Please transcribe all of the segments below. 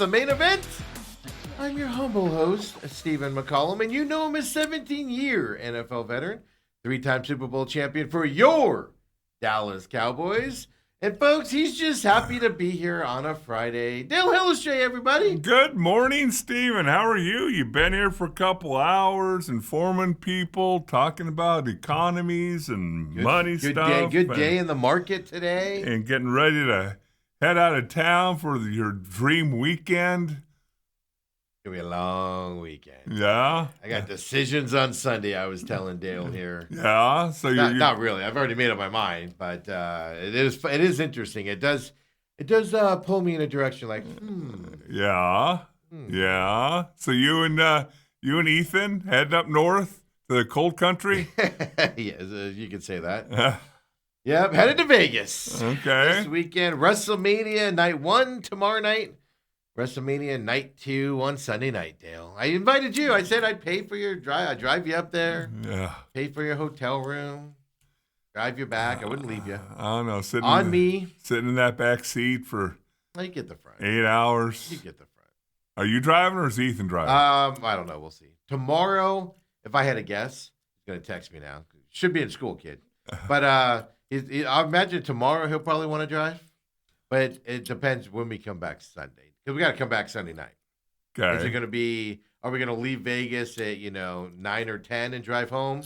The Main Event. I'm your humble host, Stephen McCollum, and you know him as 17-year NFL veteran, 3-time Super Bowl champion for your Dallas Cowboys. And folks, he's just happy to be here on a Friday. Dale Hillistrey, everybody. Good morning, Stephen. How are you? You've been here for a couple hours informing people, talking about economies and money stuff. Good day in the market today. And getting ready to head out of town for your dream weekend. It'll be a long weekend. Yeah. I got decisions on Sunday, I was telling Dale here. Yeah. So not really. I've already made up my mind, but it is interesting. It does pull me in a direction like, Yeah. Yeah. So you and Ethan heading up north to the cold country? Yes, you could say that. Yep, headed to Vegas. Okay. This weekend, WrestleMania night 1 tomorrow night. WrestleMania night 2 on Sunday night, Dale. I invited you. I said I'd pay for your drive. I'd drive you up there. Yeah. Pay for your hotel room. Drive you back. I wouldn't leave you. I don't know. Sitting in that back seat for You get the front. 8 hours. You get the front. Are you driving or is Ethan driving? I don't know. We'll see. Tomorrow, if I had a guess, he's going to text me now. Should be in school, kid. But I imagine tomorrow he'll probably want to drive. But it depends when we come back Sunday. Because we got to come back Sunday night. Okay. Is it going to be, are we going to leave Vegas at, 9 or 10 and drive home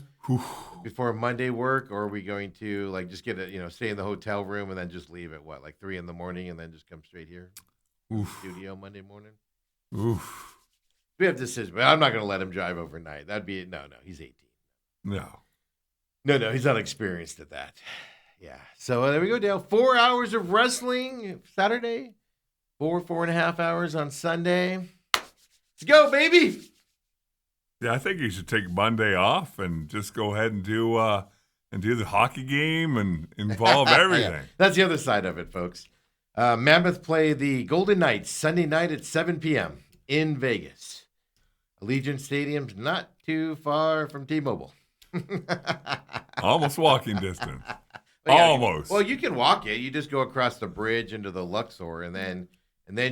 before Monday work? Or are we going to, just get stay in the hotel room and then just leave at 3 in the morning and then just come straight here? Studio Monday morning? Oof. We have decisions, but I'm not going to let him drive overnight. That'd be, no, he's 18. No, he's not experienced at that. Yeah. So there we go, Dale. 4 hours of wrestling Saturday. 4.5 hours on Sunday. Let's go, baby. Yeah, I think you should take Monday off and just go ahead and do the hockey game and involve everything. Yeah, that's the other side of it, folks. Mammoth play the Golden Knights Sunday night at 7 p.m. in Vegas. Allegiant Stadium's not too far from T-Mobile. Almost walking distance. Yeah, Almost. Well, you can walk it. You just go across the bridge into the Luxor, and then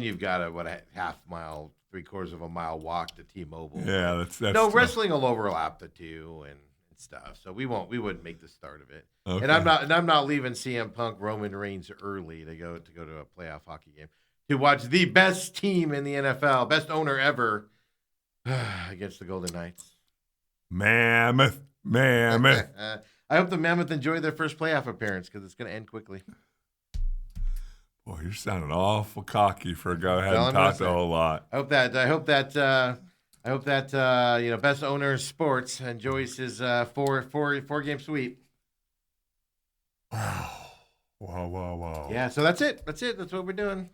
you've got a half mile, 3/4 of a mile walk to T-Mobile. Yeah, that's no wrestling will overlap the two and stuff. So we wouldn't make the start of it. Okay. And I'm not leaving CM Punk Roman Reigns early to go to a playoff hockey game to watch the best team in the NFL, best owner ever against the Golden Knights. Mammoth. I hope the Mammoth enjoy their first playoff appearance because it's going to end quickly. Boy, you're sounding awful cocky for a guy who hadn't talked a whole lot. I hope that best owner in sports enjoys his four game sweep. Wow. Yeah, so that's it. That's what we're doing.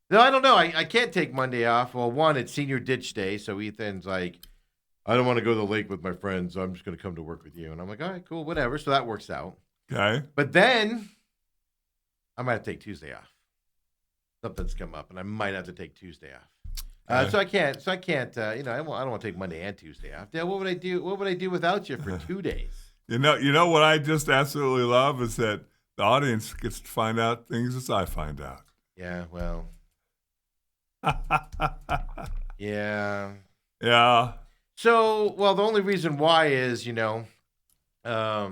No, I don't know. I can't take Monday off. Well, one, it's senior ditch day, so Ethan's like, I don't want to go to the lake with my friends, so I'm just going to come to work with you. And I'm like, all right, cool, whatever. So that works out. Okay. But then I might have to take Tuesday off. Something's come up, and I might have to take Tuesday off. So I can't. I don't want to take Monday and Tuesday off. Dale, what would I do? What would I do without you for 2 days? You know what I just absolutely love is that the audience gets to find out things as I find out. Yeah. Well. Yeah. Yeah. So, the only reason why is, that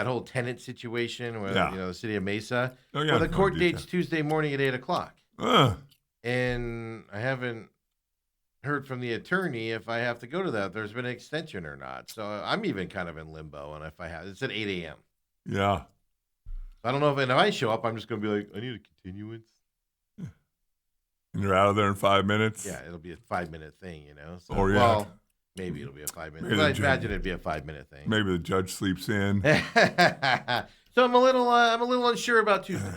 whole tenant situation where, the city of Mesa. Oh, yeah. Well, the court date's Tuesday morning at 8:00. And I haven't heard from the attorney if I have to go to that, if there's been an extension or not. So I'm even kind of in limbo. And if I have, it's at 8 a.m. Yeah. I don't know if I show up, I'm just going to be like, I need a continuance. And you're out of there in 5 minutes? Yeah, it'll be a 5-minute thing, So, Or yeah. Maybe it'll be a 5-minute. But I imagine it'd be a 5-minute thing. Maybe the judge sleeps in. So I'm a little unsure about Tuesday.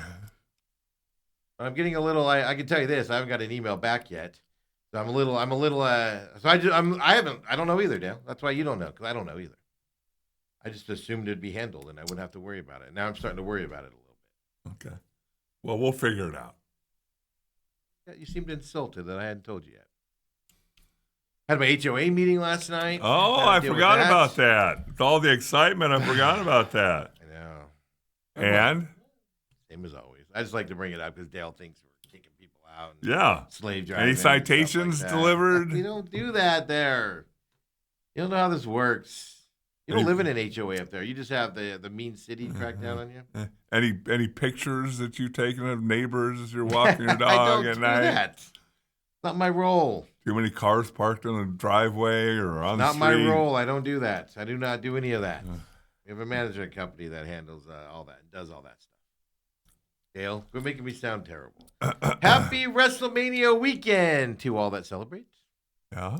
I'm getting a little. I can tell you this. I haven't got an email back yet. So I'm a little. So I don't know either, Dale. That's why you don't know, because I don't know either. I just assumed it'd be handled and I wouldn't have to worry about it. Now I'm starting to worry about it a little bit. Okay. Well, we'll figure it out. Yeah, you seemed insulted that I hadn't told you yet. Had my HOA meeting last night. Oh, I forgot about that. With all the excitement, I forgot about that. I know. And? Same as always. I just like to bring it up because Dale thinks we're kicking people out. And Yeah. slave driving. Any citations delivered? We don't do that there. You don't know how this works. You don't live in an HOA up there. You just have the mean city crack down on you. Any pictures that you've taken of neighbors as you're walking your dog I don't at do night? that. Not my role. Too many cars parked on the driveway or on the Not street? my role. I don't do that. I do not do any of that. We have a management company that handles all that, does all that stuff. Dale, quit making me sound terrible. Happy WrestleMania weekend to all that celebrate. Yeah.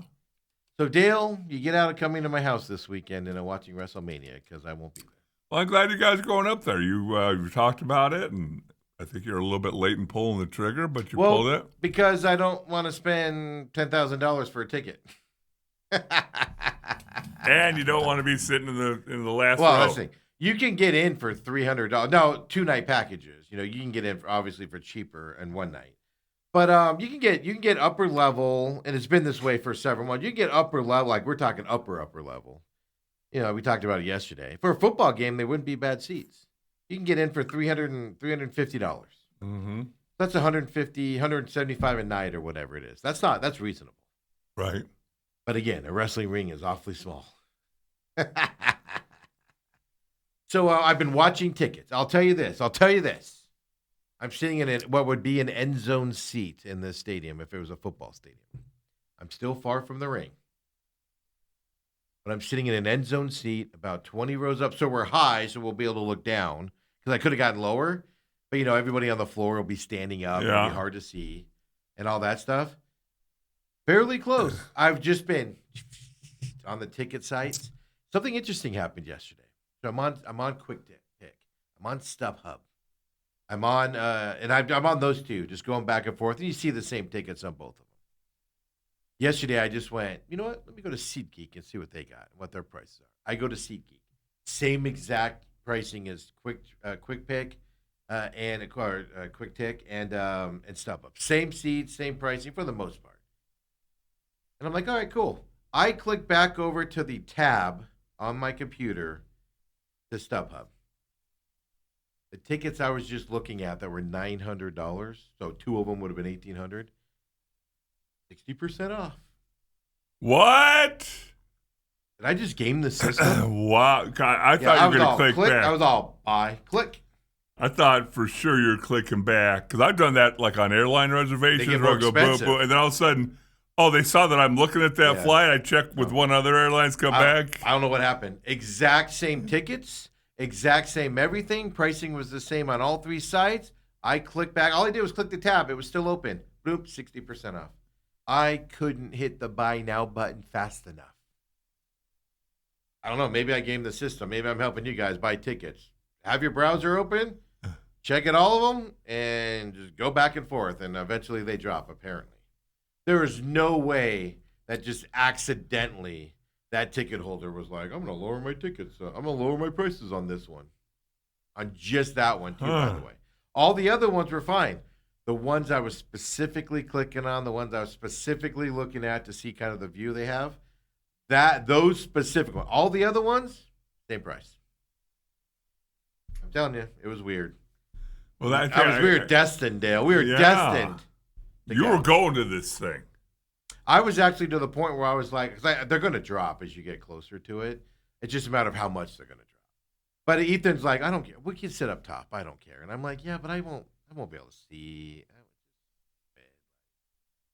So, Dale, you get out of coming to my house this weekend and watching WrestleMania because I won't be there. Well, I'm glad you guys are going up there. You talked about it, and I think you're a little bit late in pulling the trigger, but you pulled it. Because I don't want to spend $10,000 for a ticket. And you don't want to be sitting in the last row. Well, that's the thing. You can get in for $300. No, 2-night packages. You can get in obviously for cheaper and one night. But you can get upper level, and it's been this way for several months. You can get upper level, like we're talking upper level. We talked about it yesterday. For a football game, they wouldn't be bad seats. You can get in for $350. Mm-hmm. That's $150, $175 a night or whatever it is. That's reasonable. Right. But again, a wrestling ring is awfully small. So I've been watching tickets. I'll tell you this. I'm sitting in what would be an end zone seat in this stadium if it was a football stadium. I'm still far from the ring. But I'm sitting in an end zone seat about 20 rows up. So we're high, so we'll be able to look down. Because I could have gotten lower. But, everybody on the floor will be standing up. Yeah. It'll be hard to see. And all that stuff. Fairly close. I've just been on the ticket sites. Something interesting happened yesterday. So I'm on Quick Pick. I'm on StubHub. I'm on I'm on those two, just going back and forth, and you see the same tickets on both of them. Yesterday, I just went, you know what? Let me go to SeatGeek and see what they got and what their prices are. I go to SeatGeek, same exact pricing as Quick Pick and Quick Tick and StubHub. Same seats, same pricing for the most part. And I'm like, all right, cool. I click back over to the tab on my computer to StubHub. The tickets I was just looking at that were $900, so two of them would have been $1,800. 60% off. What? Did I just game the system? Wow. I thought you were going to click back. I was all buy, click. I thought for sure you're clicking back because I've done that like on airline reservations. They get more where I go expensive. boom, boom, and then all of a sudden, they saw that I'm looking at that flight. I checked with one other airlines, come back. I don't know what happened. Exact same tickets, exact same everything. Pricing was the same on all three sites. I clicked back. All I did was click the tab. It was still open. Boom, 60% off. I couldn't hit the buy now button fast enough. I don't know. Maybe I gamed the system. Maybe I'm helping you guys buy tickets. Have your browser open, check it all of them, and just go back and forth. And eventually they drop, apparently. There is no way that just accidentally that ticket holder was like, I'm going to lower my tickets. I'm going to lower my prices on this one. On just that one, too, by the way. All the other ones were fine. The ones I was specifically clicking on, the ones I was specifically looking at to see kind of the view they have, those specific ones. All the other ones, same price. I'm telling you, it was weird. Well, we were destined, Dale. We were destined. You were going to this thing. I was actually to the point where I was like, they're going to drop as you get closer to it. It's just a matter of how much they're going to drop. But Ethan's like, I don't care. We can sit up top. I don't care. And I'm like, yeah, but I won't be able to see.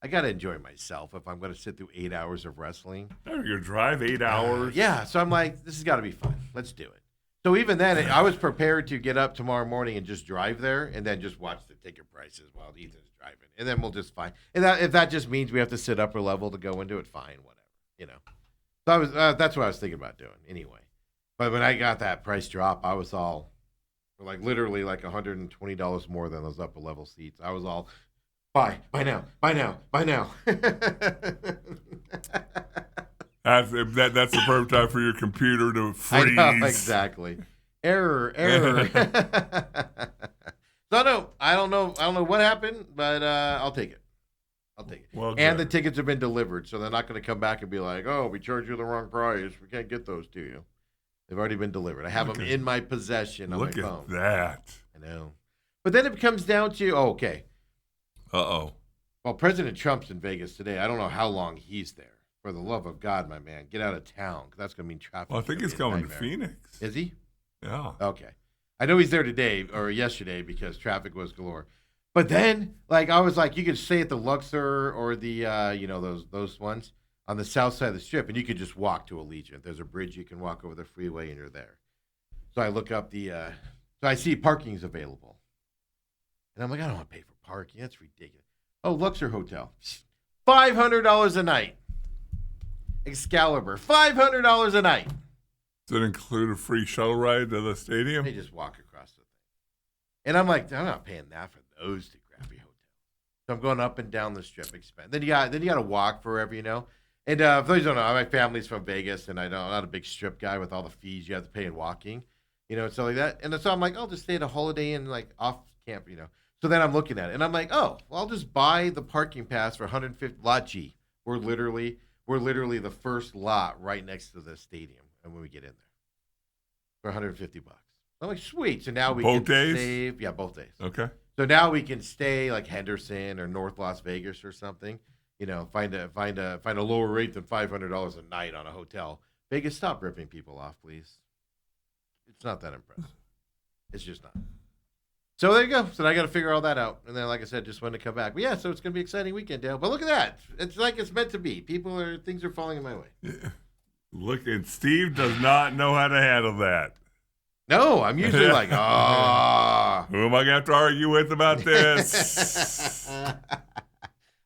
I got to enjoy myself if I'm going to sit through 8 hours of wrestling. Your drive 8 hours. Yeah. So I'm like, this has got to be fun. Let's do it. So even then, I was prepared to get up tomorrow morning and just drive there and then just watch the ticket prices while Ethan's driving. And then we'll just fine. And if that just means we have to sit upper level to go into it, fine, whatever, So I was that's what I was thinking about doing anyway. But when I got that price drop, I was all literally like $120 more than those upper level seats. I was all, buy now. That's the perfect time for your computer to freeze. I know, exactly. Error. So I don't know what happened, but I'll take it. Well, and good. the tickets have been delivered, so they're not going to come back and be like, "Oh, we charged you the wrong price. We can't get those to you." They've already been delivered. I have them in my possession on my phone. Look at that. I know. But then it comes down to, okay. Uh-oh. Well, President Trump's in Vegas today. I don't know how long he's there. For the love of God, my man, get out of town, because that's going to mean traffic. Well, I think he's coming to Phoenix. Is he? Yeah. Okay. I know he's there today or yesterday because traffic was galore. But then, like, I was like, you could stay at the Luxor or the, those ones on the south side of the strip, and you could just walk to Allegiant. There's a bridge you can walk over the freeway, and you're there. So I look up so I see parking's available. And I'm like, I don't want to pay for parking. That's ridiculous. Oh, Luxor Hotel. $500 a night. Excalibur. $500 a night. Does it include a free shuttle ride to the stadium? They just walk across the thing. And I'm like, I'm not paying that for those two crappy hotels. So I'm going up and down the strip expense. Then you got to walk forever, you know. And for those who don't know, my family's from Vegas, and I'm not a big strip guy with all the fees you have to pay in walking, you know, and stuff like that. And so I'm like, I'll just stay at a Holiday Inn, like off camp, you know. So then I'm looking at it, and I'm like, oh, well, I'll just buy the parking pass for $150. Lot G. We're literally the first lot right next to the stadium, and when we get in there, for $150. I'm like, sweet. So now we both can days? save. Yeah, both days. Okay. So now we can stay like Henderson or North Las Vegas or something. You know, find a lower rate than $500 a night on a hotel. Vegas, stop ripping people off, please. It's not that impressive. It's just not. So there you go. So I got to figure all that out. And then, like I said, just wanted to come back. But yeah, so it's going to be an exciting weekend, Dale. But look at that. It's like it's meant to be. Things are falling in my way. Yeah. Look, and Steve does not know how to handle that. No, I'm usually like, oh. Who am I going to have to argue with about this?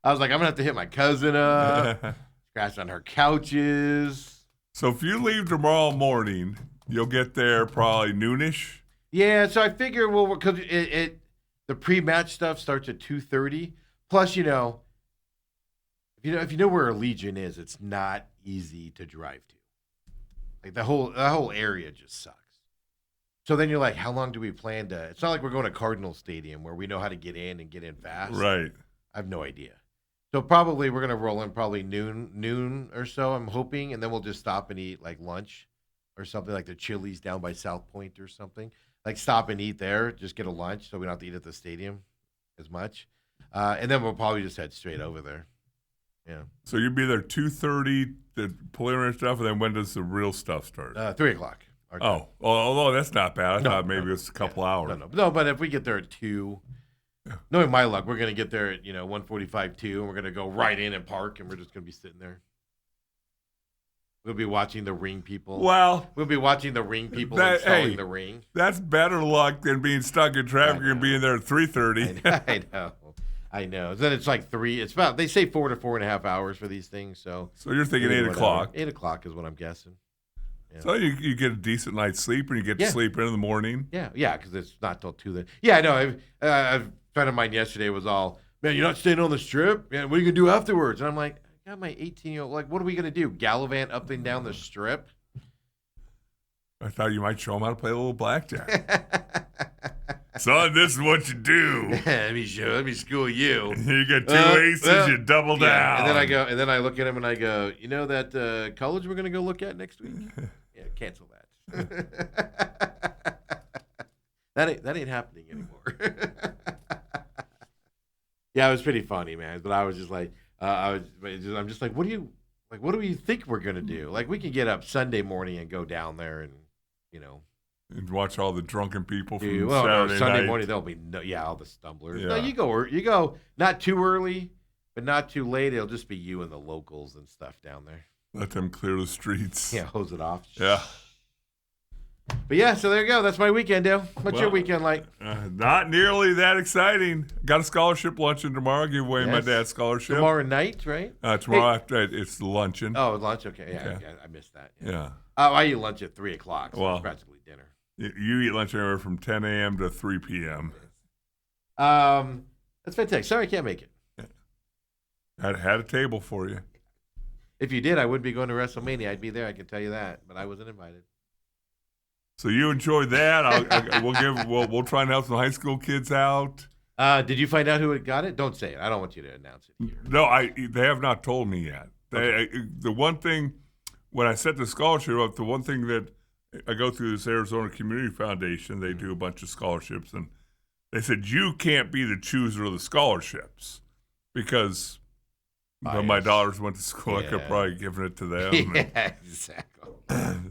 I was like, I'm going to have to hit my cousin up, scratch on her couches. So if you leave tomorrow morning, you'll get there probably noonish? Yeah, so I figure, well, because the pre-match stuff starts at 2:30. Plus, you know, if you know where Allegiant is, it's not easy to drive to. Like the whole area just sucks. So then you're like, how long do we plan to? It's not like we're going to Cardinal Stadium where we know how to get in and get in fast. Right. I have no idea. So probably we're gonna roll in probably noon or so. I'm hoping, and then we'll just stop and eat like lunch or something like the Chili's down by South Point or something. Like stop and eat there, just get a lunch so we don't have to eat at the stadium as much. And then we'll probably just head straight over there. Yeah. So you'll be there 2:30, the preliminary stuff, and then when does the real stuff start? 3 o'clock. Oh, although that's not bad. I thought maybe it's a couple hours. No, but if we get there at 2, knowing my luck, we're going to get there at 1:45, 2, and we're going to go right in and park, and we're just going to be sitting there. We'll be watching the ring people. Well, we'll be watching the ring people installing the ring. That's better luck than being stuck in traffic and being there at 3:30. I know. Then it's like 3. It's about, they say 4 to 4.5 hours for these things. So you're thinking 8 o'clock. 8 o'clock is what I'm guessing. Yeah. So you get a decent night's sleep, and you get to sleep in the morning. Yeah, because it's not till 2 then. Yeah, I know. A friend of mine yesterday was all, man, you're not staying on the strip? Man, what are you going to do afterwards? And I'm like, I got my 18-year-old. Like, what are we going to do? Gallivant up and down the strip? I thought you might show him how to play a little blackjack. Son, this is what you do. Let me school you. You get 2 aces, you double down. And then I look at him and I go, you know that college we're going to go look at next week? Yeah, cancel that. That ain't happening anymore. Yeah, it was pretty funny, man. But I was just like, I'm just like, what do we think we're gonna do? Like, we can get up Sunday morning and go down there and, and watch all the drunken people from Sunday night. morning. There'll be all the stumblers. Yeah. No, you go not too early, but not too late. It'll just be you and the locals and stuff down there. Let them clear the streets. Yeah, hose it off. Yeah. But yeah, so there you go. That's my weekend, Dale. What's your weekend like? Not nearly that exciting. Got a scholarship luncheon tomorrow. Give away my dad's scholarship. Tomorrow night, right? Tomorrow after it's luncheon. Oh, lunch. Okay, yeah. I missed that. Yeah. Oh, I eat lunch at 3 o'clock. So it's practically dinner. You eat lunch anywhere from 10 a.m. to 3 p.m. That's fantastic. Sorry, I can't make it. Yeah. Had a table for you. If you did, I wouldn't be going to WrestleMania. I'd be there. I can tell you that, but I wasn't invited. So you enjoyed that. We'll try and help some high school kids out. Did you find out who got it? Don't say it. I don't want you to announce it here. No, they have not told me yet. The one thing, when I set the scholarship up, the one thing that I go through this Arizona Community Foundation, they do a bunch of scholarships, and they said, you can't be the chooser of the scholarships. because when my daughters went to school, I could have probably given it to them. Yeah, exactly.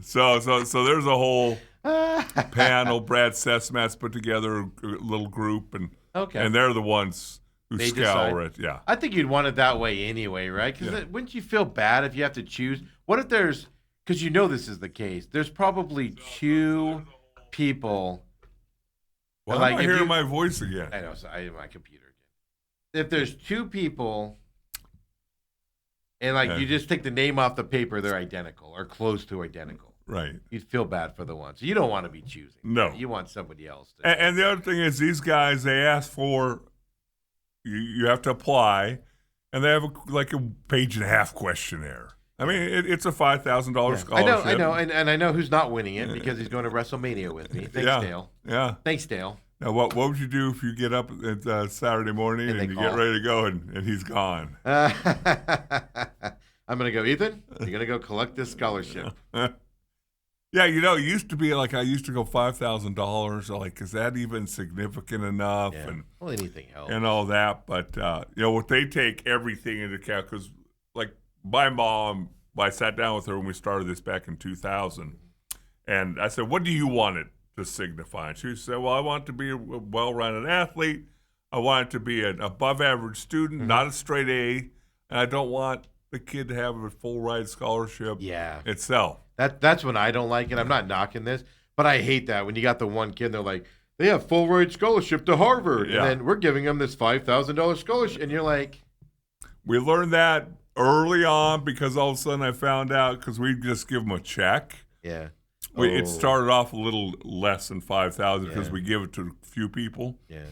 So there's a whole panel. Brad Sesmat's put together a little group, and they're the ones who scour it. Yeah, I think you'd want it that way anyway, right? Because wouldn't you feel bad if you have to choose? What if there's, because you know this is the case, there's probably two people. Well, I'm not hearing my voice again. I know, so my computer again. If there's two people, and you just take the name off the paper, they're identical or close to identical. Right. You'd feel bad for the one. So you don't want to be choosing. No. You want somebody else. And the other thing is these guys, they ask for, you have to apply, and they have a page-and-a-half questionnaire. I mean, it's a $5,000 scholarship. I know, and I know who's not winning it because he's going to WrestleMania with me. Thanks, Dale. Yeah. Thanks, Dale. Now, what would you do if you get up at Saturday morning and you get ready to go and he's gone? I'm going to go, Ethan, you're going to go collect this scholarship. Yeah, it used to be I used to go $5,000. Is that even significant enough? Yeah. And anything helps. And all that. But, what they take everything into account, because, my mom, I sat down with her when we started this back in 2000, and I said, what do you want it to signify? And she said, well, I want to be a well-rounded athlete. I want it to be an above-average student, not a straight A, and I don't want the kid to have a full-ride scholarship itself. That's when I don't like it. I'm not knocking this, but I hate that when you got the one kid, they're like, they have full-ride scholarship to Harvard, and then we're giving them this $5,000 scholarship, and you're like. We learned that early on because all of a sudden I found out, because we just give them a check. Yeah. It started off a little less than $5,000 because we give it to a few people. Yeah.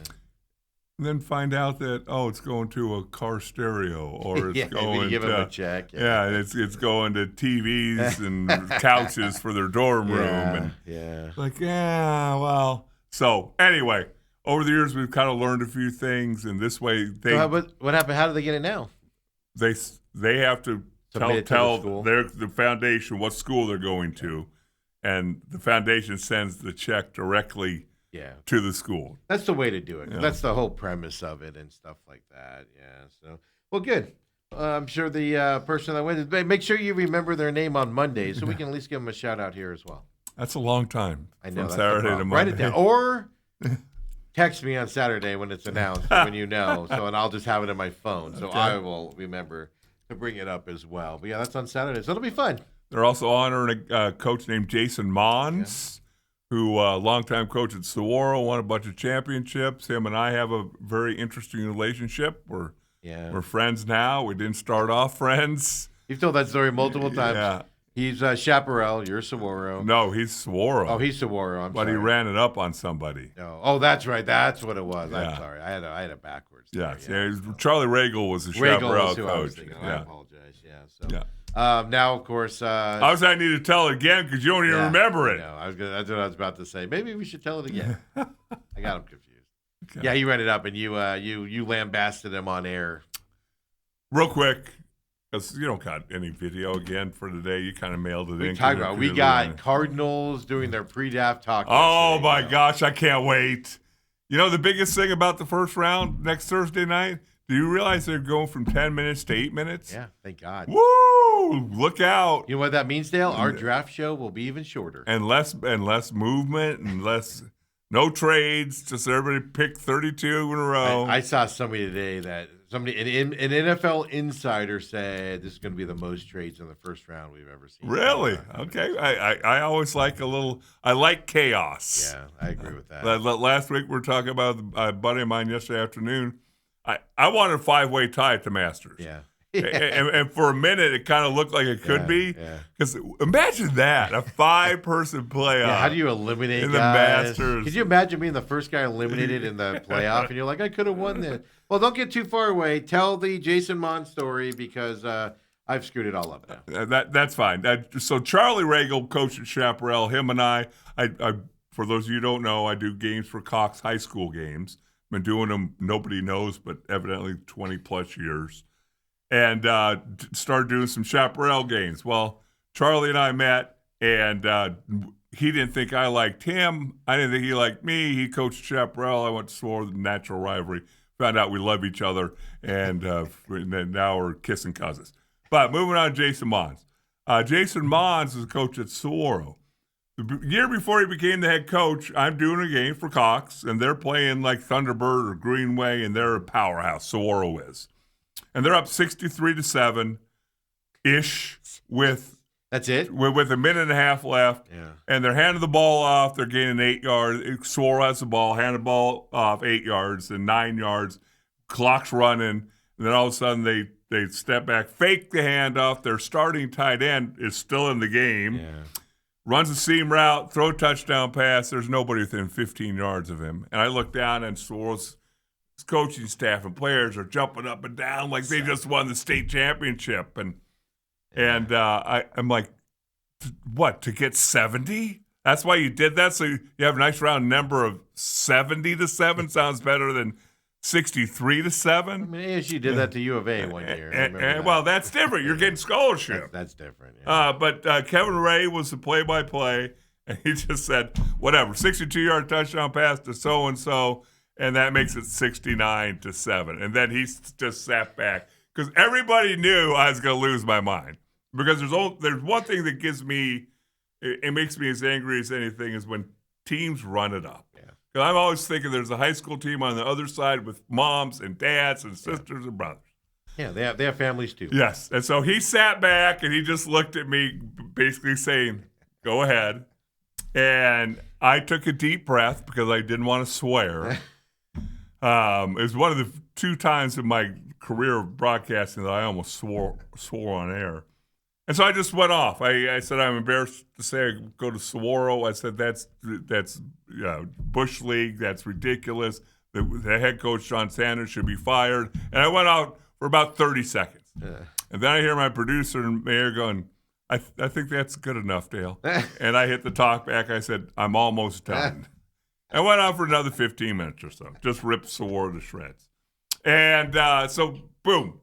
And then find out that, it's going to a car stereo, or it's going give to them a check. It's going to TVs and couches for their dorm room. And So anyway, over the years we've kind of learned a few things, and this way what happened? How do they get it now? They have to tell the foundation what school they're going to, and the foundation sends the check directly to the school. That's the way to do it. That's the whole premise of it and stuff like that. Yeah. So, well, good. I'm sure the person that wins, make sure you remember their name on Monday so we can at least give them a shout out here as well. That's a long time. I know. From Saturday to Monday. Write it down. Or text me on Saturday when it's announced, when you know. And I'll just have it in my phone. So I will remember to bring it up as well. But that's on Saturday. So it'll be fun. They're also honoring a coach named Jason Mons, who longtime coach at Saguaro, won a bunch of championships. Him and I have a very interesting relationship. We're friends now. We didn't start off friends. You've told that story multiple times. Yeah. He's Chaparral. You're Saguaro. No, he's Saguaro. Oh, he's Saguaro. But he ran it up on somebody. No. Oh, that's right. That's what it was. I'm sorry. I had it backwards. Charlie Regal was the Chaparral coach. I apologize. Now, of course. I need to tell it again because you don't even remember it. No, that's what I was about to say. Maybe we should tell it again. I got him confused. Okay. Yeah, he ran it up, and you lambasted him on air. Real quick, because you don't got any video again for today. You kind of mailed it in. We got Cardinals doing their pre-draft talk. Oh, my gosh. I can't wait. The biggest thing about the first round next Thursday night, do you realize they're going from 10 minutes to 8 minutes? Yeah, thank God. Woo! Look out. You know what that means, Dale? Our draft show will be even shorter. And less movement and no trades. Just everybody pick 32 in a row. I saw somebody today an NFL insider said this is going to be the most trades in the first round we've ever seen. Really? Okay. I always like I like chaos. Yeah, I agree with that. Last week we were talking about a buddy of mine yesterday afternoon. I wanted a 5-way tie at the Masters. Yeah. and for a minute, it kind of looked like it could be. Because imagine that, a 5-person playoff. Yeah, how do you eliminate in guys? The Masters? Could you imagine being the first guy eliminated in the playoff? And you're like, I could have won this. Well, don't get too far away. Tell the Jason Mons story because I've screwed it all up now. That's fine. So Charlie Regal, coach at Chaparral, him and I, for those of you who don't know, I do games for Cox High School games. Been doing them, nobody knows, but evidently 20-plus years. And started doing some Chaparral games. Well, Charlie and I met, and he didn't think I liked him. I didn't think he liked me. He coached Chaparral. I went to Saguaro, the natural rivalry. found out we love each other, and then now we're kissing cousins. But moving on to Jason Mons. Jason Mons is a coach at Saguaro. The year before he became the head coach, I'm doing a game for Cox, and they're playing like Thunderbird or Greenway, and they're a powerhouse. Saguaro is, and they're up 63-7-ish with That's it. a minute and a half left. Yeah. And they're handing the ball off. They're gaining 8 yards. Saguaro has the ball, hand the ball off 8 yards and 9 yards. Clock's running, and then all of a sudden they step back, fake the handoff. Their starting tight end is still in the game. Yeah. Runs a seam route, throw a touchdown pass. There's nobody within 15 yards of him. And I look down, and Saguaro's coaching staff and players are jumping up and down like they just won the state championship. And I'm like, what, to get 70? That's why you did that? So you have a nice round number of 70-7? Sounds better than 63-7? I mean, ASU did that to U of A one year. I remember that. Well, that's different. You're getting scholarship. That's different. Yeah. But Kevin Ray was the play-by-play, and he just said, whatever, 62-yard touchdown pass to so-and-so, and that makes it 69-7. And then he just sat back because everybody knew I was going to lose my mind. Because there's one thing that gives me, it makes me as angry as anything is when teams run it up. Yeah. Because I'm always thinking there's a high school team on the other side with moms and dads and sisters and brothers. Yeah, they have families too. Yes. And so he sat back and he just looked at me basically saying, go ahead. And I took a deep breath because I didn't want to swear. It was one of the 2 times in my career of broadcasting that I almost swore on air. And so I just went off. I said, I'm embarrassed to say I go to Saguaro. I said, that's Bush League. That's ridiculous. The head coach, John Sanders, should be fired. And I went out for about 30 seconds. And then I hear my producer and mayor going, I think that's good enough, Dale. And I hit the talk back. I said, I'm almost done. I went on for another 15 minutes or so. Just ripped Saguaro to shreds. And so, boom.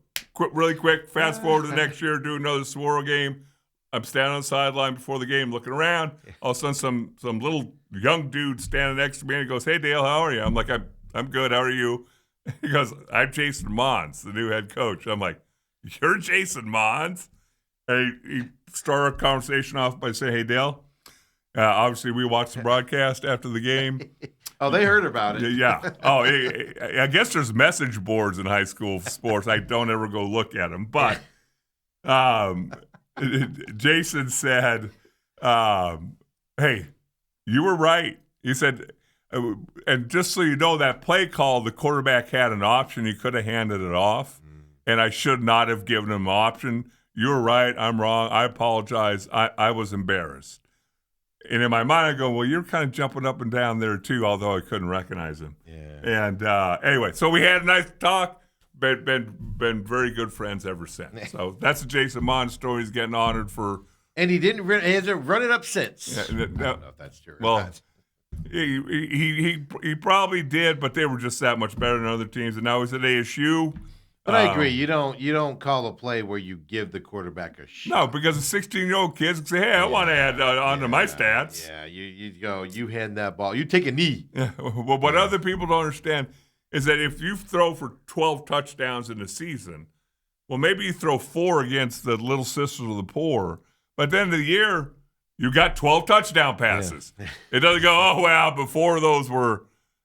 Really quick, fast forward to the next year, do another Saguaro game. I'm standing on the sideline before the game looking around. All of a sudden, some little young dude standing next to me, and he goes, hey, Dale, how are you? I'm like, I'm good. How are you? He goes, I'm Jason Mons, the new head coach. I'm like, you're Jason Mons? And he started a conversation off by saying, hey, Dale, obviously we watched the broadcast after the game. Oh, they heard about it. Yeah. Oh, I guess there's message boards in high school sports. I don't ever go look at them. But Jason said, hey, you were right. He said, and just so you know, that play call, the quarterback had an option. He could have handed it off, and I should not have given him an option. You were right. I'm wrong. I apologize. I was embarrassed. And in my mind, I go, well, you're kind of jumping up and down there, too, although I couldn't recognize him. Yeah. And anyway, so we had a nice talk. Been very good friends ever since. So that's the Jason Mons story. He's getting honored for. And he hasn't run it up since. Yeah, I don't know if that's true. Well, he probably did, but they were just that much better than other teams. And now he's at ASU. But I agree. You don't call a play where you give the quarterback a shot. No, because the 16-year-old kids can say, hey, I want to add onto my stats. Yeah, you go, you hand that ball. You take a knee. Yeah. Well, what other people don't understand is that if you throw for 12 touchdowns in a season, well, maybe you throw 4 against the Little Sisters of the Poor, but then the year you got 12 touchdown passes. Yeah. It doesn't go, oh, well, before those were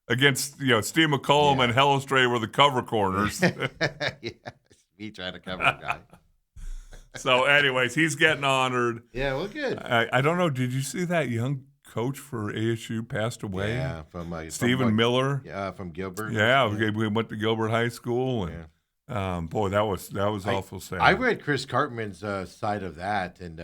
against, Steve McCollum and Hellestray were the cover corners. Yeah, me trying to cover a guy. So, anyways, he's getting honored. Yeah, well, good. I don't know. Did you see that young coach for ASU passed away? Yeah, from Stephen Miller. Yeah, from Gilbert. Yeah, we went to Gilbert High School, and boy, that was awful sad. I read Chris Cartman's side of that, and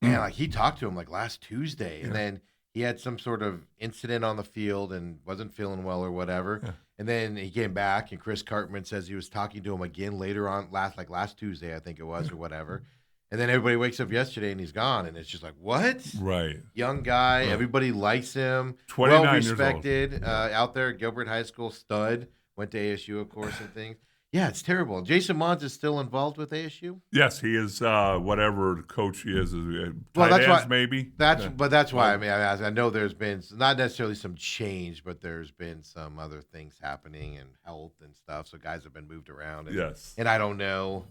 man, like he talked to him like last Tuesday, and then he had some sort of incident on the field and wasn't feeling well or whatever. Yeah. And then he came back, and Chris Cartman says he was talking to him again later on, last Tuesday, I think it was, or whatever. And then everybody wakes up yesterday, and he's gone. And it's just like, what? Right. Young guy. Right. Everybody likes him. 29 well-respected out there at Gilbert High School, stud. Went to ASU, of course, and things. Yeah, it's terrible. Jason Mons is still involved with ASU. Yes, he is. Whatever coach he is Well, tight that's ends why. maybe. That's why. I mean, I know there's been not necessarily some change, but there's been some other things happening and health and stuff. So guys have been moved around. Yes. And I don't know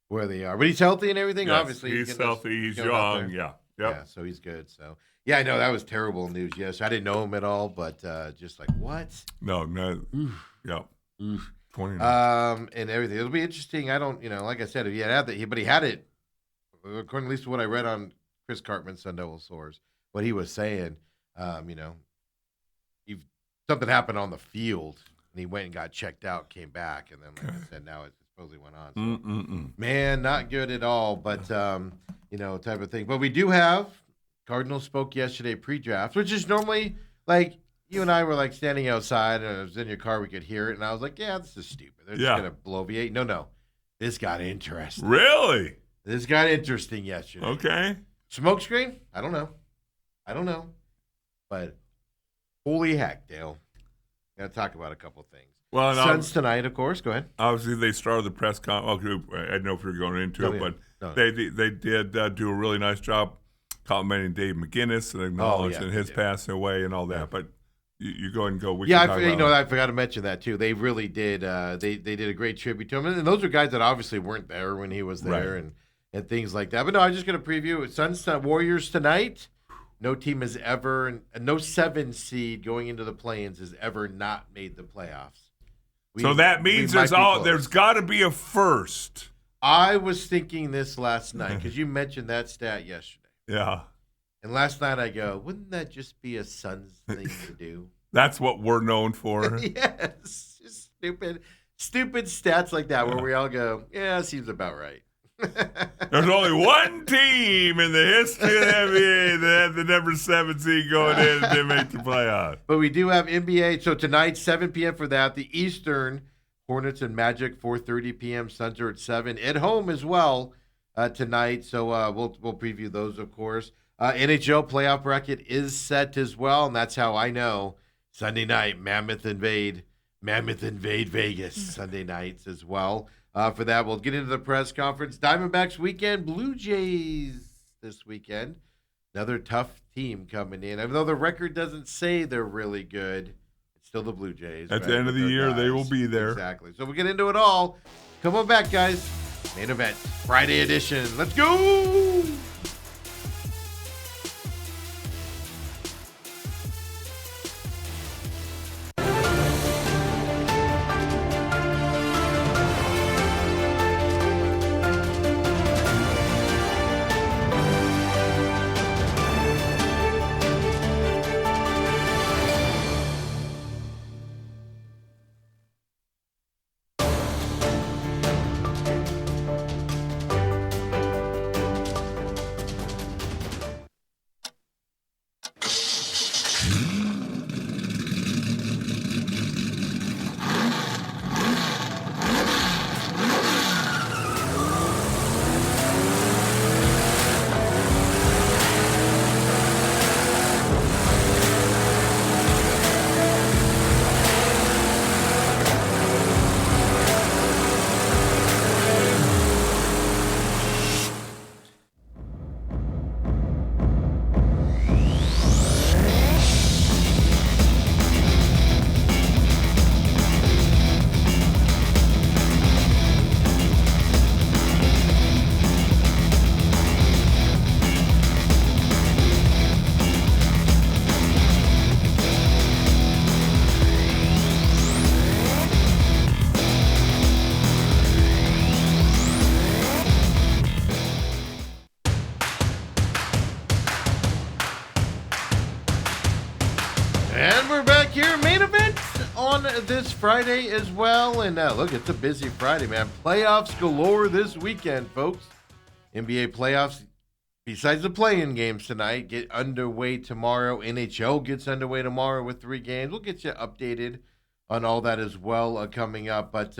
where they are, but he's healthy and everything. Yes, Obviously, he's healthy. He's young. Yeah. Yep. Yeah, so he's good. So yeah, I know that was terrible news. Yes, I didn't know him at all, but just like what? No. Oof. Yep. Oof. 29. And everything. It'll be interesting. I don't, like I said, if he had that, but he had it. According at least to what I read on Chris Cartman's Sun Devil Source, what he was saying, if something happened on the field and he went and got checked out, came back, and then like I said, now it supposedly went on. So, man, not good at all. But type of thing. But we do have Cardinals spoke yesterday pre-draft, which is normally like. You and I were like standing outside, and it was in your car. We could hear it, and I was like, "Yeah, this is stupid. They're just gonna bloviate." No, this got interesting. Really? This got interesting yesterday. Okay. Smokescreen? I don't know, but holy heck, Dale! Got to talk about a couple things. Well, Suns tonight, of course. Go ahead. Obviously, they started the press conference. I don't know if you're going into it, but they did do a really nice job complimenting Dave McGinnis and acknowledging his passing away and all that. But you go ahead and go. I forgot to mention that too. They really did. They did a great tribute to him, and those are guys that obviously weren't there when he was there, and things like that. But no, I'm just going to preview Suns Warriors tonight. No team has ever, no 7 seed going into the play-ins has ever not made the playoffs. So that means there's got to be a first. I was thinking this last night because you mentioned that stat yesterday. Yeah. And last night I go, wouldn't that just be a Suns thing to do? That's what we're known for. Yes. Just stupid stats like that where we all go, yeah, seems about right. There's only one team in the history of the NBA that had the number 7 seed going in and didn't make the playoffs. But we do have NBA. So tonight, 7 p.m. for that. The Eastern, Hornets and Magic, 4:30 p.m. Suns are at 7. At home as well tonight. So we'll preview those, of course. NHL playoff bracket is set as well, and that's how I know Sunday night, Mammoth invade Vegas Sunday nights as well. For that, we'll get into the press conference. Diamondbacks weekend, Blue Jays this weekend. Another tough team coming in. Even though the record doesn't say they're really good, it's still the Blue Jays. At the end of the year, they will be there. Exactly. So we'll get into it all. Come on back, guys. Main event, Friday edition. Let's go! And we're back here, main event on this Friday as well. And look, it's a busy Friday, man. Playoffs galore this weekend, folks. NBA playoffs, besides the play-in games tonight, get underway tomorrow. NHL gets underway tomorrow with 3 games. We'll get you updated on all that as well coming up. But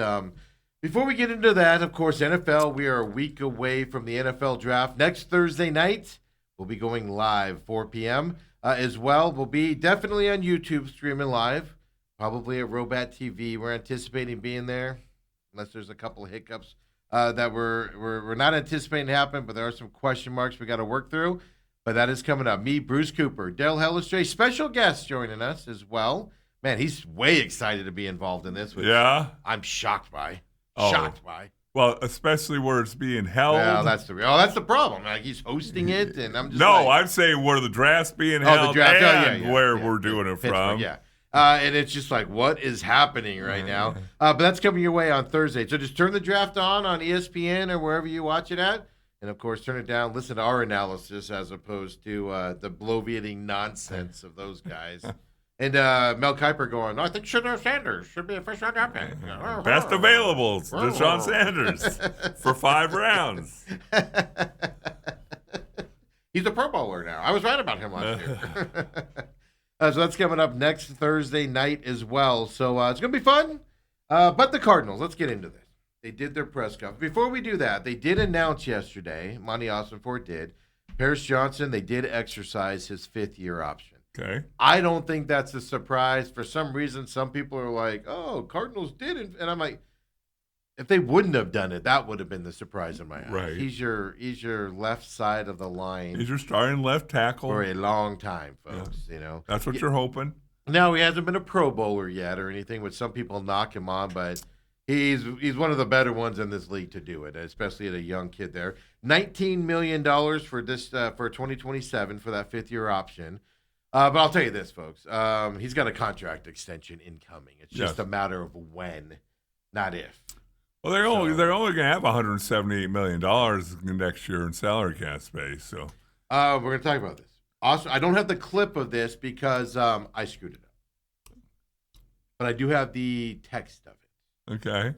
before we get into that, of course, NFL, we are a week away from the NFL draft. Next Thursday night, we'll be going live, 4 p.m. As well. We'll be definitely on YouTube streaming live, probably at Robat TV. We're anticipating being there unless there's a couple of hiccups that we're not anticipating to happen, but there are some question marks we got to work through. But that is coming up. Me, Bruce Cooper, Dale Hellestree, special guest joining us as well. Man, he's way excited to be involved in this. Which I'm shocked by. Shocked by. Well, especially where it's being held. Well, that's the problem. Like, he's hosting it, and I'm just I'm saying where the draft's being held the draft. and where we're doing it from. Yeah. And it's just like, what is happening right now? But that's coming your way on Thursday. So just turn the draft on ESPN or wherever you watch it at. And, of course, turn it down. Listen to our analysis as opposed to the bloviating nonsense of those guys. And Mel Kiper going, I think Shedeur Sanders should be a first-round draft pick. Best available, Deshaun Sanders for 5 rounds. He's a Pro Bowler now. I was right about him last year. So that's coming up next Thursday night as well. So it's going to be fun. But the Cardinals, let's get into this. They did their press conference. Before we do that, they did announce yesterday, Monty Ossenfort did, Paris Johnson, they did exercise his 5th-year option. Okay. I don't think that's a surprise. For some reason, some people are like, oh, Cardinals didn't. And I'm like, if they wouldn't have done it, that would have been the surprise in my eyes. Right. He's your left side of the line. He's your starting left tackle. For a long time, folks. Yeah. You know, that's what you're hoping. No, he hasn't been a Pro Bowler yet or anything, which some people knock him on, but he's one of the better ones in this league to do it, especially at a young kid there. $19 million for this for 2027 for that 5th-year option. But I'll tell you this, folks. He's got a contract extension incoming. It's just a matter of when, not if. Well, they're only going to have $178 million next year in salary cap space. So we're going to talk about this. Also, I don't have the clip of this because I screwed it up, but I do have the text of it. Okay.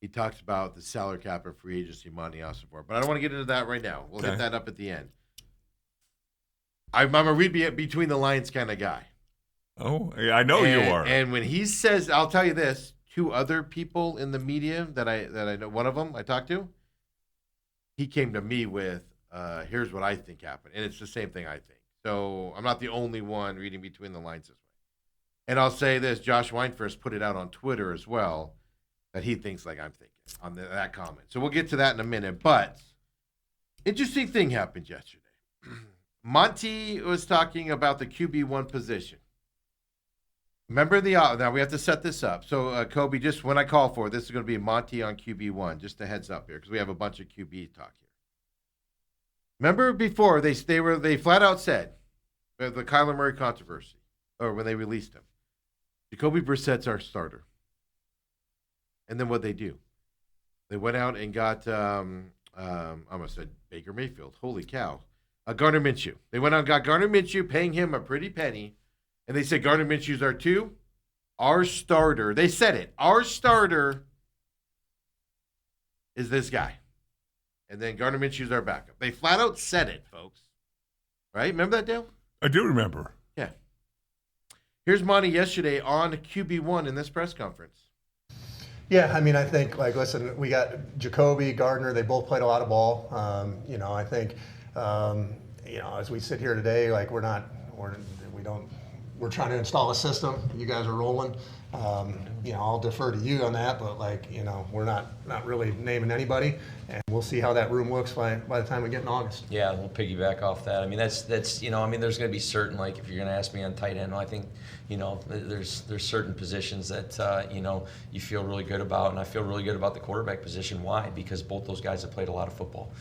He talks about the salary cap and free agency money also for, but I don't want to get into that right now. We'll hit that up at the end. I'm a read between the lines kind of guy. Oh, I know you are. And when he says, I'll tell you this, 2 other people in the media that I know, one of them I talked to, he came to me with, here's what I think happened. And it's the same thing I think. So I'm not the only one reading between the lines this way. And I'll say this, Josh Weinfirst put it out on Twitter as well, that he thinks like I'm thinking on that comment. So we'll get to that in a minute. But interesting thing happened yesterday. Monty was talking about the QB1 position. Remember now we have to set this up. So Kobe, just when I call for it, this is going to be Monty on QB1. Just a heads up here because we have a bunch of QB talk here. Remember before they flat out said the Kyler Murray controversy, or when they released him, Jacoby Brissett's our starter. And then what they do? They went out and got I almost said Baker Mayfield. Holy cow. Gardner Minshew. They went out and got Gardner Minshew, paying him a pretty penny. And they said Gardner Minshew's our starter. They said it. Our starter is this guy. And then Gardner Minshew's our backup. They flat out said it, folks. Right? Remember that, Dale? I do remember. Yeah. Here's Monty yesterday on QB1 in this press conference. Yeah, I mean, I think, listen, we got Jacoby, Gardner, they both played a lot of ball. I think, as we sit here today, we're trying to install a system. You guys are rolling. I'll defer to you on that, but we're not really naming anybody, and we'll see how that room looks by the time we get in August. Yeah, we'll piggyback off that. I mean, that's there's going to be certain, if you're going to ask me on tight end, I think, there's certain positions that, you feel really good about, and I feel really good about the quarterback position. Why? Because both those guys have played a lot of football.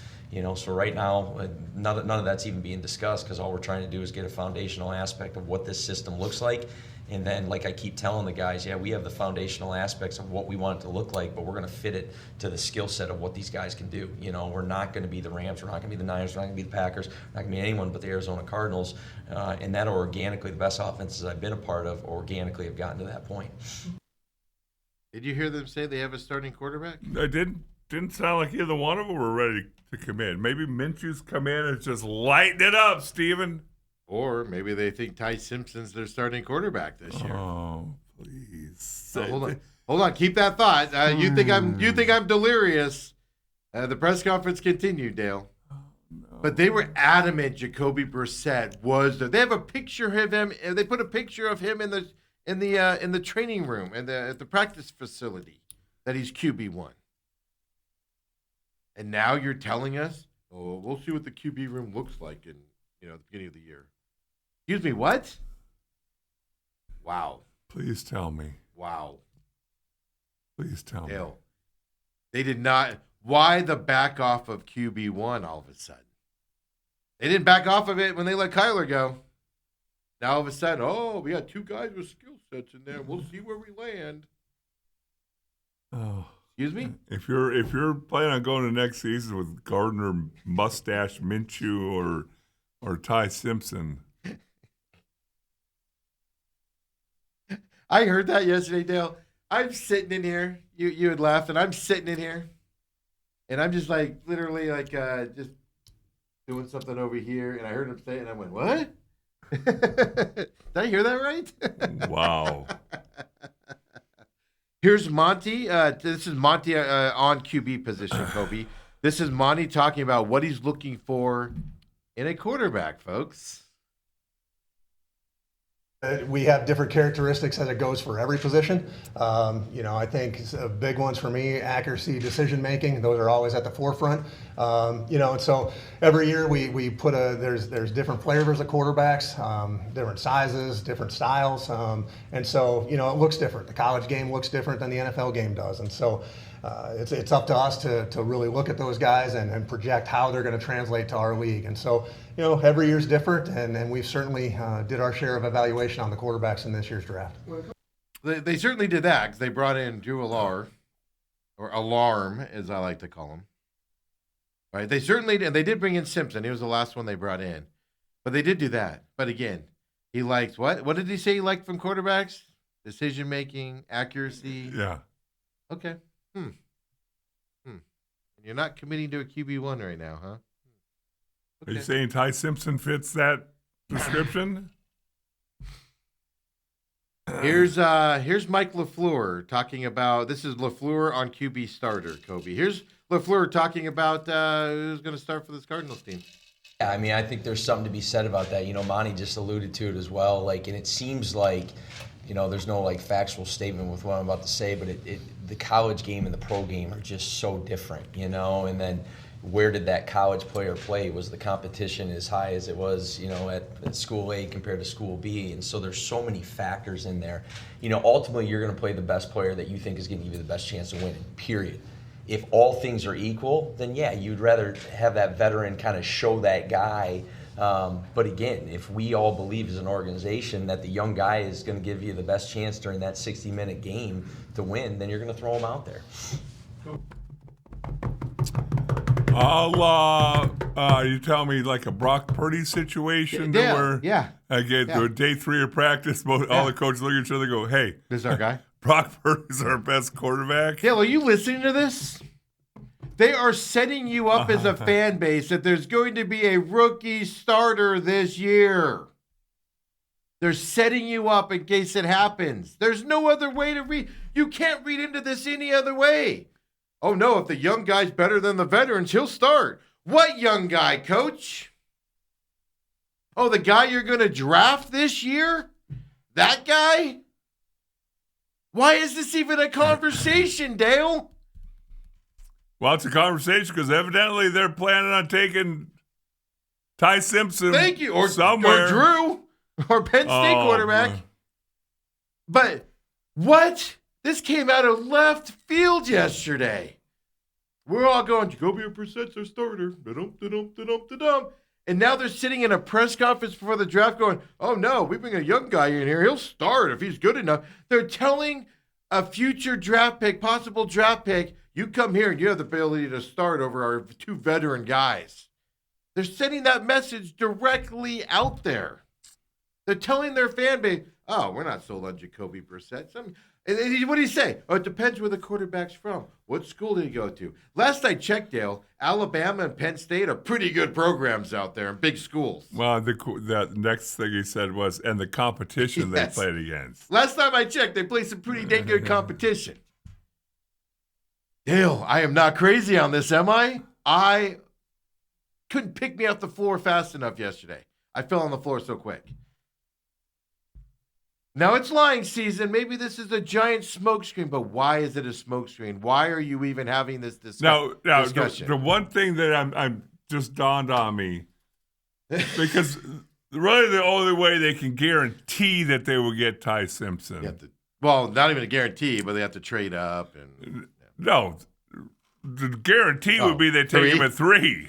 So right now, none of that's even being discussed because all we're trying to do is get a foundational aspect of what this system looks like. And then, like I keep telling the guys, we have the foundational aspects of what we want it to look like, but we're going to fit it to the skill set of what these guys can do. We're not going to be the Rams, we're not going to be the Niners, we're not going to be the Packers, we're not going to be anyone but the Arizona Cardinals. And that organically, the best offenses I've been a part of organically have gotten to that point. Did you hear them say they have a starting quarterback? I didn't sound like either one of them were ready to commit. Maybe Minshew's come in and just lighten it up, Steven. Or maybe they think Ty Simpson's their starting quarterback this year. Oh, please. So hold on. Keep that thought. You think I'm delirious? The press conference continued, Dale. Oh, no. But they were adamant. Jacoby Brissett was there. They have a picture of him. And they put a picture of him in the training room and at the practice facility. that he's QB1. And now you're telling us, oh, we'll see what the QB room looks like in, the beginning of the year. Excuse me, what? Wow. Please tell me. Wow. Please tell me. Dale, they did not. Why the back off of QB1 all of a sudden? They didn't back off of it when they let Kyler go. Now all of a sudden, oh, we got two guys with skill sets in there. We'll see where we land. Oh. Excuse me? If you're planning on going to next season with Gardner, Mustache, Minshew, or Ty Simpson, I heard that yesterday, Dale. I'm sitting in here. You had laughed, and I'm sitting in here, and I'm just like literally like just doing something over here, and I heard him say it, and I went, "What? Did I hear that right?" wow. Here's Monty. This is Monty on QB position, Kobe. This is Monty talking about what he's looking for in a quarterback, folks. We have different characteristics as it goes for every position. I think big ones for me, accuracy, decision making. Those are always at the forefront. And so every year we put there's different flavors of quarterbacks, different sizes, different styles, and so it looks different. The college game looks different than the NFL game does, and so. It's up to us to really look at those guys and project how they're going to translate to our league. And so, every year's different, and we've certainly did our share of evaluation on the quarterbacks in this year's draft. They certainly did that because they brought in Drew Alar, or Alarm, as I like to call him. Right? They certainly did, and they did bring in Simpson. He was the last one they brought in. But they did do that. But again, he likes what? What did he say he liked from quarterbacks? Decision-making, accuracy. Yeah. Okay. You're not committing to a QB1 right now, huh? Are you saying Ty Simpson fits that description? Here's Mike LaFleur talking about, this is LaFleur on QB starter, Kobe. Here's LaFleur talking about who's going to start for this Cardinals team. Yeah, I mean, I think there's something to be said about that. Monty just alluded to it as well. And it seems like, there's no factual statement with what I'm about to say, but the college game and the pro game are just so different, and then where did that college player play? Was the competition as high as it was, at school A compared to school B? And so there's so many factors in there. Ultimately you're going to play the best player that you think is going to give you the best chance of winning, period. If all things are equal, then yeah, you'd rather have that veteran kind of show that guy. But again, if we all believe as an organization that the young guy is going to give you the best chance during that 60-minute game to win, then you're going to throw him out there. You tell me like a Brock Purdy situation where day 3 of practice, all the coaches look at each other and go, "Hey, this is our guy. Brock Purdy's our best quarterback." Dale, are you listening to this? They are setting you up as a fan base that there's going to be a rookie starter this year. They're setting you up in case it happens. There's no other way to read. You can't read into this any other way. Oh, no, if the young guy's better than the veterans, he'll start. What young guy, coach? Oh, the guy you're going to draft this year? That guy? Why is this even a conversation, Dale? Well, it's a conversation because evidently they're planning on taking Ty Simpson. Thank you. Or somewhere. Or Drew. Or Penn State quarterback. Man. But what? This came out of left field yesterday. We're all going, Jacoby Brissett's our starter. Da-dum. And now they're sitting in a press conference before the draft going, oh, no, we bring a young guy in here. He'll start if he's good enough. They're telling a future draft pick, possible draft pick, you come here and you have the ability to start over our 2 veteran guys. They're sending that message directly out there. They're telling their fan base, oh, we're not sold on Jacoby Brissett. What do you say? Oh, it depends where the quarterback's from. What school did he go to? Last I checked, Dale, Alabama and Penn State are pretty good programs out there in big schools. Well, the next thing he said was, and the competition they played against. Last time I checked, they played some pretty dang good competition. Dale, I am not crazy on this, am I? I couldn't pick me off the floor fast enough yesterday. I fell on the floor so quick. Now it's lying season. Maybe this is a giant smokescreen, but why is it a smokescreen? Why are you even having this Now, discussion? the one thing that I'm just dawned on me, because really the only way they can guarantee that they will get Ty Simpson. You have to, well, not even a guarantee, but they have to trade up. And No, the guarantee Oh, would be they take him 3? at 3.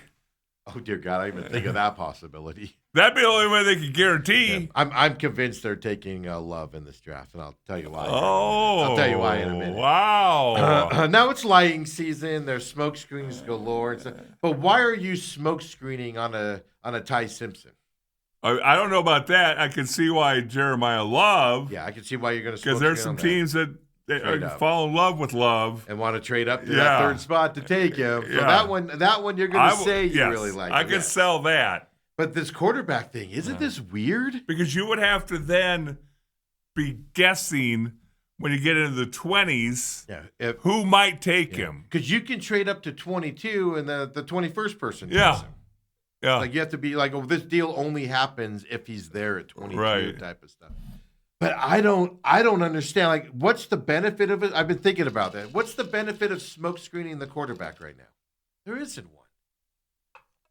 oh dear God, I didn't even think of that possibility. That'd be the only way they could guarantee. I'm convinced they're taking Love in this draft, and I'll tell you why. Oh, I'll tell you why in a minute. Wow. Now it's lighting season. There's smoke screens galore. And stuff. But why are you smoke screening on a Ty Simpson? I don't know about that. I can see why Jeremiah Love, Yeah, I can see why you're going to because there's some teams that Trade up. fall in love with Love. and want to trade up to Yeah. that third spot to take him. So Yeah. that one you're going to I say you yes, really like. I him. can Yeah. sell that. But this quarterback thing, isn't this weird? Because you would have to then be guessing when you get into the 20s Yeah, who might take him. because you can trade up to 22, and the 21st person. takes Yeah. him. Yeah. Like you have to be like, oh, this deal only happens if he's there at 22 Right. type of stuff. But I don't understand. Like, what's the benefit of it? I've been thinking about that. What's the benefit of smoke screening the quarterback right now? There isn't one.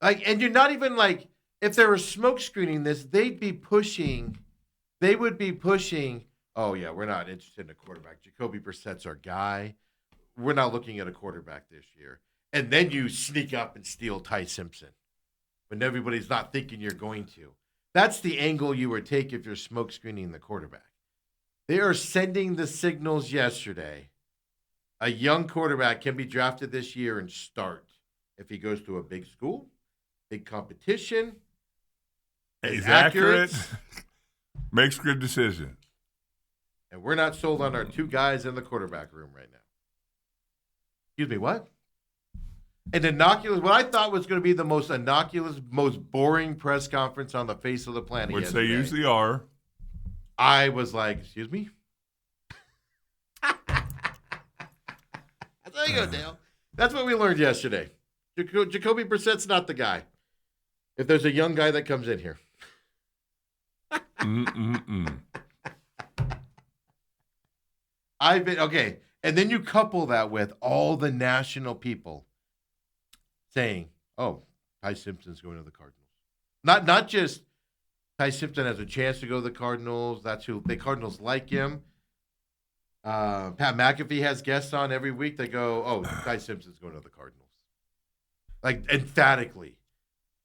Like, and you're not even like, if they were smoke screening this, they would be pushing. Oh yeah, we're not interested in a quarterback. Jacoby Brissett's our guy. We're not looking at a quarterback this year. And then you sneak up and steal Ty Simpson when everybody's not thinking you're going to. That's the angle you would take if you're smoke screening the quarterback. They are sending the signals yesterday. A young quarterback can be drafted this year and start if he goes to a big school, big competition. He's is accurate. Makes good decision. And we're not sold on our two guys in the quarterback room right now. Excuse me, what? An innocuous, what I thought was going to be the most innocuous, most boring press conference on the face of the planet. Which they yesterday. usually are. I was like, excuse me? There you go, Dale. That's what we learned yesterday. Jacoby Brissett's not the guy. If there's a young guy that comes in here. Mm-mm-mm. I've been, okay. And then you couple that with all the national people saying, oh, Ty Simpson's going to the Cardinals. Not just Ty Simpson has a chance to go to the Cardinals. That's who the Cardinals like him. Pat McAfee has guests on every week. They go, oh, Ty Simpson's going to the Cardinals. Like, emphatically.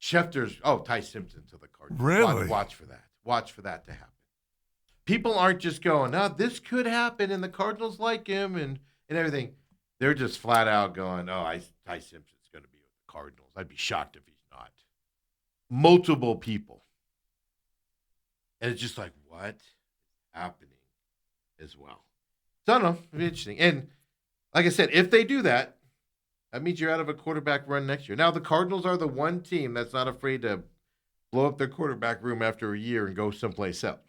Schefter's, oh, Ty Simpson to the Cardinals. Really? Watch for that. Watch for that to happen. People aren't just going, no, this could happen, and the Cardinals like him and everything. They're just flat out going, oh, Ty Simpson's going to be with the Cardinals. I'd be shocked if he's not. Multiple people. And it's just like, what is happening as well? So I don't know. It'll be interesting. And like I said, if they do that, that means you're out of a quarterback run next year. Now, the Cardinals are the one team that's not afraid to blow up their quarterback room after a year and go someplace else.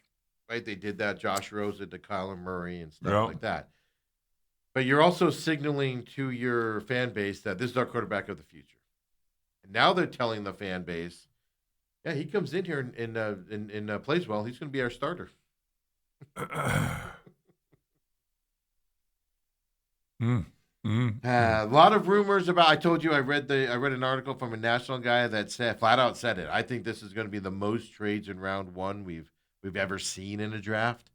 Right? They did that. Josh Rosen to Kyler Murray and stuff like that. But you're also signaling to your fan base that this is our quarterback of the future. And now they're telling the fan base, yeah, he comes in here and plays well. He's going to be our starter. A lot of rumors about. I told you I read an article from a national guy that flat out said it. I think this is going to be the most trades in round one we've ever seen in a draft.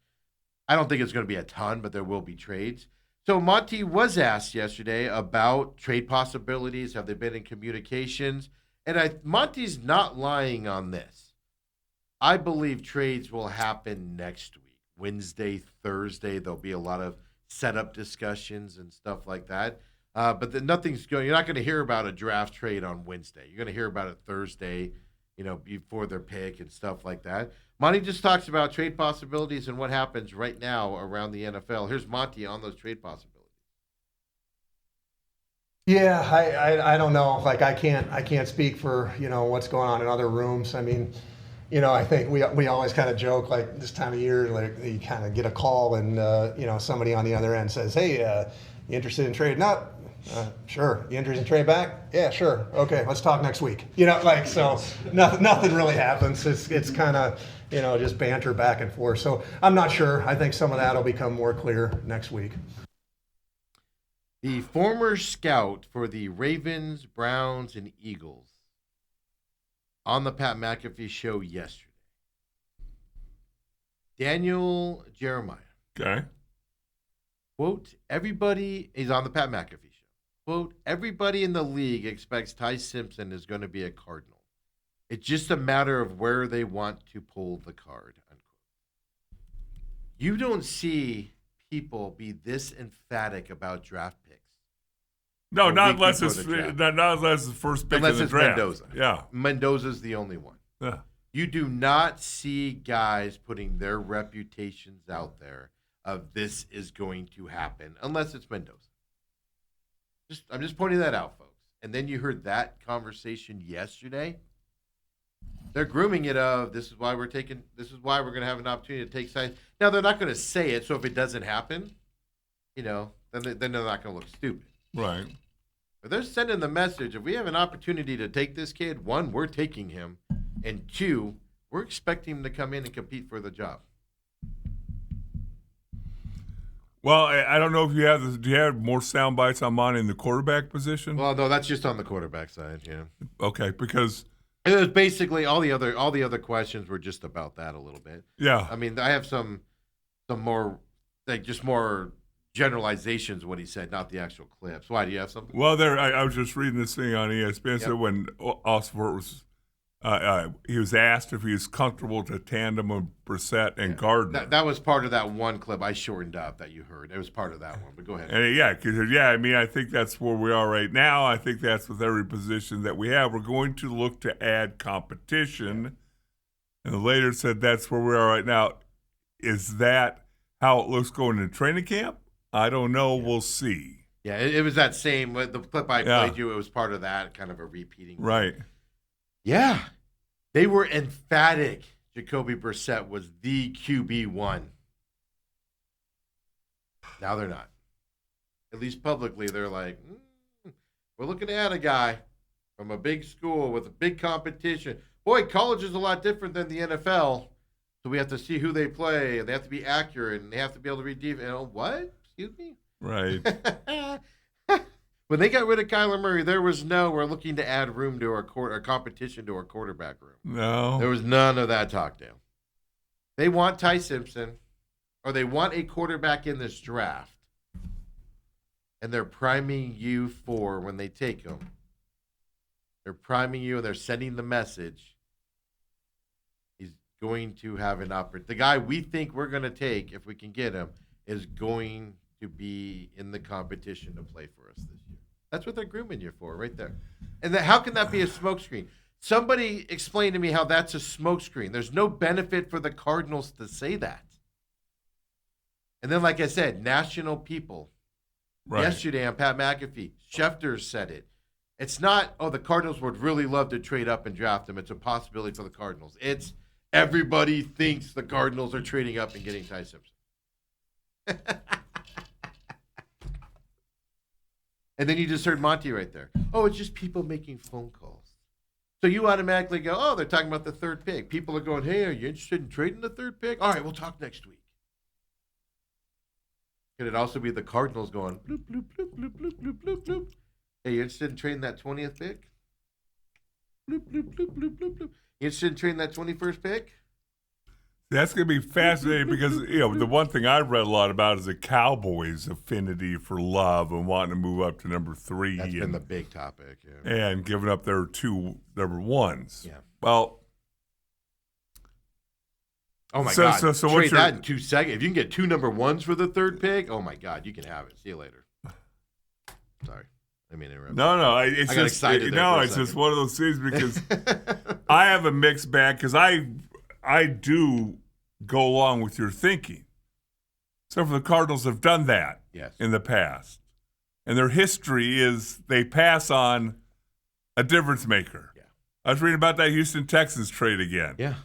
I don't think it's going to be a ton, but there will be trades. So Monty was asked yesterday about trade possibilities. Have they been in communications? And Monty's not lying on this. I believe trades will happen next week, Wednesday, Thursday. There'll be a lot of setup discussions and stuff like that. But nothing's going. You're not going to hear about a draft trade on Wednesday. You're going to hear about it Thursday, before their pick and stuff like that. Monty just talks about trade possibilities and what happens right now around the NFL. Here's Monty on those trade possibilities. Yeah, I don't know. Like I can't speak for what's going on in other rooms. I mean, I think we always kind of joke like this time of year, like you kind of get a call and somebody on the other end says, "Hey, you interested in trading up?" Sure. You interested in trade back? Yeah, sure. Okay, let's talk next week. So nothing really happens. It's kind of just banter back and forth. So I'm not sure. I think some of that will become more clear next week. The former scout for the Ravens, Browns, and Eagles on the Pat McAfee show yesterday, Daniel Jeremiah, Okay. quote, everybody is on the Pat McAfee show. Quote, everybody in the league expects Ty Simpson is going to be a Cardinal. It's just a matter of where they want to pull the card, unquote. You don't see people be this emphatic about draft picks. No, A not week unless before it's the draft. not unless it's the first pick Unless of the it's draft. Mendoza. Yeah. Mendoza's the only one. Yeah. You do not see guys putting their reputations out there of this is going to happen unless it's Mendoza. I'm just pointing that out, folks. And then you heard that conversation yesterday. They're grooming it of this is why we're going to have an opportunity to take sides. Now they're not going to say it, so if it doesn't happen, then they're not going to look stupid. Right. But they're sending the message: if we have an opportunity to take this kid, one, we're taking him, and two, we're expecting him to come in and compete for the job. Well, I don't know if you have this. Do you have more sound bites on mine in the quarterback position? Well, no, that's just on the quarterback side. Yeah, Okay, because it was basically all the other questions were just about that a little bit. yeah, I mean, I have some more just more generalizations of what he said, not the actual clips. Why do you have something? well, I was just reading this thing on ESPN. So Yep. when Osborne was, he was asked if he was comfortable to tandem with Brissett and Gardner. That was part of that one clip I shortened up that you heard. It was part of that one. But go ahead. And I mean, I think that's where we are right now. I think that's with every position that we have. We're going to look to add competition. And later said that's where we are right now. Is that how it looks going into training camp? I don't know. We'll see. Yeah, it was that same the clip I Yeah. played you. It was part of that kind of a repeating. Right. Yeah, they were emphatic. Jacoby Brissett was the QB1. Now they're not. At least publicly, they're like, we're looking at a guy from a big school with a big competition. Boy, college is a lot different than the NFL. So we have to see who they play, and they have to be accurate, and they have to be able to read defense. What? Excuse me? Right. When they got rid of Kyler Murray, there was we're looking to add room to our competition to our quarterback room. No. There was none of that talk down. They want Ty Simpson, or they want a quarterback in this draft, and they're priming you for when they take him. They're priming you, and they're sending the message. He's going to have an opportunity. The guy we think we're going to take, if we can get him, is going to be in the competition to play for us this year. That's what they're grooming you for, right there. And how can that be a smokescreen? Somebody explain to me how that's a smokescreen. There's no benefit for the Cardinals to say that. And then, like I said, national people. Right. Yesterday on Pat McAfee, Schefter said it. It's not, the Cardinals would really love to trade up and draft him. It's a possibility for the Cardinals. It's everybody thinks the Cardinals are trading up and getting Ty Simpson. And then you just heard Monty right there. Oh, it's just people making phone calls. So you automatically go, they're talking about the third pick. People are going, hey, are you interested in trading the third pick? All right, we'll talk next week. Could it also be the Cardinals going, bloop, bloop, bloop, bloop, bloop, bloop, bloop, bloop. Hey, you interested in trading that 20th pick? Bloop, bloop, bloop, bloop, bloop, bloop. You interested in trading that 21st pick? That's going to be fascinating because, the one thing I've read a lot about is the Cowboys' affinity for Love and wanting to move up to number 3. That's been the big topic. Yeah. And giving up their 2 number 1s. Yeah. Well, Oh, my So- God. so- so Trade what's your- that in 2 seconds. If you can get 2 number 1s for the third pick, oh, my God, you can have it. See you later. Sorry. I mean, interrupt. no, it's I got just excited there for a it's just second. one of those things because I have a mixed bag because I do go along with your thinking. Some of the Cardinals have done that Yes. in the past, and their history is they pass on a difference maker. Yeah. I was reading about that Houston Texans trade again. Yeah.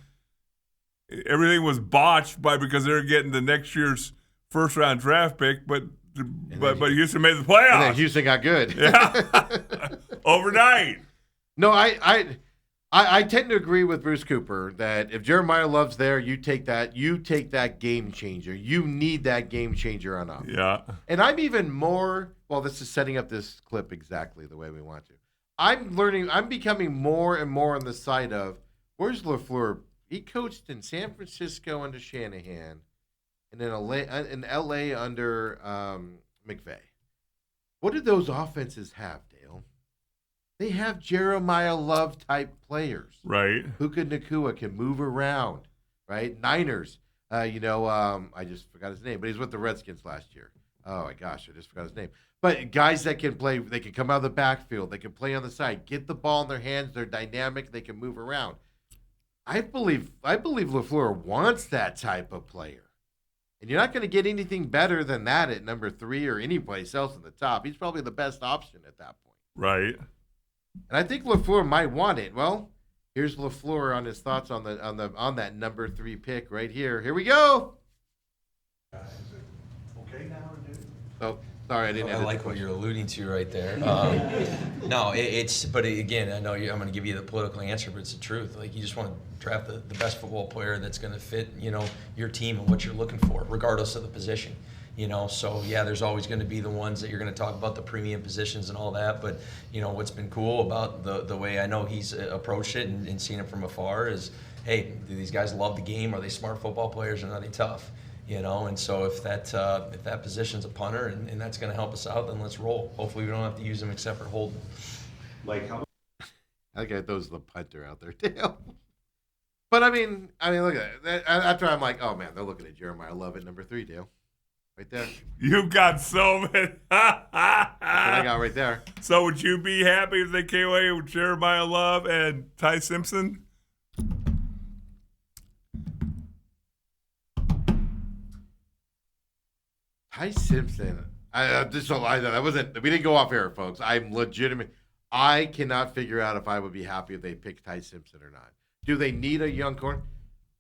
Everything was botched because they were getting the next year's first round draft pick, but Houston made the playoffs. And then Houston got good. Yeah. Overnight. No, I I tend to agree with Bruce Cooper that if Jeremiah Love's there, you take that game changer. You need that game changer on offense. Yeah. And I'm even more, well, this is setting up this clip exactly the way we want to. I'm becoming more and more on the side of, where's LaFleur? He coached in San Francisco under Shanahan and in LA under McVay. What did those offenses have, Dale? They have Jeremiah Love type players. Right. Puka Nacua can move around, right? Niners, I just forgot his name, but he's with the Redskins last year. Oh my gosh, I just forgot his name. But guys that can play, they can come out of the backfield, they can play on the side, get the ball in their hands, they're dynamic, they can move around. I believe LaFleur wants that type of player. And you're not going to get anything better than that at number 3 or any place else in the top. He's probably the best option at that point. Right. And I think LaFleur might want it. Well, here's LaFleur on his thoughts on that number 3 pick right here. Here we go. Okay now, dude? Oh, sorry, I didn't. I like what you're alluding to right there. No, but again, I know I'm going to give you the political answer, but it's the truth. Like, you just want to draft the best football player that's going to fit, your team and what you're looking for, regardless of the position. So yeah, there's always going to be the ones that you're going to talk about, the premium positions and all that. But what's been cool about the way I know he's approached it and seen it from afar is, hey, do these guys love the game? Are they smart football players, or are they tough? And so if that position's a punter and that's going to help us out, then let's roll. Hopefully we don't have to use them except for holding. Like how? I got those the punter out there, Dale. But I mean, look at that. After I'm like, oh man, they're looking at Jeremiah Love at number 3, Dale. Right there. You got so many. That's what I got right there. So would you be happy if they came away with Jeremiah Love and Ty Simpson? Ty Simpson. We didn't go off air, folks. I'm legitimate. I cannot figure out if I would be happy if they picked Ty Simpson or not. Do they need a young corner?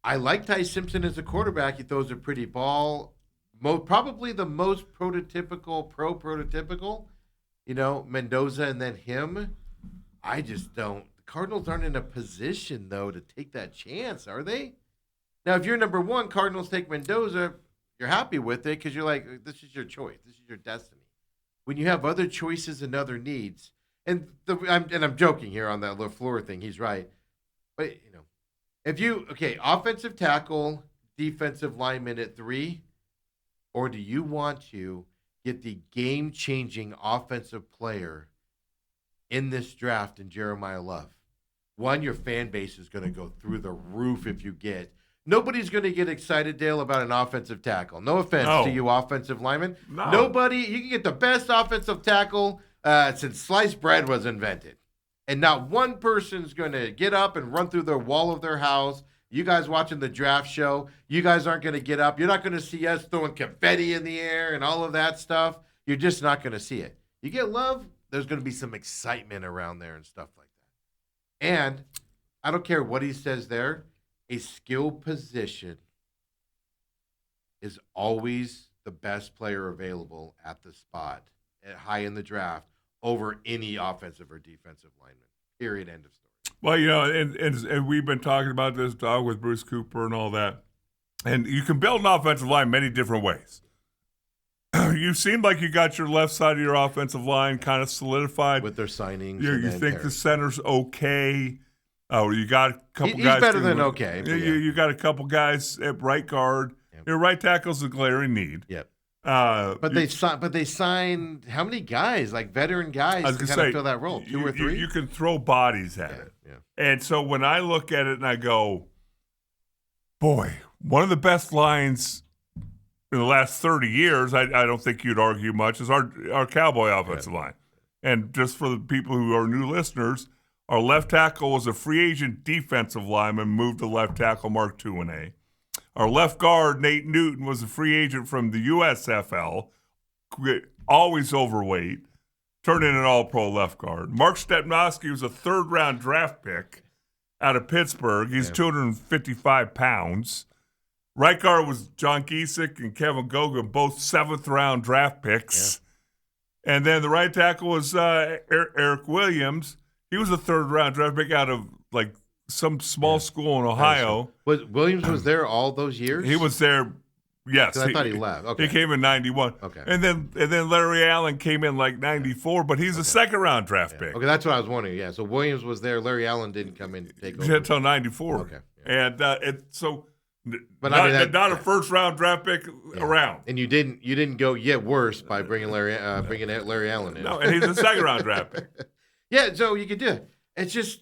I like Ty Simpson as a quarterback. He throws a pretty ball. Probably the most prototypical, Mendoza and then him. I just don't. The Cardinals aren't in a position, though, to take that chance, are they? Now, if you're number 1, Cardinals take Mendoza, you're happy with it because you're like, this is your choice. This is your destiny. When you have other choices and other needs, and I'm joking here on that LaFleur thing. He's right. But, offensive tackle, defensive lineman at 3, or do you want to get the game-changing offensive player in this draft in Jeremiah Love? One, your fan base is going to go through the roof if you get. Nobody's going to get excited, Dale, about an offensive tackle. No offense to you offensive linemen. No. Nobody. You can get the best offensive tackle since sliced bread was invented. And not one person's going to get up and run through the wall of their house. You guys watching the draft show, you guys aren't going to get up. You're not going to see us throwing confetti in the air and all of that stuff. You're just not going to see it. You get Love, there's going to be some excitement around there and stuff like that. And I don't care what he says there, a skill position is always the best player available at the spot, high in the draft, over any offensive or defensive lineman. Period. End of story. Well, and we've been talking about this, dog, with Bruce Cooper and all that. And you can build an offensive line many different ways. You seem like you got your left side of your offensive line kind of solidified. With their signings. You think the center's okay. Oh, you got a couple He's guys. better than okay. You got a couple guys at right guard. Yep. Your right tackle's a glaring need. Yep. But they signed how many guys, like veteran guys, to kind of fill that role? 2 or 3? You can throw bodies at it. Yeah. And so when I look at it and I go, boy, one of the best lines in the last 30 years, I don't think you'd argue much, is our Cowboy offensive line. And just for the people who are new listeners, our left tackle was a free agent defensive lineman, moved to left tackle, Mark Tuinei. Our left guard, Nate Newton, was a free agent from the USFL, always overweight, turned in an all-pro left guard. Mark Stepnoski was a third-round draft pick out of Pittsburgh. He's 255 pounds. Right guard was John Giesick and Kevin Gogan, both seventh-round draft picks. Yeah. And then the right tackle was Eric Williams. He was a third-round draft pick out of, some small school in Ohio. Was Williams was there all those years? He was there. Yes, 'Cause I thought he left. Okay. He came in 91. Okay. And then Larry Allen came in like 94, but he's a second round draft pick. Okay, that's what I was wondering. Yeah, so Williams was there. Larry Allen didn't come in to take over. Until 94. Okay. And But not, I mean, that- not a first round draft pick around. And you didn't go yet worse by bringing Larry Allen in. No, and he's a second round draft pick. Yeah, so you could do it. It's just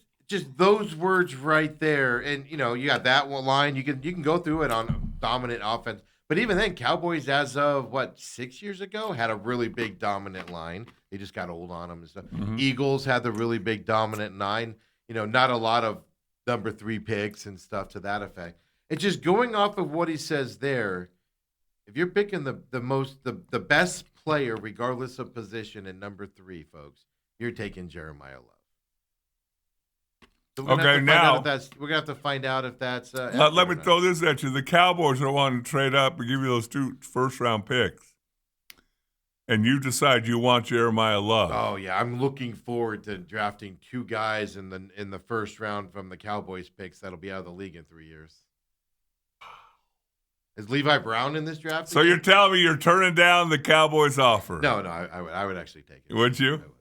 those words right there, and you got that one line. You can go through it on dominant offense, but even then, Cowboys as of 6 years ago had a really big dominant line. They just got old on them and stuff. Eagles had the really big dominant line. Not a lot of number 3 picks and stuff to that effect. It's just going off of what he says there. If you're picking the best player, regardless of position, in number 3, folks, you're taking Jeremiah Love. So we're gonna have to find out if that's. Let me throw this at you. The Cowboys are wanting to trade up and give you those 2 first round picks. And you decide you want Jeremiah Love. Oh yeah, I'm looking forward to drafting 2 guys in the first round from the Cowboys picks that'll be out of the league in 3 years. Is Levi Brown in this draft? So you're telling me you're turning down the Cowboys offer? No, I would actually take it. Would you? I would.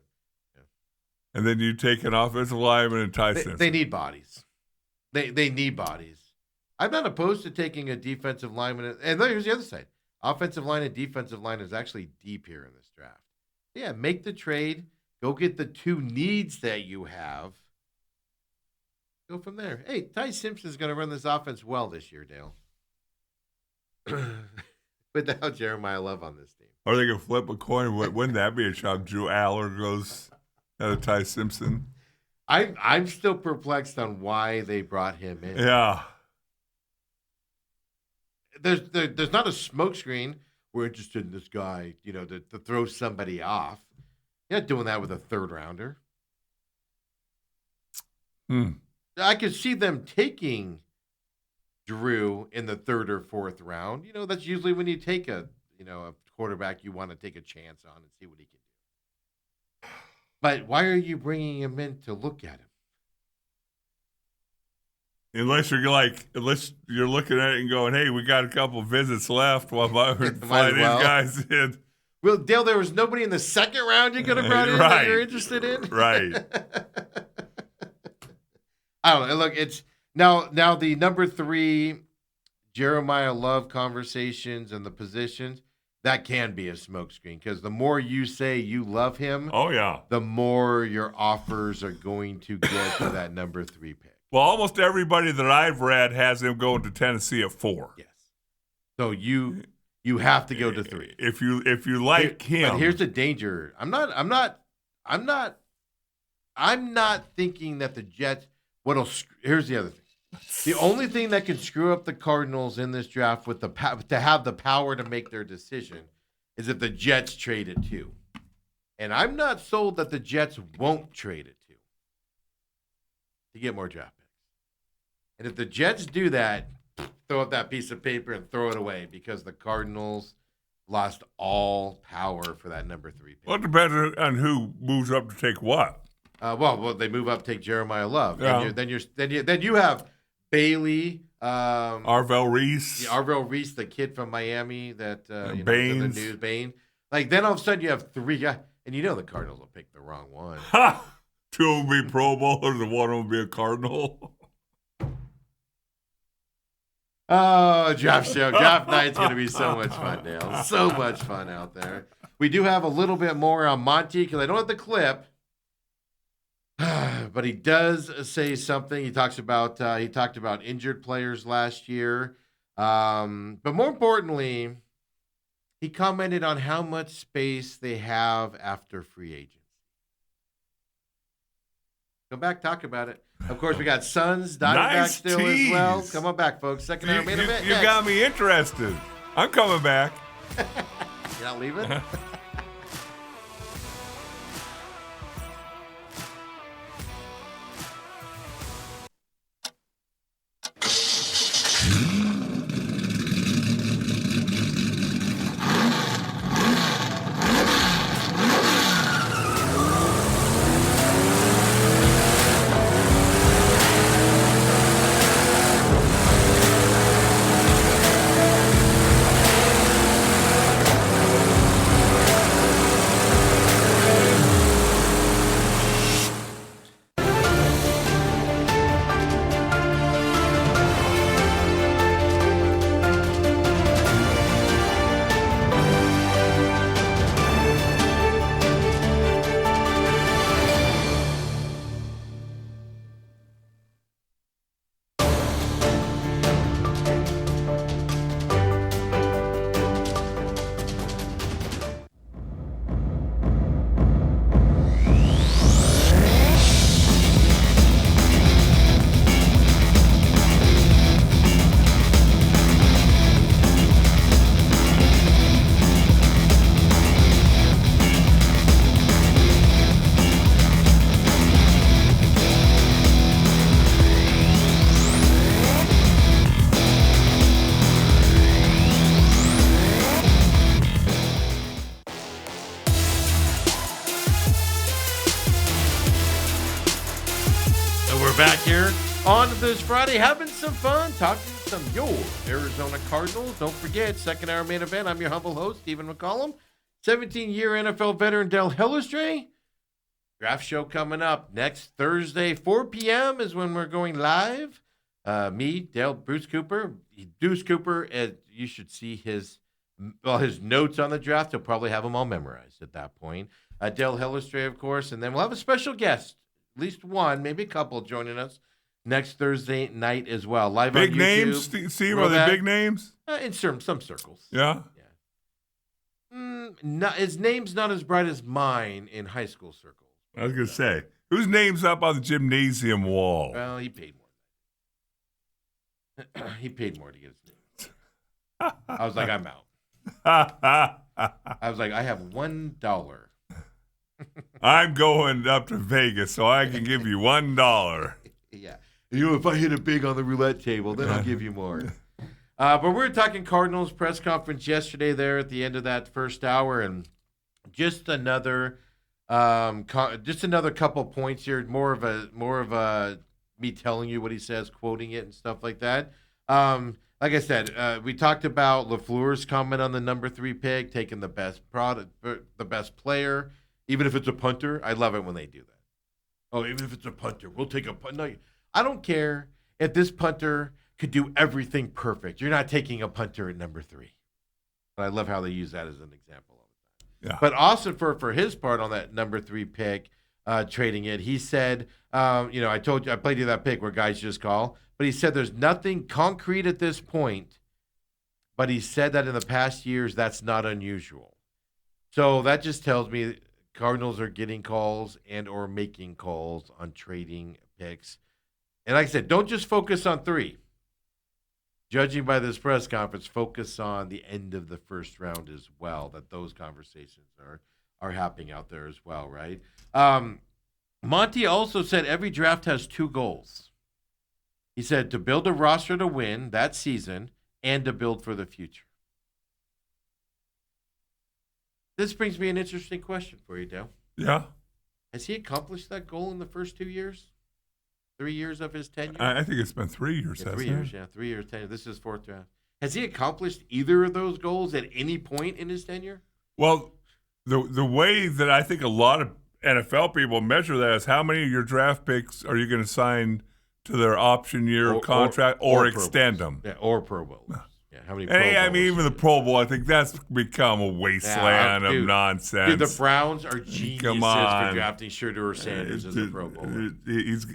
And then you take an offensive lineman and Ty Simpson. They need bodies. They need bodies. I'm not opposed to taking a defensive lineman. And here's the other side. Offensive line and defensive line is actually deep here in this draft. Yeah, make the trade. Go get the 2 needs that you have. Go from there. Hey, Ty Simpson's going to run this offense well this year, Dale. Without Jeremiah Love on this team. Are they going to flip a coin? Wouldn't that be a shock? Drew Aller goes out of Ty Simpson. I'm still perplexed on why they brought him in. Yeah. There's not a smokescreen. We're interested in this guy, to throw somebody off. You're not doing that with a 3rd rounder. I could see them taking Drew in the 3rd or 4th round. That's usually when you take a quarterback you want to take a chance on and see what he can do. But why are you bringing him in to look at him? Unless you're looking at it and going, hey, we got a couple visits left while we fly these guys in. Well, Dale, there was nobody in the 2nd round you could have brought in that you're interested in? Right. I don't know. Look, it's now the number 3 Jeremiah Love conversations and the positions, that can be a smokescreen because the more you say you love him, oh yeah, the more your offers are going to get to that number 3 pick. Well, almost everybody that I've read has him going to Tennessee at 4. Yes. So you have to go to 3. If you like him. But here's the danger. I'm not thinking that the Jets here's the other thing. The only thing that can screw up the Cardinals in this draft with to have the power to make their decision is if the Jets trade it too. And I'm not sold that the Jets won't trade it too to get more draft picks. And if the Jets do that, throw up that piece of paper and throw it away because the Cardinals lost all power for that number 3 pick. Well, it depends on who moves up to take what. Well, they move up, take Jeremiah Love. Yeah. Then you have Bailey, Arvell Reese. Arvell Reese, the kid from Miami that Baines. the news Bain. Like then all of a sudden you have 3 guys, and the Cardinals will pick the wrong one. Ha! 2 will be Pro Bowlers and 1 will be a Cardinal. Oh, draft night's going to be so much fun, Dale. So much fun out there. We do have a little bit more on Monty because I don't have the clip. But he does say something. He talked about injured players last year. But more importantly, he commented on how much space they have after free agency. Come back, talk about it. Of course, we got Suns, Diamondbacks Nice still tease. as well. Come on back, folks. Second hour main event. You got me interested. I'm coming back. You're not leaving? back here on this Friday, having some fun, talking some your Arizona Cardinals. Don't forget, second hour main event. I'm your humble host, Stephen McCollum. 17-year NFL veteran Del Hellestrae. Draft show coming up next Thursday, 4 p.m. is when we're going live. Me, Dale, Bruce Cooper, Deuce Cooper. You should see his notes on the draft. He'll probably have them all memorized at that point. Del Hellestrae, of course, and then we'll have a special guest, at least one, maybe a couple, joining us next Thursday night as well. Live Big on YouTube. names, Steve? Are they big names? In some circles. Yeah. His name's not as bright as mine in high school circles. I was going to say, whose name's up on the gymnasium wall? Well, he paid more. He paid more to get his name. I was like, I'm out. I was like, I have $1. I'm going up to Vegas, so I can give you $1. Yeah. If I hit it big on the roulette table, then I'll give you more. But we were talking Cardinals press conference yesterday there at the end of that first hour, and just another couple points here, more of a me telling you what he says, quoting it and stuff like that. Like I said, we talked about LaFleur's comment on the number 3 pick, taking the best product, the best player, even if it's a punter. I love it when they do that. Oh, even if it's a punter, we'll take a punt. No, I don't care if this punter could do everything perfect. You're not taking a punter at number 3. But I love how they use that as an example all the time. Yeah. But Austin, for his part on that number 3 pick, trading it, he said, I told you, I played you that pick where guys just call, but he said there's nothing concrete at this point, but he said that in the past years, that's not unusual. So that just tells me Cardinals are getting calls and or making calls on trading picks. And like I said, don't just focus on 3. Judging by this press conference, focus on the end of the first round as well, that those conversations are happening out there as well, right? Monty also said every draft has 2 goals. He said to build a roster to win that season and to build for the future. This brings me an interesting question for you, Dale. Yeah. Has he accomplished that goal in the first 2 years? 3 years of his tenure? I think it's been 3 years. Yeah, 3 hasn't years, it? yeah. 3 years, tenure. This is 4th draft. Has he accomplished either of those goals at any point in his tenure? Well, the way that I think a lot of NFL people measure that is how many of your draft picks are you going to sign to their option year contract or Pro extend Bowls. them? Yeah, or Pro Bowls. Yeah, how many Pro And I mean, Bowls? even the Pro Bowl, I think that's become a wasteland of nonsense. Dude, the Browns are geniuses Come on. for drafting Shedeur Sanders as a Pro Bowler.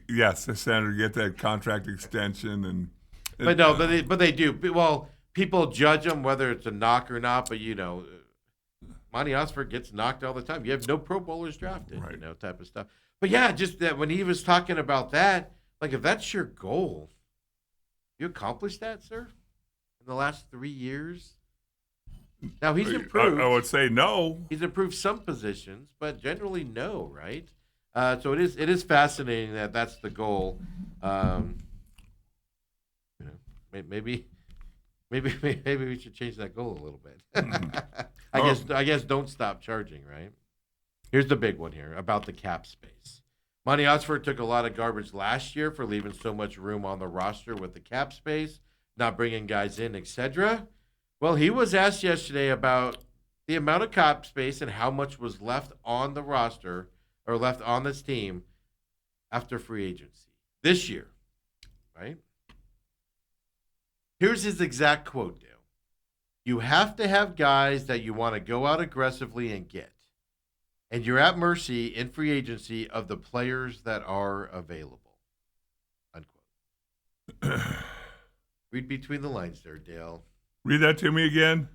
Yes, the Senator get that contract extension, and But they do. Well, people judge them whether it's a knock or not. But Monty Osford gets knocked all the time. You have no Pro Bowlers drafted, Right. type of stuff. But yeah, just that when he was talking about that, like if that's your goal, you accomplished that, sir, in the last 3 years. Now he's improved. I would say no. He's improved some positions, but generally no, right? So it is fascinating that that's the goal. Maybe we should change that goal a little bit. I guess don't stop charging, right? Here's the big one here about the cap space. Monty Osford took a lot of garbage last year for leaving so much room on the roster with the cap space, not bringing guys in, etc. Well, he was asked yesterday about the amount of cap space and how much was left on the roster or left on this team after free agency this year, right? Here's his exact quote, Dale. You have to have guys that you want to go out aggressively and get. And you're at mercy in free agency of the players that are available. Unquote. Read between the lines there, Dale. Read that to me again.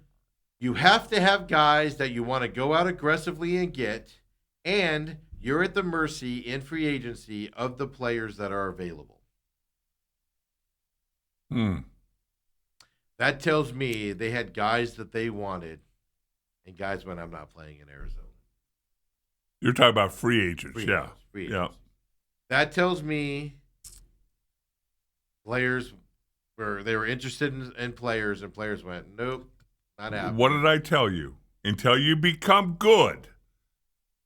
You have to have guys that you want to go out aggressively and get, and you're at the mercy in free agency of the players that are available. That tells me they had guys that they wanted, and guys went, I'm not playing in Arizona. You're talking about free agents, Free yeah. agents, free Yeah. agents. That tells me players they were interested in players, and players went, nope, not happening. What did I tell you? Until you become good,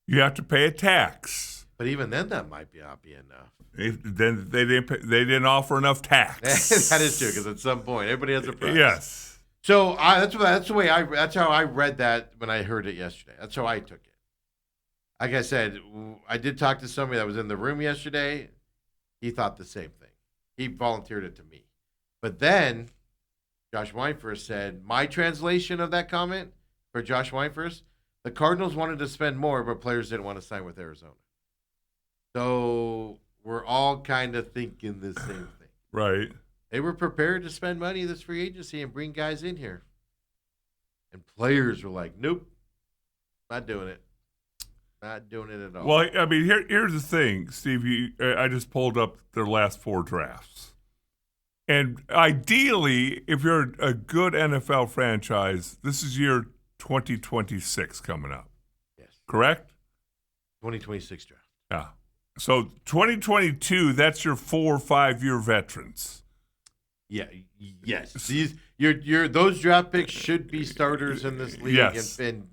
you have to pay a tax. But even then, that might not be enough. Then they didn't offer enough tax. That is true, because at some point everybody has a price. Yes. So that's how I read that when I heard it yesterday. That's how I took it. Like I said, I did talk to somebody that was in the room yesterday. He thought the same thing. He volunteered it to me. But then Josh Weinfurst said, my translation of that comment for Josh Weinfurst, the Cardinals wanted to spend more, but players didn't want to sign with Arizona. So we're all kind of thinking the same thing. Right. They were prepared to spend money this free agency and bring guys in here. And players were like, nope, not doing it. Not doing it at all. Well, I mean, here's the thing, Steve. I just pulled up their last 4 drafts. And ideally, if you're a good NFL franchise, this is year 2026 coming up. Yes. Correct? 2026 draft. Yeah. So 2022, that's your 4 or 5 year veterans. Yeah. Yes. Those draft picks should be starters in this league. Yes. and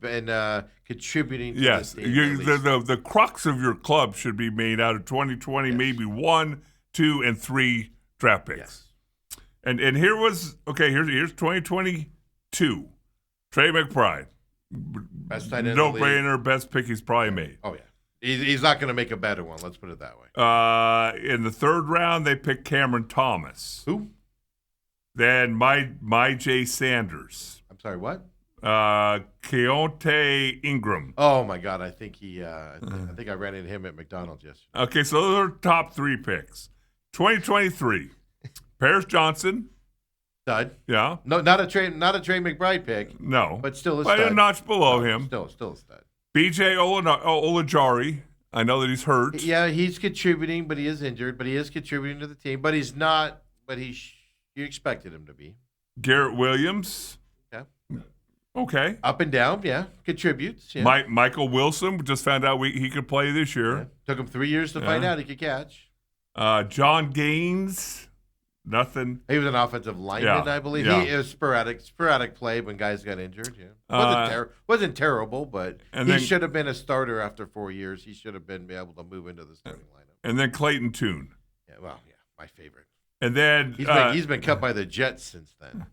contributing to Yes. this team. The crux of your club should be made out of 2020, maybe 1, 2, and 3 draft picks. Yes. And here's 2022. Trey McBride. Best tight end in No the league. brainer, best pick he's probably made. Oh, yeah. He's not going to make a better one. Let's put it that way. In the 3rd round, they picked Cameron Thomas. Who? Then my J. Sanders. I'm sorry, what? Keontae Ingram. Oh, my God. I think I think I ran into him at McDonald's yesterday. Okay, so those are top 3 picks. 2023, Paris Johnson. Stud. Yeah. No, not a Trey McBride pick, No. but still a By stud. a notch below him. Still a stud. BJ Olajari. I know that he's hurt. Yeah, he's contributing, but he is injured. But he is contributing to the team. But he's not. But you expected him to be. Garrett Williams. Yeah. Okay. Up and down. Yeah, contributes. Yeah. Michael Wilson. Just found out he could play this Yeah. year. Took him 3 years to find Yeah. out he could catch. John Gaines. Nothing. He was an offensive lineman, Yeah, I believe. yeah. He was sporadic play when guys got injured. Yeah, wasn't terrible, but and he then- should have been a starter after 4 years. He should have been able to move into the starting lineup. And then Clayton Tune. Yeah, well, yeah, my favorite. And then He's been cut by the Jets since then.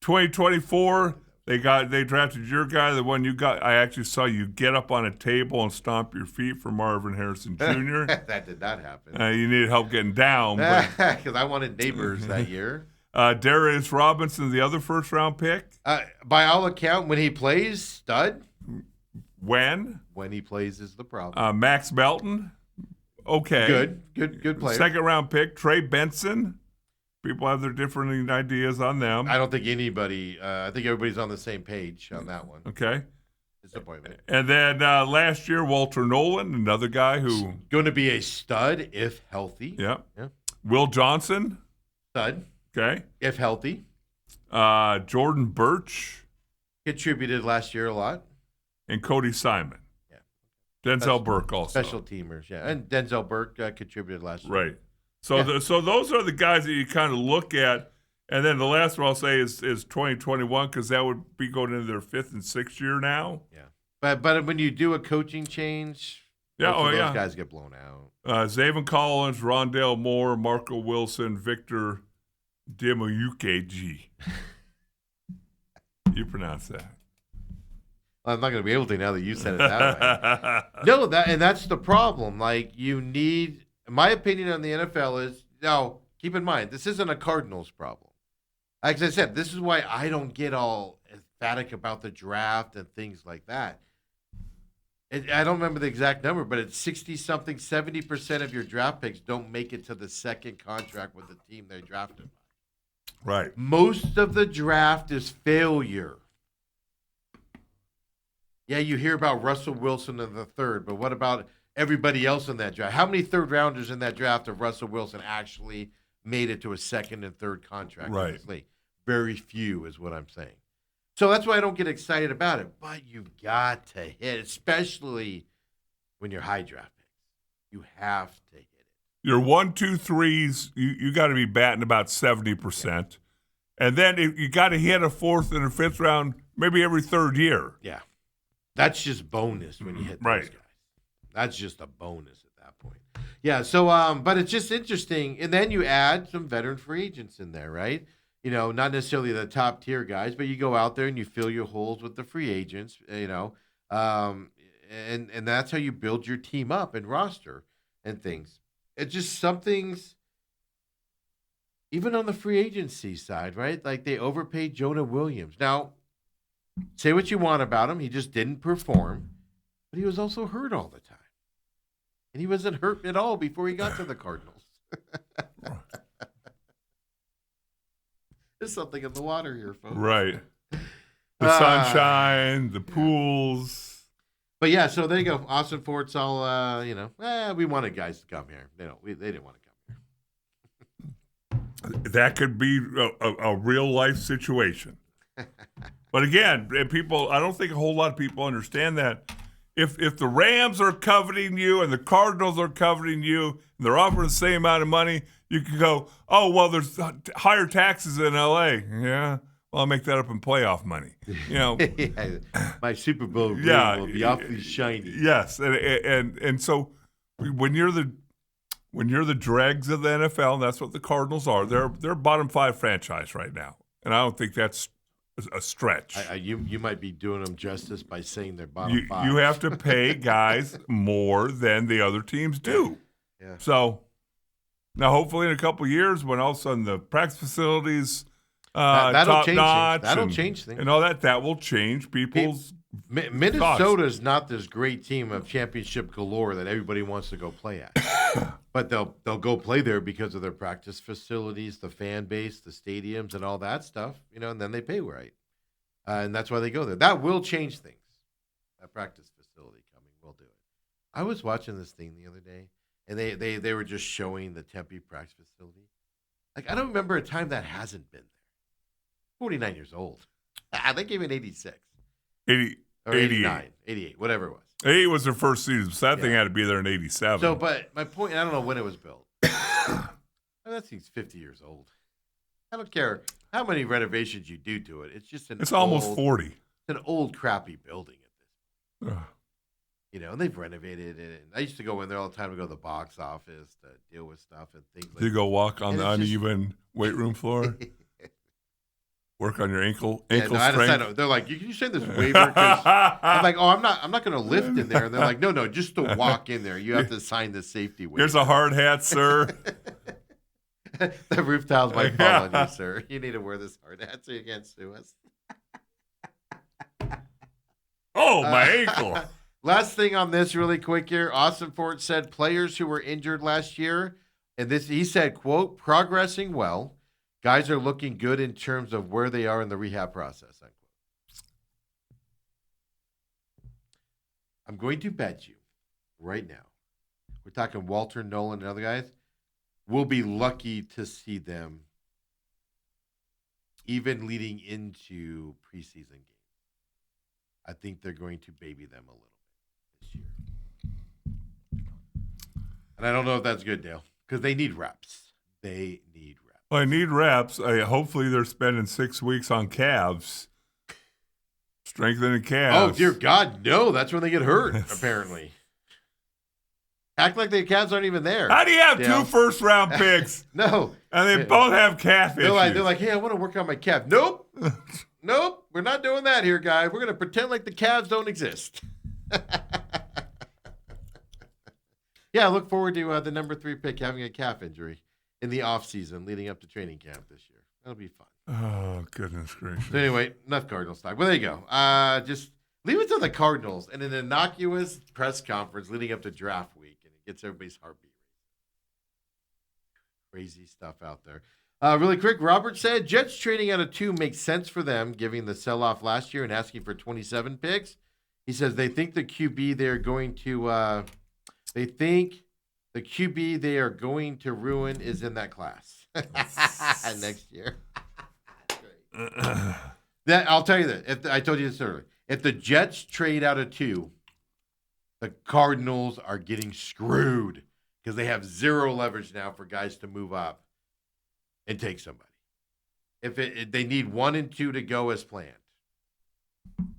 2024, they drafted your guy, the one you got. I actually saw you get up on a table and stomp your feet for Marvin Harrison Jr. That did not happen. You needed help getting down. But Because I wanted neighbors that year. Darius Robinson, the other first-round pick. By all account, when he plays, stud. When He plays is the problem. Max Melton. Okay. Good player. Second-round pick, Trey Benson. People have their different ideas on them. I don't think anybody. I think everybody's on the same page on that one. Okay. Disappointment. And then last year, Walter Nolan, another guy who. Going to be a stud if healthy. Yeah. Yeah. Will Johnson. Stud Okay. if healthy. Jordan Birch Contributed last year a lot. and Cody Simon. Yeah. Denzel Burke also. Special teamers, yeah. And Denzel Burke contributed last year. Right. So Yeah. so those are the guys that you kind of look at. And then the last one I'll say is 2021 because that would be going into their 5th and 6th year now. Yeah. But when you do a coaching change, Yeah, most of those yeah. guys get blown out. Zaven Collins, Rondale Moore, Marco Wilson, Victor Dimukeji. You pronounce that. I'm not going to be able to now that you said it that way. No, that's the problem. Like, you need, my opinion on the NFL is, now, keep in mind, this isn't a Cardinals problem. Like I said, this is why I don't get all emphatic about the draft and things like that. I don't remember the exact number, but it's 60-something, 70% of your draft picks don't make it to the second contract with the team they drafted. Right. Most of the draft is failure. Yeah, you hear about Russell Wilson in the 3rd, but what about everybody else in that draft? How many 3rd-rounders in that draft of Russell Wilson actually made it to a 2nd and 3rd contract? Right. In this league? Very few is what I'm saying. So that's why I don't get excited about it. But you've got to hit, especially when you're high draft picks. You have to hit it. Your 1, 2, 3s, you got to be batting about 70%. And then you got to hit a 4th and a 5th round maybe every 3rd year. Yeah. That's just bonus when you hit those Right. guys. That's just a bonus at that point. Yeah. So, but it's just interesting, and then you add some veteran free agents in there, right? Not necessarily the top tier guys, but you go out there and you fill your holes with the free agents. And that's how you build your team up and roster and things. It's just some things, even on the free agency side, right? Like they overpaid Jonah Williams. Now, say what you want about him, he just didn't perform, but he was also hurt all the time. And he wasn't hurt at all before he got to the Cardinals. There's something in the water here, folks. Right. The sunshine, the pools. But yeah, so there you go. Austin Fort's all, we wanted guys to come here. They didn't want to come here. That could be a real life situation. But again, people, I don't think a whole lot of people understand that. If the Rams are coveting you and the Cardinals are coveting you and they're offering the same amount of money, you can go, oh, well, there's higher taxes in L.A. Yeah, well, I'll make that up in playoff money. Yeah, my Super Bowl ring will be awfully shiny. Yes, and so when you're the dregs of the NFL, and that's what the Cardinals are. They're bottom 5 franchise right now, and I don't think that's a stretch. You might be doing them justice by saying they're bottom 5. You have to pay guys more than the other teams do. Yeah. So now, hopefully, in a couple of years, when all of a sudden the practice facilities that'll top change notch, things. That'll change things. and all that will change people's. Minnesota's not this great team of championship galore that everybody wants to go play at. But they'll go play there because of their practice facilities, the fan base, the stadiums, and all that stuff. And then they pay right, and that's why they go there. That will change things. That practice facility coming will do it. I was watching this thing the other day, and they were just showing the Tempe practice facility. Like I don't remember a time that hasn't been there. 49 years old. They gave it 86. 80, or 89, 88, whatever it was. 88 was their first season, so that thing had to be there in 87. So, but my point, I don't know when it was built. That thing's 50 years old. I don't care how many renovations you do to it. It's just almost 40. It's an old, crappy building at this Ugh. point. And they've renovated it. And I used to go in there all the time to go to the box office to deal with stuff and things like You go walk on And the it's just- uneven weight room floor, work on your ankle Yeah, no, I strength. decided, they're like, you send this waiver? 'Cause I'm like, I'm not going to lift in there. And they're like, no, just to walk in there, you have to sign the safety waiver. Here's a hard hat, sir. The roof tiles might fall on you, sir. You need to wear this hard hat so you can't sue us. Oh, my ankle. Last thing on this really quick here. Austin Fort said players who were injured last year, and this he said, quote, progressing well. Guys are looking good in terms of where they are in the rehab process, unquote. I'm going to bet you right now, we're talking Walter, Nolan, and other guys, we'll be lucky to see them even leading into preseason games. I think they're going to baby them a little bit this year. And I don't know if that's good, Dale, because they need reps. They need reps. Well, I need reps. Hopefully, they're spending 6 weeks on calves, strengthening calves. Oh, dear God, no. That's when they get hurt, apparently. Act like the calves aren't even there. How do you have Dale. 2 first-round picks No. and they both have calf They're issues? like, hey, I want to work on my calf. Nope. Nope. We're not doing that here, guys. We're going to pretend like the calves don't exist. Yeah, I look forward to the number 3 pick having a calf injury in the offseason leading up to training camp this year. That'll be fun. Oh, goodness gracious. So anyway, enough Cardinals talk. Well, there you go. Just leave it to the Cardinals in an innocuous press conference leading up to draft week, and it gets everybody's heartbeat. Crazy stuff out there. Really quick, Robert said Jets trading out of 2 makes sense for them, giving the sell-off last year and asking for 27 picks. He says they think the QB they're going to they think the QB they are going to ruin is in that class next year. That I'll tell you that. I told you this earlier. If the Jets trade out of 2, the Cardinals are getting screwed because they have 0 leverage now for guys to move up and take somebody. If they need 1 and 2 to go as planned,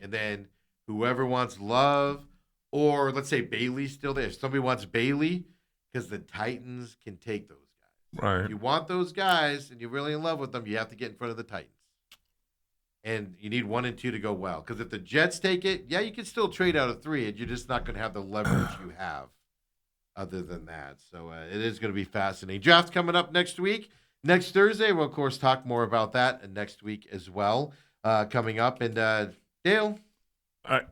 and then whoever wants Love, or let's say Bailey's still there. If somebody wants Bailey, because the Titans can take those guys. Right. If you want those guys and you're really in love with them, you have to get in front of the Titans. And you need 1 and 2 to go well. Because if the Jets take it, yeah, you can still trade out of 3, and you're just not going to have the leverage you have other than that. So it is going to be fascinating. Draft coming up next week. Next Thursday, we'll, of course, talk more about that next week as well coming up. And Dale?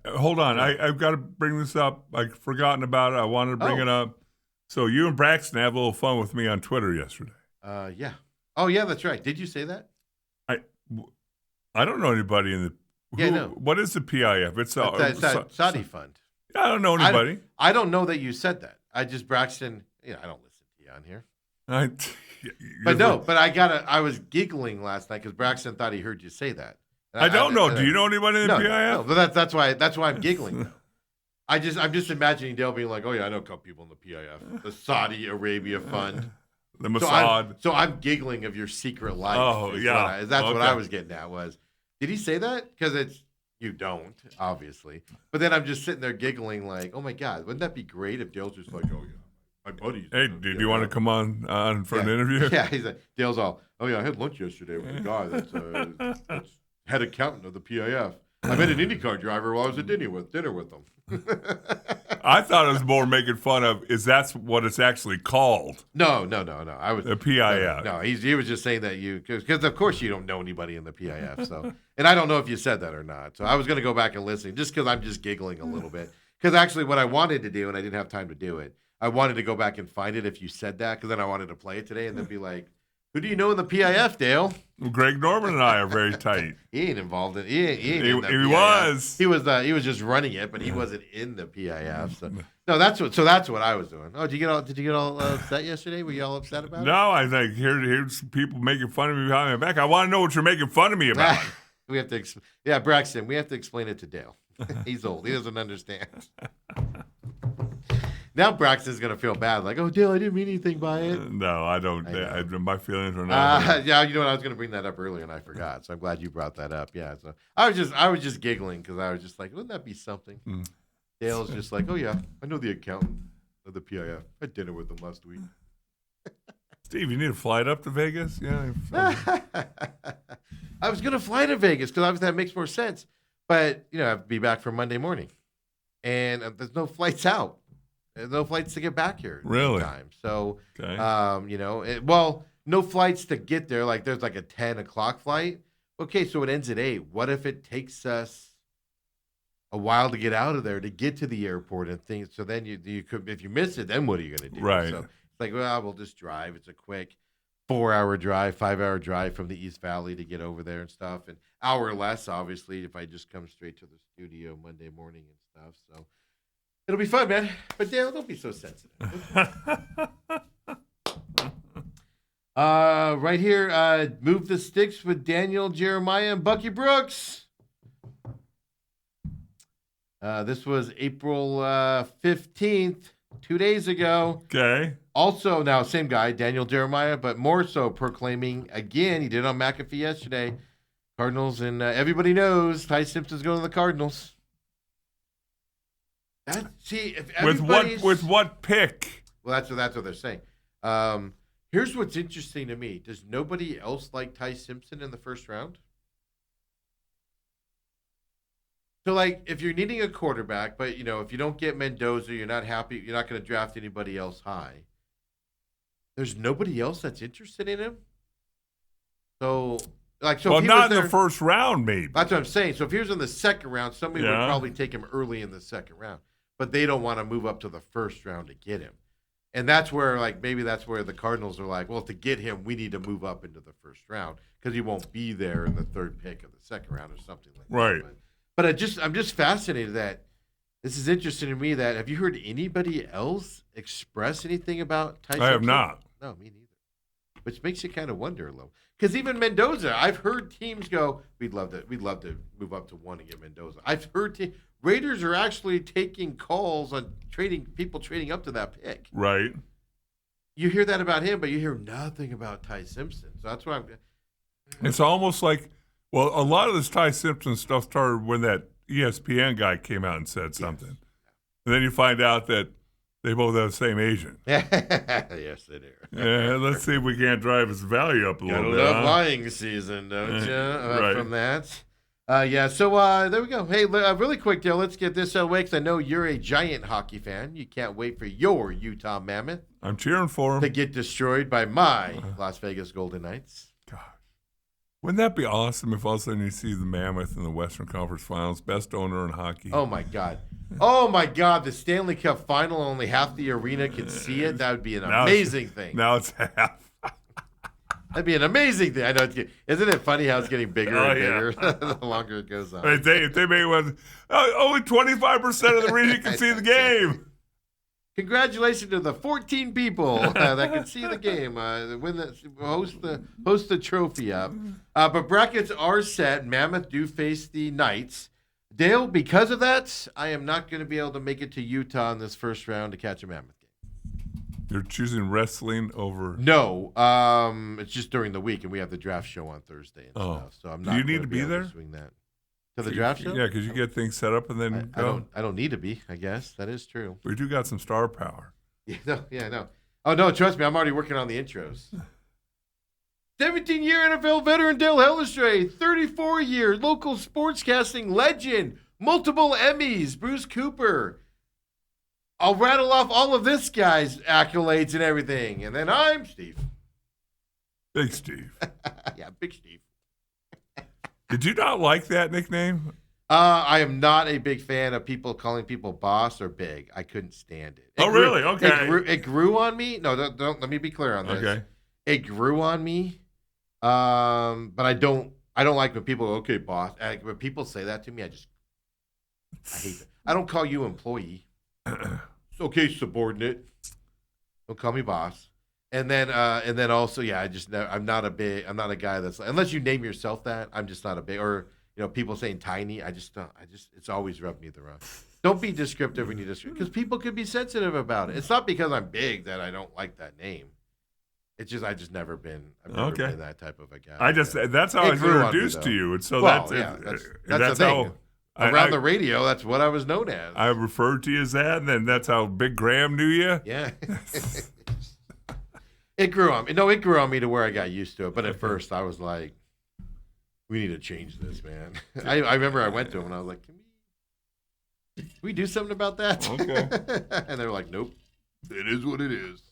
Hold on. I've got to bring this up. I've forgotten about it. I wanted to bring it up. So you and Braxton have a little fun with me on Twitter yesterday. Yeah. Oh, yeah, that's right. Did you say that? I don't know anybody in the. Yeah, no. What is the PIF? It's a Saudi fund. I don't know anybody. I don't know that you said that. I just Braxton. I don't listen to you on here. But I was giggling last night because Braxton thought he heard you say that. I don't know. Do you know anybody in the PIF? No, but that's why I'm giggling. Though. I'm just imagining Dale being like, oh yeah, I know a couple people in the PIF, the Saudi Arabia fund. The Mossad. So I'm giggling of your secret life. Oh, yeah. That's what I was getting at was, did he say that? Because you don't, obviously. But then I'm just sitting there giggling like, oh my God, wouldn't that be great if Dale's just like, oh yeah, my buddies. Hey, did you want to come on for an interview? Yeah, he's like, Dale's all, oh yeah, I had lunch yesterday with a guy that's head accountant of the PIF. I met an IndyCar driver while I was at dinner with them. I thought it was more making fun of. Is that's what it's actually called? No. I was the PIF. No, he was just saying that because of course you don't know anybody in the PIF. So, and I don't know if you said that or not. So I was going to go back and listen just because I'm just giggling a little bit. Because actually, what I wanted to do, and I didn't have time to do it, I wanted to go back and find it if you said that, because then I wanted to play it today and then be like, who do you know in the PIF, Dale? Greg Norman and I are very tight. He ain't involved in. He ain't in the he PIF. He was just running it, but he wasn't in the PIF. So no, that's what I was doing. Oh, did you get all upset yesterday? Were you all upset about it? No, I think here's people making fun of me behind my back. I want to know what you're making fun of me about. We have to. Braxton. We have to explain it to Dale. He's old. He doesn't understand. Now Braxton's gonna feel bad, like, oh Dale, I didn't mean anything by it. No, I don't. My feelings are not. Yeah, you know what? I was gonna bring that up earlier and I forgot, so I'm glad you brought that up. Yeah, so I was just giggling because I was just like, wouldn't that be something? Dale's just like, oh yeah, I know the accountant of the PIF. I had dinner with him last week. Steve, you need a flight up to Vegas? Yeah. I was gonna fly to Vegas because obviously that makes more sense, but I have to be back for Monday morning, and there's no flights out. There's no flights to get back here. Really? Time. So, okay. No flights to get there. Like there's like a 10 o'clock flight. Okay, so it ends at 8. What if it takes us a while to get out of there to get to the airport and things? So then you could, if you miss it, then what are you going to do? Right. So it's like, well, we'll just drive. It's a quick 4-hour drive, 5-hour drive from the East Valley to get over there and stuff. An hour less, obviously, if I just come straight to the studio Monday morning and stuff. So. It'll be fun, man. But Dale, don't be so sensitive. Right here, Move the Sticks with Daniel Jeremiah and Bucky Brooks. This was April 15th, 2 days ago. Okay. Also, now, same guy, Daniel Jeremiah, but more so proclaiming again, he did on McAfee yesterday, Cardinals, and everybody knows Ty Simpson's going to the Cardinals. With what pick? Well, that's what they're saying. Here's what's interesting to me: does nobody else like Ty Simpson in the first round? So, like, if you're needing a quarterback, but if you don't get Mendoza, you're not happy. You're not going to draft anybody else high. There's nobody else that's interested in him. So. Well, not in the first round, maybe. That's what I'm saying. So if he was in the second round, somebody would probably take him early in the second round. But they don't want to move up to the first round to get him. And that's where, maybe that's where the Cardinals are like, well, to get him, we need to move up into the first round because he won't be there in the third pick of the second round or something like that. Right. But I'm just fascinated that this is interesting to me that have you heard anybody else express anything about Ty Simpson? I have not. No, me neither. Which makes you kind of wonder a little. Because even Mendoza, I've heard teams go, we'd love to move up to 1 and get Mendoza. I've heard Raiders are actually taking calls on trading up to that pick. Right. You hear that about him, but you hear nothing about Ty Simpson. So that's why it's almost like, well, a lot of this Ty Simpson stuff started when that ESPN guy came out and said something. Yes. And then you find out that They both have the same agent. Yes, they do. Yeah, let's see if we can't drive his value up a Gotta little bit. love Huh? lying season, don't you? Right. From that. Yeah, so there we go. Hey, really quick, Dale, let's get this out of the way because I know you're a giant hockey fan. You can't wait for your Utah Mammoth I'm cheering for to him. get destroyed by my Las Vegas Golden Knights. Gosh. Wouldn't that be awesome if all of a sudden you see the Mammoth in the Western Conference Finals, best owner in hockey? Oh, my God. Oh, my God. The Stanley Cup final, only half the arena can see it. That would be an Now it's- amazing thing. Now it's half. That'd be an amazing thing. I know. Isn't it funny how it's getting bigger Oh, and yeah. bigger the longer it goes on? If they make one, only 25% of the region can see the game. Congratulations to the 14 people that can see the game, host the trophy up. But brackets are set. Mammoth do face the Knights. Dale, because of that, I am not going to be able to make it to Utah in this first round to catch a Mammoth game. You're choosing wrestling over. No, it's just during the week, and we have the draft show on Thursday and Oh. stuff. So I'm Do not. you need gonna to be able there? swing that to the draft show. Yeah, because you get things set up and then go. I don't need to be. I guess that is true. We do got some star power. Yeah, no. Oh no, trust me, I'm already working on the intros. 17-year NFL veteran Dale Hellestrae, 34-year local sportscasting legend, multiple Emmys, Bruce Cooper. I'll rattle off all of this guy's accolades and everything, and then I'm Steve. Big Steve. Yeah, Big Steve. Did you not like that nickname? I am not a big fan of people calling people boss or big. I couldn't stand it. Oh, really? Okay. It grew on me. No, don't let me be clear on this. Okay. It grew on me, but I don't like when people go, okay, boss. When people say that to me, I hate it. I don't call you employee. It's okay, subordinate. Don't call me boss. And then also, yeah, I'm not a guy that's, unless you name yourself that, I'm just not a big, or people saying tiny. It's always rubbed me the wrong. Don't be descriptive when you describe, because people could be sensitive about it. It's not because I'm big that I don't like that name. It's just I've never been that type of a guy. That's how I was grew on me, introduced though. to you, and so Well, that's yeah, it. that's the thing. how Around the radio, that's what I was known as. I referred to you as that, and then that's how Big Graham knew you. Yeah. It grew on me. No, it grew on me to where I got used to it. But at first, I was like, we need to change this, man. I remember I went to him, and I was like, can we do something about that? Okay. And they were like, nope. It is what it is.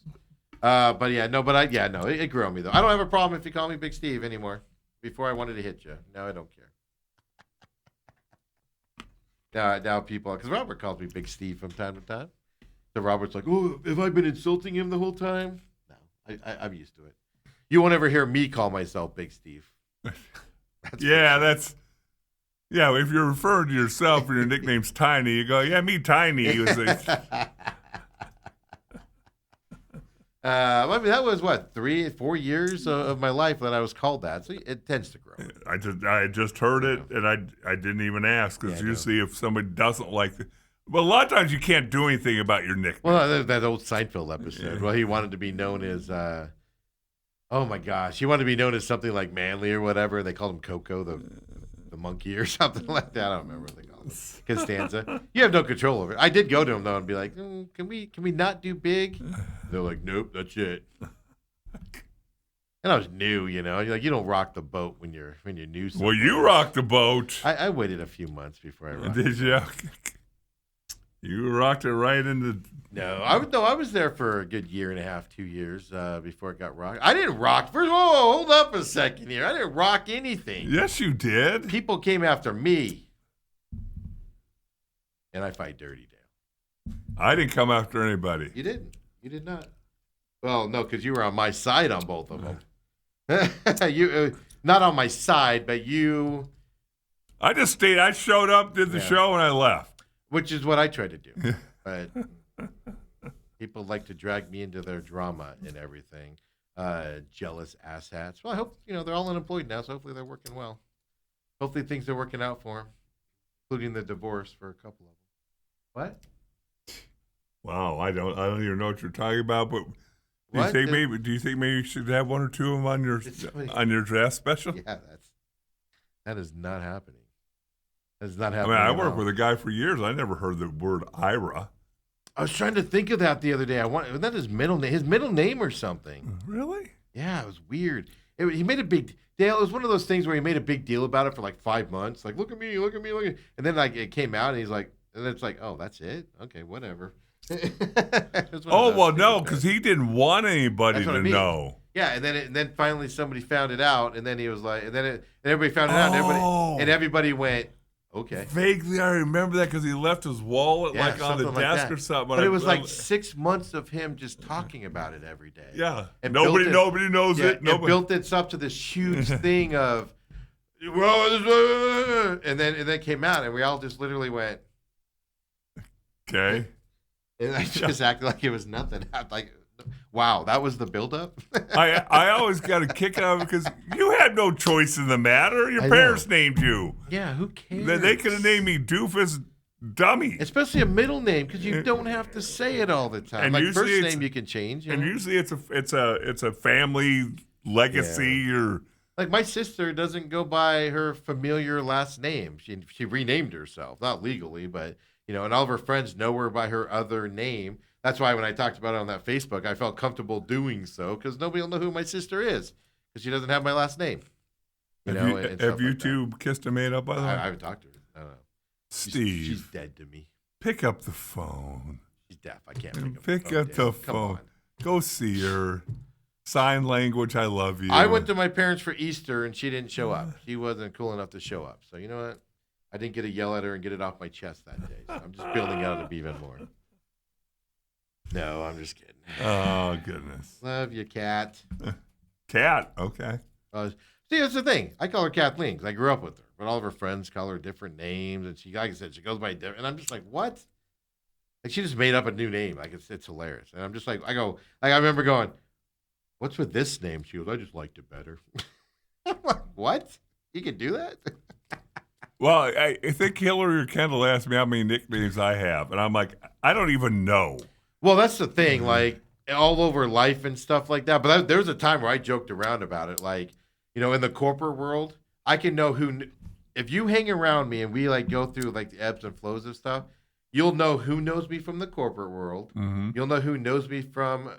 It grew on me, though. I don't have a problem if you call me Big Steve anymore. Before I wanted to hit you. Now I don't care. Now people, because Robert calls me Big Steve from time to time. So Robert's like, oh, have I been insulting him the whole time? No, I'm used to it. You won't ever hear me call myself Big Steve. If you're referring to yourself and your nickname's Tiny, you go, yeah, me Tiny. He was like, that was what 3-4 years of my life that I was called that. So it tends to grow. I just heard it, and I didn't even ask, because Yeah, I know. usually if somebody doesn't like it, but a lot of times you can't do anything about your nickname. Well, that old Seinfeld episode. Yeah. Well, he wanted to be known as, oh my gosh, he wanted to be known as something like Manly or whatever. They called him Coco, the monkey or something like that. I don't remember what they called him. Costanza. You have no control over it. I did go to him though and be like, can we not do big? They're like, nope, that's it. And I was new, You're like, you don't rock the boat when you're new. Well, somewhere. you rocked the boat. I waited a few months before I rocked. Did you? You rocked it right into. No, I was there for a good 1.5, 2 years before it got rocked. I didn't rock. First, hold up a second here. I didn't rock anything. Yes, you did. People came after me, and I fight dirty, Dale. I didn't come after anybody. You didn't. You did not. Well, no, because you were on my side on both of them. You not on my side, but you. I just stayed. I showed up, did the Yeah. show, and I left. Which is what I tried to do. But people like to drag me into their drama and everything. Jealous asshats. Well, I hope, they're all unemployed now, so hopefully they're working well. Hopefully things are working out for them, including the divorce for a couple of them. What? Wow, I don't even know what you're talking about. But do you What? think maybe you should have one or two of them on your draft special? Yeah, that is not happening. That is not I happening. mean, I at worked all. with a guy for years. I never heard the word IRA. I was trying to think of that the other day. Was that his middle name? His middle name or something? Really? Yeah, it was weird. He made a big Dale. It was one of those things where he made a big deal about it for like 5 months. Like, look at me, look at me, look at me. And then like it came out, and he's like, and it's like, oh, that's it. Okay, whatever. Oh well, no, because he didn't want anybody That's what to I mean. know. Yeah, and then finally somebody found it out, and then he was like, and everybody found it out, Oh. and everybody went, okay. Vaguely, I remember that because he left his wallet Yeah, like on the something like desk that. or something. But it was like 6 months of him just talking about it every day. yeah, And nobody built knows Yeah, it. it Nobody. built this up to this huge thing of, well, and then it came out, and we all just literally went, Okay. and I just acted like it was nothing. I'm like, wow, that was the buildup. I always got a kick out of it because you had no choice in the matter. Your I parents know. named you. Yeah, who cares? They could have named me Doofus Dummy. Especially a middle name, because you don't have to say it all the time. And Like usually first it's- name you can change. You And know? usually it's a family legacy or Like my sister doesn't go by her familiar last name. She renamed herself, not legally, but and all of her friends know her by her other name. That's why when I talked about it on that Facebook, I felt comfortable doing so because nobody will know who my sister is because she doesn't have my last name. And have stuff you like that. two kissed and made up by the way? I haven't talked to her. I don't know. Steve, she's dead to me. pick up the phone. She's deaf. I can't Pick up the Dale. Come phone. on. Go see her. Sign language. I love you. I went to my parents for Easter and she didn't show up. She wasn't cool enough to show up. So you know what? I didn't get to yell at her and get it off my chest that day. So I'm just building out to be even more. No, I'm just kidding. Oh goodness. Love you, Kat. Cat. Okay. See, that's the thing. I call her Kathleen because I grew up with her, but all of her friends call her different names, and she, like I said, she goes by different. And I'm just like, what? Like she just made up a new name. Like it's hilarious. And I'm just like, I remember going, what's with this name? She goes, I just liked it better. I'm like, what? You can do that? Well, I think Hillary or Kendall asked me how many nicknames I have, and I'm like, I don't even know. Well, that's the thing. Like all over life and stuff like that. But there was a time where I joked around about it. Like, in the corporate world, I can know if you hang around me and we like go through like the ebbs and flows of stuff, you'll know who knows me from the corporate world. Mm-hmm. You'll know who knows me from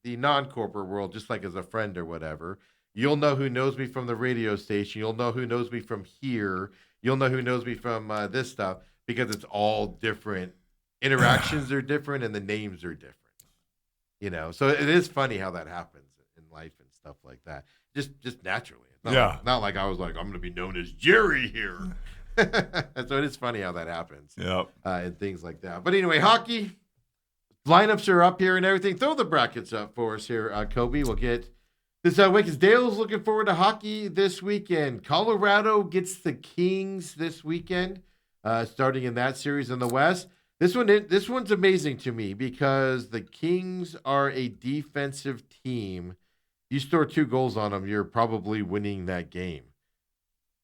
the non-corporate world, just like as a friend or whatever. You'll know who knows me from the radio station. You'll know who knows me from here. You'll know who knows me from this stuff because it's all different. Interactions are different and the names are different. So it is funny how that happens in life and stuff like that. Just naturally. It's not like I was like, I'm going to be known as Jerry here. So it is funny how that happens. Yep. And things like that. But anyway, hockey lineups are up here and everything. Throw the brackets up for us here, Kobe. We'll get this week because Dale's looking forward to hockey this weekend. Colorado gets the Kings this weekend, starting in that series in the West. This one's amazing to me because the Kings are a defensive team. You score 2 goals on them, you're probably winning that game.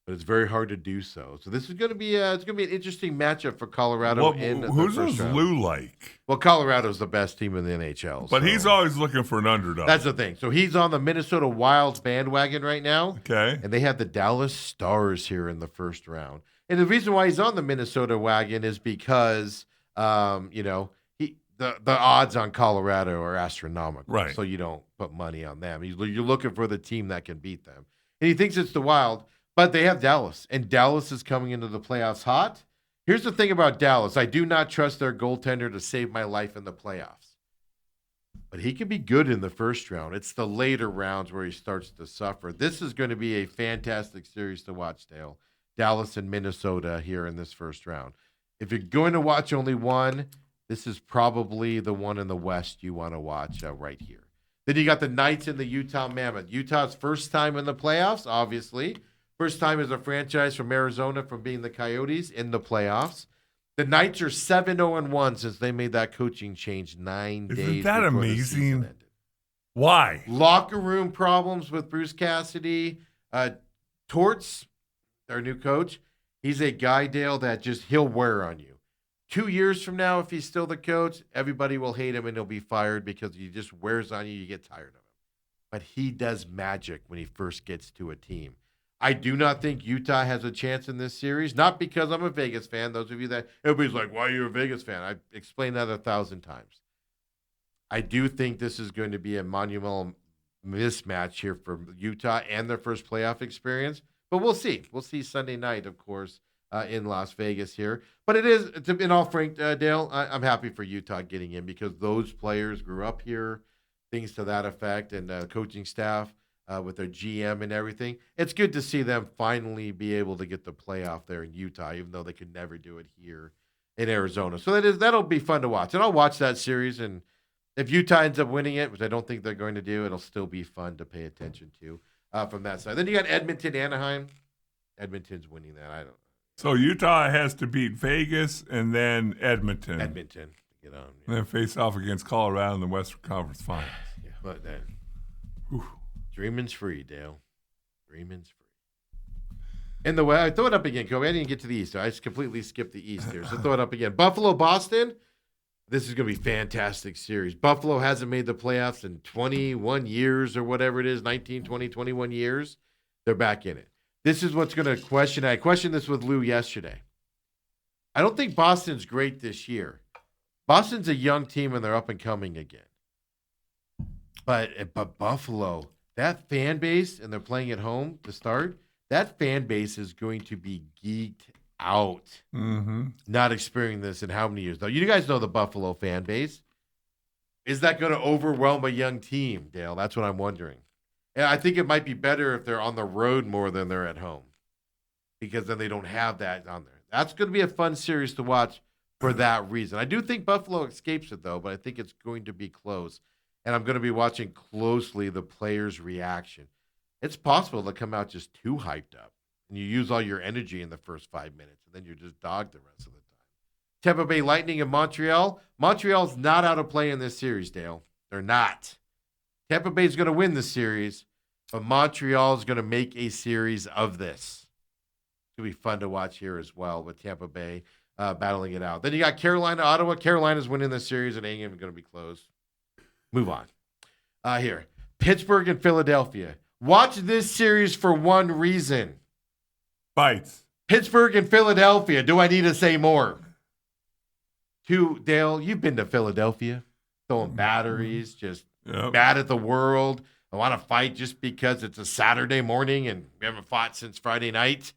But it's very hard to do so. So this is going to be an interesting matchup for Colorado Who's the first round. Lou like? Well, Colorado's the best team in the NHL. But so he's always looking for an underdog. that's the thing. So he's on the Minnesota Wild's bandwagon right now. Okay. And they have the Dallas Stars here in the first round. And the reason why he's on the Minnesota wagon is because, the odds on Colorado are astronomical. Right. So you don't put money on them. You're looking for the team that can beat them. And he thinks it's the Wild, but they have Dallas. And Dallas is coming into the playoffs hot. Here's the thing about Dallas. I do not trust their goaltender to save my life in the playoffs. But he can be good in the first round. It's the later rounds where he starts to suffer. This is going to be a fantastic series to watch, Dale. Dallas and Minnesota here in this first round. If you're going to watch only one, this is probably the one in the West you want to watch right here. Then you got the Knights and the Utah Mammoth. Utah's first time in the playoffs, obviously. First time as a franchise from Arizona from being the Coyotes in the playoffs. The Knights are 7-0-1 since they made that coaching change 9 days Isn't that before amazing? the season ended. Why? Locker room problems with Bruce Cassidy. Torts, our new coach, he's a guy, Dale, that he'll wear on you. 2 years from now, if he's still the coach, everybody will hate him and he'll be fired because he just wears on you. You get tired of him. But he does magic when he first gets to a team. I do not think Utah has a chance in this series. Not because I'm a Vegas fan. Those of you that everybody's like, "Why are you a Vegas fan?" I've explained that 1,000 times. I do think this is going to be a monumental mismatch here for Utah and their first playoff experience. But we'll see. We'll see Sunday night, of course, in Las Vegas here. But it is, in all frank, Dale, I'm happy for Utah getting in because those players grew up here, things to that effect, and coaching staff with their GM and everything. It's good to see them finally be able to get the playoff there in Utah, even though they could never do it here in Arizona. So that'll be fun to watch. And I'll watch that series, and if Utah ends up winning it, which I don't think they're going to do, it'll still be fun to pay attention to from that side. Then you got Edmonton, Anaheim. Edmonton's winning that. I don't know. So Utah has to beat Vegas and then Edmonton. Edmonton. Get on. And then face off against Colorado in the Western Conference Finals. Yeah, but then Whew. dreaming's free, Dale. Dreaming's free. In the way, I throw it up again, Kobe. I didn't get to the East. I just completely skipped the East here. So throw it up again. Buffalo, Boston. This is going to be a fantastic series. Buffalo hasn't made the playoffs in 21 years or whatever it is, 19, 20, 21 years. They're back in it. This is what's going to question. I questioned this with Lou yesterday. I don't think Boston's great this year. Boston's a young team and they're up and coming again. But Buffalo, that fan base, and they're playing at home to start, that fan base is going to be geeked out. Mm-hmm. Not experiencing this in how many years, though? You guys know the Buffalo fan base. Is that going to overwhelm a young team, Dale? That's what I'm wondering. And I think it might be better if they're on the road more than they're at home because then they don't have that on there. That's going to be a fun series to watch for that reason. I do think Buffalo escapes it, though, but I think it's going to be close. And I'm going to be watching closely the players' reaction. It's possible to come out just too hyped up, and you use all your energy in the first 5 minutes, and then you're just dogged the rest of the time. Tampa Bay Lightning and Montreal. Montreal's not out of play in this series, Dale. They're not. Tampa Bay's going to win the series, but Montreal is going to make a series of this. It's going to be fun to watch here as well with Tampa Bay battling it out. Then you got Carolina, Ottawa. Carolina's winning the series, and ain't even going to be close. Move on. Here. Pittsburgh and Philadelphia. Watch this series for one reason. Fights. Pittsburgh and Philadelphia. Do I need to say more? Dale, you've been to Philadelphia. Throwing batteries, just mad at the world. I want to fight just because it's a Saturday morning and we haven't fought since Friday night.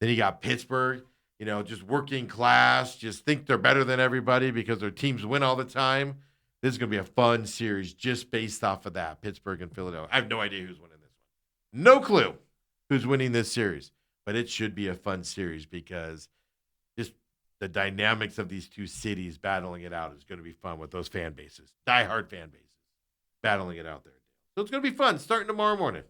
Then you got Pittsburgh, just working class, just think they're better than everybody because their teams win all the time. This is going to be a fun series just based off of that, Pittsburgh and Philadelphia. I have no idea who's winning this one. No clue who's winning this series, but it should be a fun series because just the dynamics of these two cities battling it out is going to be fun with those fan bases, diehard fan bases, battling it out there. So it's going to be fun starting tomorrow morning.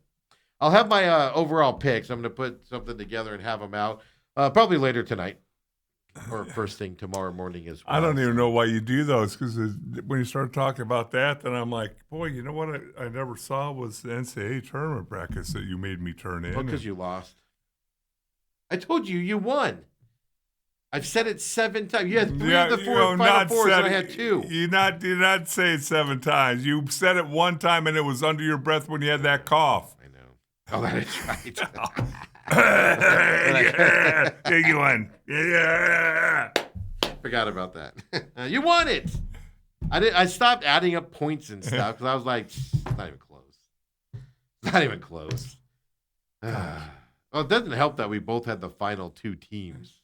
I'll have my overall picks. I'm going to put something together and have them out probably later tonight. Or first thing tomorrow morning as well. I don't even know why you do those because when you start talking about that, then I'm like, boy, you know what I never saw was the NCAA tournament brackets that you made me turn in. Because you lost. I told you, you won. I've said it 7 times. You had 3 of the 4 Final Fours, and I had 2. You did not say it 7 times. You said it one time, and it was under your breath when you had that cough. I know. Oh, that is right. Yeah, you won. Yeah. Forgot about that. You won it. I stopped adding up points and stuff because I was like, it's not even close. Not even close. Well, it doesn't help that we both had the final 2 teams.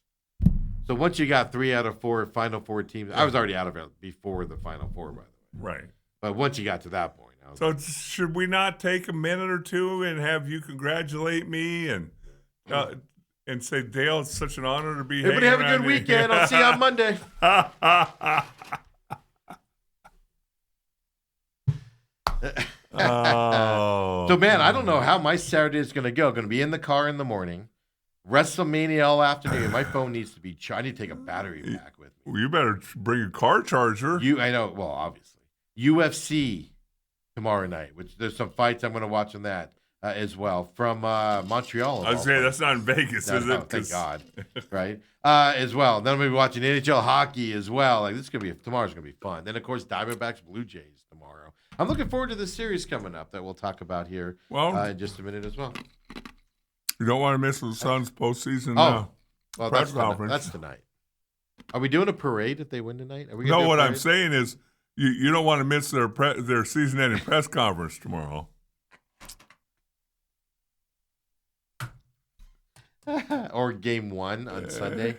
So once you got 3 out of 4 Final Four teams, I was already out of it before the Final Four, by the way. Right. But once you got to that point. So should we not take a minute or two and have you congratulate me and say, Dale, it's such an honor to be here. Everybody have a good weekend. I'll see you on Monday. Oh. So, man, I don't know how my Saturday is going to go. I'm going to be in the car in the morning. WrestleMania all afternoon. My phone needs to be charged. I need to take a battery back with me. Well, you better bring a car charger. I know. Well, obviously. UFC tomorrow night, which there's some fights I'm going to watch on that as well from Montreal. I was saying that's not in Vegas, is it? Thank God. Right? As well. Then I'm going to be watching NHL hockey as well. Like tomorrow's going to be fun. Then, of course, Diamondbacks, Blue Jays tomorrow. I'm looking forward to the series coming up that we'll talk about here in just a minute as well. You don't want to miss the Suns postseason. Well, press conference. That's tonight. Are we doing a parade if they win tonight? Are we No, do a what I'm parade? saying is you don't want to miss their season-ending press conference tomorrow. Or game 1 on Sunday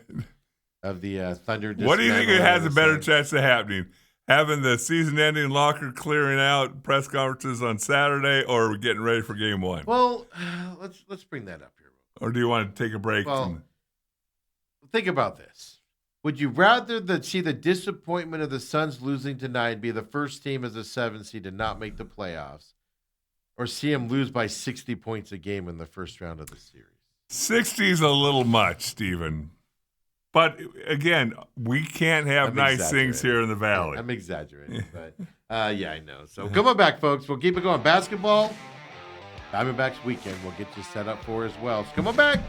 of the Thunder. What do you think it dismantling has the a better Suns? chance of happening? Having the season-ending locker clearing out press conferences on Saturday, or getting ready for game 1? Well, let's bring that up here. Or do you want to take a break? Well, think about this. Would you rather see the disappointment of the Suns losing tonight and be the first team as a 7 seed to not make the playoffs, or see them lose by 60 points a game in the first round of the series? 60 is a little much, Stephen. But again, we can't have I'm nice things exaggerating. here in the valley. I'm exaggerating, but yeah, I know. So come on back, folks. We'll keep it going. Basketball, Diamondbacks weekend. We'll get you set up for as well. So come on back.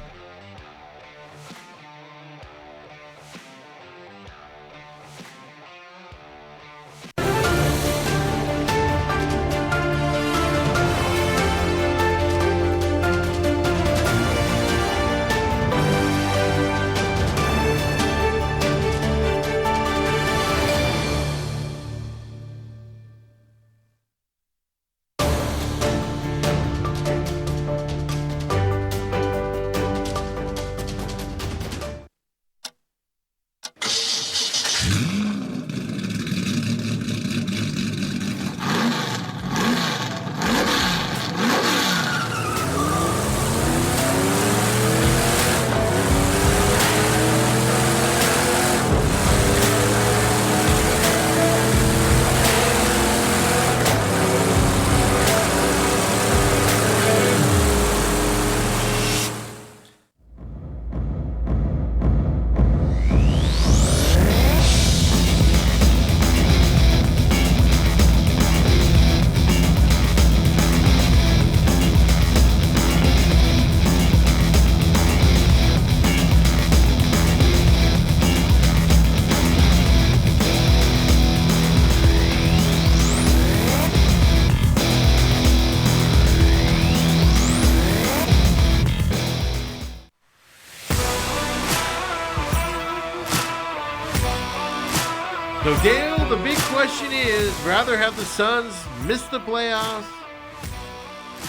So, Dale, the big question is, rather have the Suns miss the playoffs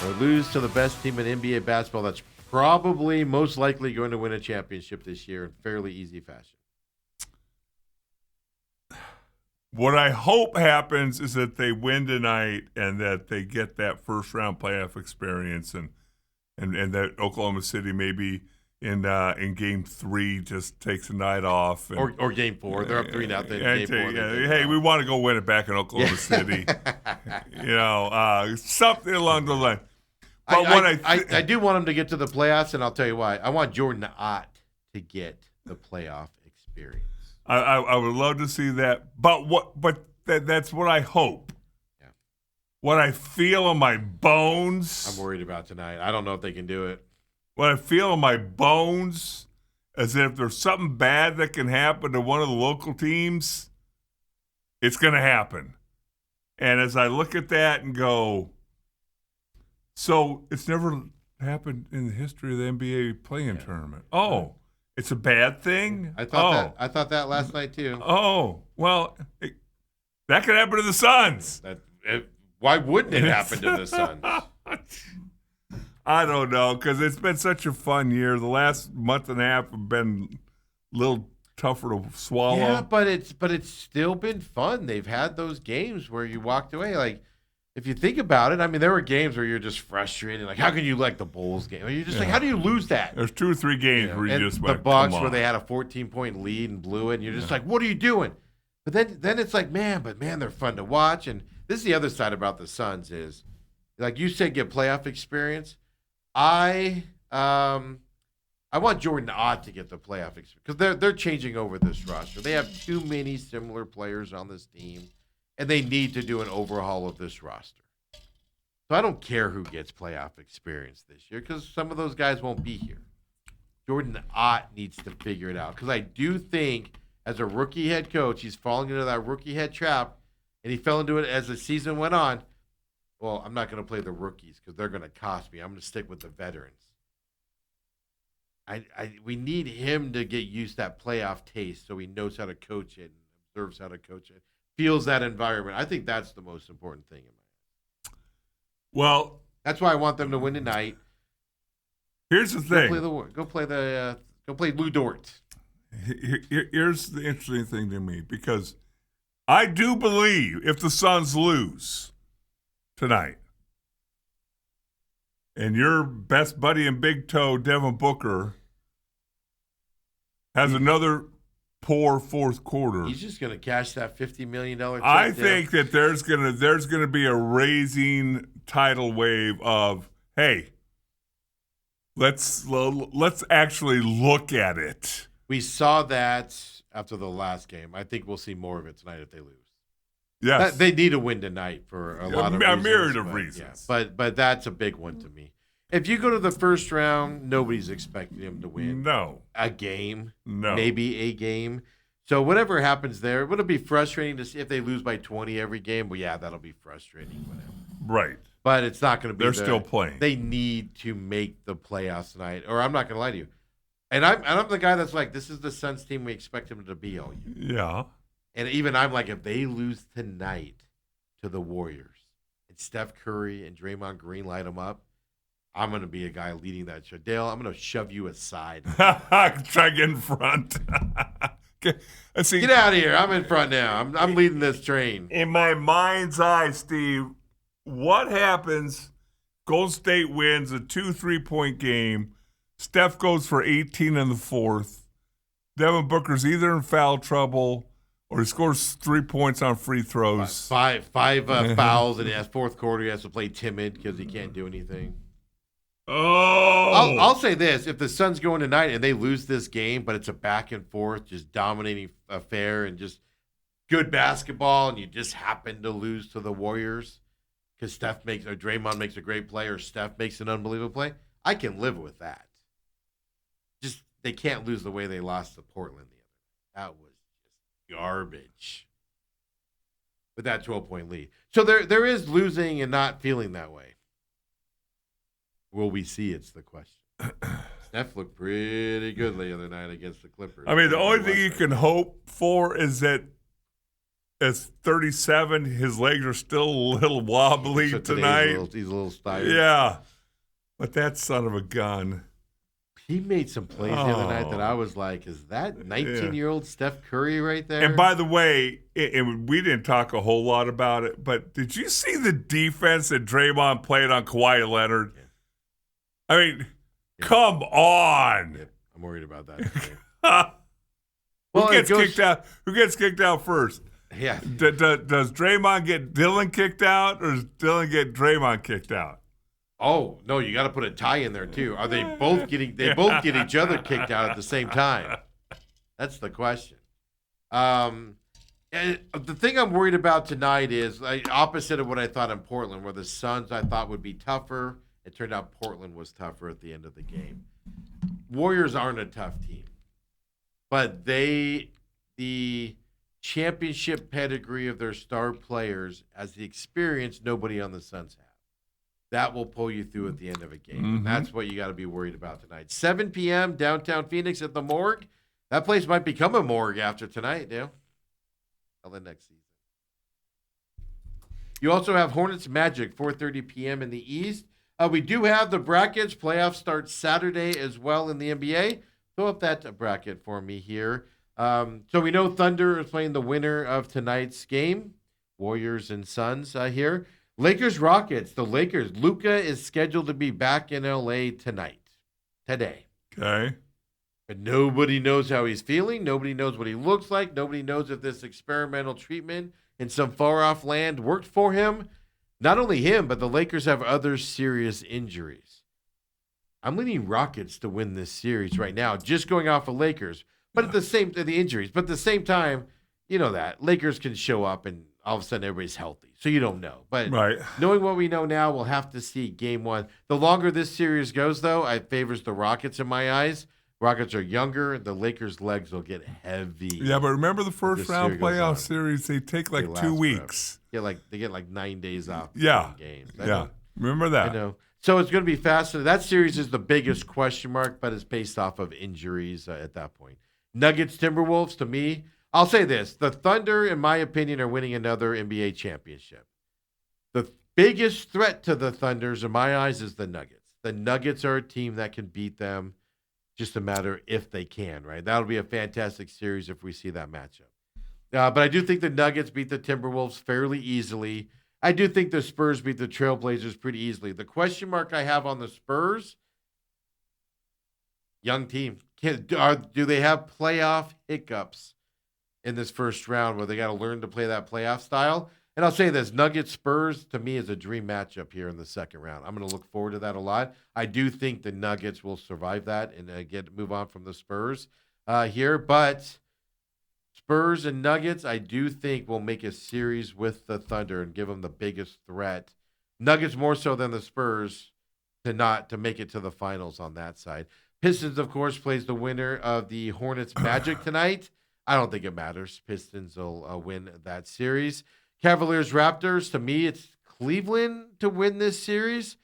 or lose to the best team in NBA basketball that's probably most likely going to win a championship this year in fairly easy fashion? What I hope happens is that they win tonight and that they get that first round playoff experience, and that Oklahoma City maybe in game 3 just takes a night off. And, Or game 4. They're up 3-0. and hey, we want to go win it back in Oklahoma City. Something along the line. But I do want them to get to the playoffs, and I'll tell you why. I want Jordan Ott to get the playoff experience. I would love to see that, but that's what I hope. Yeah. What I feel in my bones. I'm worried about tonight. I don't know if they can do it. What I feel in my bones is that if there's something bad that can happen to one of the local teams, it's going to happen. And as I look at that and go, so it's never happened in the history of the NBA playing tournament. Oh, it's a bad thing? I thought that last night too. Oh, well, that could happen to the Suns. Why wouldn't it happen to the Suns? I don't know, because it's been such a fun year. The last month and a half have been a little tougher to swallow. Yeah, but it's still been fun. They've had those games where you walked away. Like, if you think about it, I mean, there were games where you're just frustrated. Like, how can you like the Bulls game? You're just like, how do you lose that? There's 2 or 3 games where you and just the went, Bucks come where on. they had a 14-point lead and blew it, and you're just like, what are you doing? But then it's like, man, they're fun to watch. And this is the other side about the Suns is, like you said, get playoff experience. I want Jordan Ott to get the playoff experience because they're changing over this roster. They have too many similar players on this team, and they need to do an overhaul of this roster. So I don't care who gets playoff experience this year because some of those guys won't be here. Jordan Ott needs to figure it out because I do think as a rookie head coach, he's falling into that rookie head trap, and he fell into it as the season went on. Well, I'm not going to play the rookies because they're going to cost me. I'm going to stick with the veterans. we need him to get used to that playoff taste so he knows how to coach it and observes how to coach it, feels that environment. I think that's the most important thing in my Well, That's why I want them to win tonight. here's the Go thing. play Lou Dort. Here's the interesting thing to me, because I do believe if the Suns lose tonight and your best buddy in Big Toe, Devin Booker, has another poor fourth quarter, He's just going to cash that $50 million check. I think that there's gonna be a raising tidal wave of, hey, let's actually look at it. We saw that after the last game. I think we'll see more of it tonight if they lose. Yes, They need a win tonight for a lot of a reasons. myriad of but, reasons. Yeah, but that's a big one to me. If you go to the first round, nobody's expecting him to win no, a game, no, maybe a game. So whatever happens there, would it be frustrating to see if they lose by 20 every game? Well, yeah, that'll be frustrating. Whatever. right. But it's not going to be. They're still playing. They need to make the playoffs tonight, or I'm not going to lie to you. And I'm the guy that's like, this is the Suns team we expect them to be all year. Yeah. And even I'm like, if they lose tonight to the Warriors and Steph Curry and Draymond Green light them up, I'm going to be a guy leading that show. Dale, I'm going to shove you aside. Try get in front. Okay. See, Get out of here. I'm in front now. I'm leading this train. in my mind's eye, Steve, what happens? Golden State wins a 2-3-point game. Steph goes for 18 in the fourth. Devin Booker's either in foul trouble or he scores 3 points on free throws. Five fouls, and he has fourth quarter. He has to play timid because he can't do anything. Oh, I'll say this: if the Suns go in tonight and they lose this game, but it's a back and forth, just dominating affair and just good basketball, and you just happen to lose to the Warriors because Draymond makes a great play or Steph makes an unbelievable play, I can live with that. Just they can't lose the way they lost to Portland the other night. That was just garbage with that 12-point lead. So there is losing and not feeling that way. Will we see? It's the question. Steph looked pretty good the other night against the Clippers. I mean, the only thing you can hope for is that at 37, his legs are still a little wobbly So today tonight. he's a little tired. Yeah. But that son of a gun. He made some plays the other night that I was like, is that 19-year-old Steph Curry right there? And by the way, and we didn't talk a whole lot about it, but did you see the defense that Draymond played on Kawhi Leonard? Yeah. I mean, come on. Yep, I'm worried about that. Who gets kicked out? Who gets kicked out first? Yeah. Does Draymond get Dylan kicked out, or does Dylan get Draymond kicked out? Oh, no, you got to put a tie in there, too. Are they both getting – they both get each other kicked out at the same time? That's the question. And the thing I'm worried about tonight is opposite of what I thought in Portland, where the Suns I thought would be tougher. It turned out Portland was tougher at the end of the game. Warriors aren't a tough team. But the championship pedigree of their star players as the experience nobody on the Suns have. That will pull you through at the end of a game. Mm-hmm. And that's what you got to be worried about tonight. 7 p.m. downtown Phoenix at the Morgue. That place might become a morgue after tonight, Dale. Till the next season. You also have Hornets Magic, 4:30 p.m. in the East. We do have the brackets. Playoffs start Saturday as well in the NBA. Throw up that bracket for me here. So we know Thunder is playing the winner of tonight's game. Warriors and Suns here. Lakers Rockets. The Lakers. Luka is scheduled to be back in LA today. Okay. But nobody knows how he's feeling. Nobody knows what he looks like. Nobody knows if this experimental treatment in some far-off land worked for him. Not only him, but the Lakers have other serious injuries. I'm leaning Rockets to win this series right now, just going off of Lakers. But at the injuries. But at the same time, you know that Lakers can show up and all of a sudden everybody's healthy. So you don't know. But Right. knowing what we know now, we'll have to see game one. The longer this series goes, though, it favors the Rockets in my eyes. Rockets are younger. The Lakers' legs will get heavy. Yeah, but remember the first This round series goes playoff on. series? They take like They last 2 forever. weeks. They get like 9 days off. Yeah. between games. Yeah. Remember that. I know. So it's going to be fascinating. That series is the biggest question mark, but it's based off of injuries at that point. Nuggets, Timberwolves, to me, I'll say this. The Thunder, in my opinion, are winning another NBA championship. The biggest threat to the Thunders, in my eyes, is the Nuggets. The Nuggets are a team that can beat them. Just a matter if they can, right? That'll be a fantastic series if we see that matchup. But I do think the Nuggets beat the Timberwolves fairly easily. I do think the Spurs beat the Trailblazers pretty easily. The question mark I have on the Spurs, young team. Do they have playoff hiccups in this first round where they got to learn to play that playoff style? And I'll say this, Nuggets Spurs to me is a dream matchup here in the second round. I'm going to look forward to that a lot. I do think the Nuggets will survive that and move on from the Spurs here. But Spurs and Nuggets, I do think will make a series with the Thunder and give them the biggest threat. Nuggets more so than the Spurs to make it to the finals on that side. Pistons, of course, plays the winner of the Hornets Magic tonight. I don't think it matters. Pistons will win that series. Cavaliers Raptors, to me, it's Cleveland to win this series.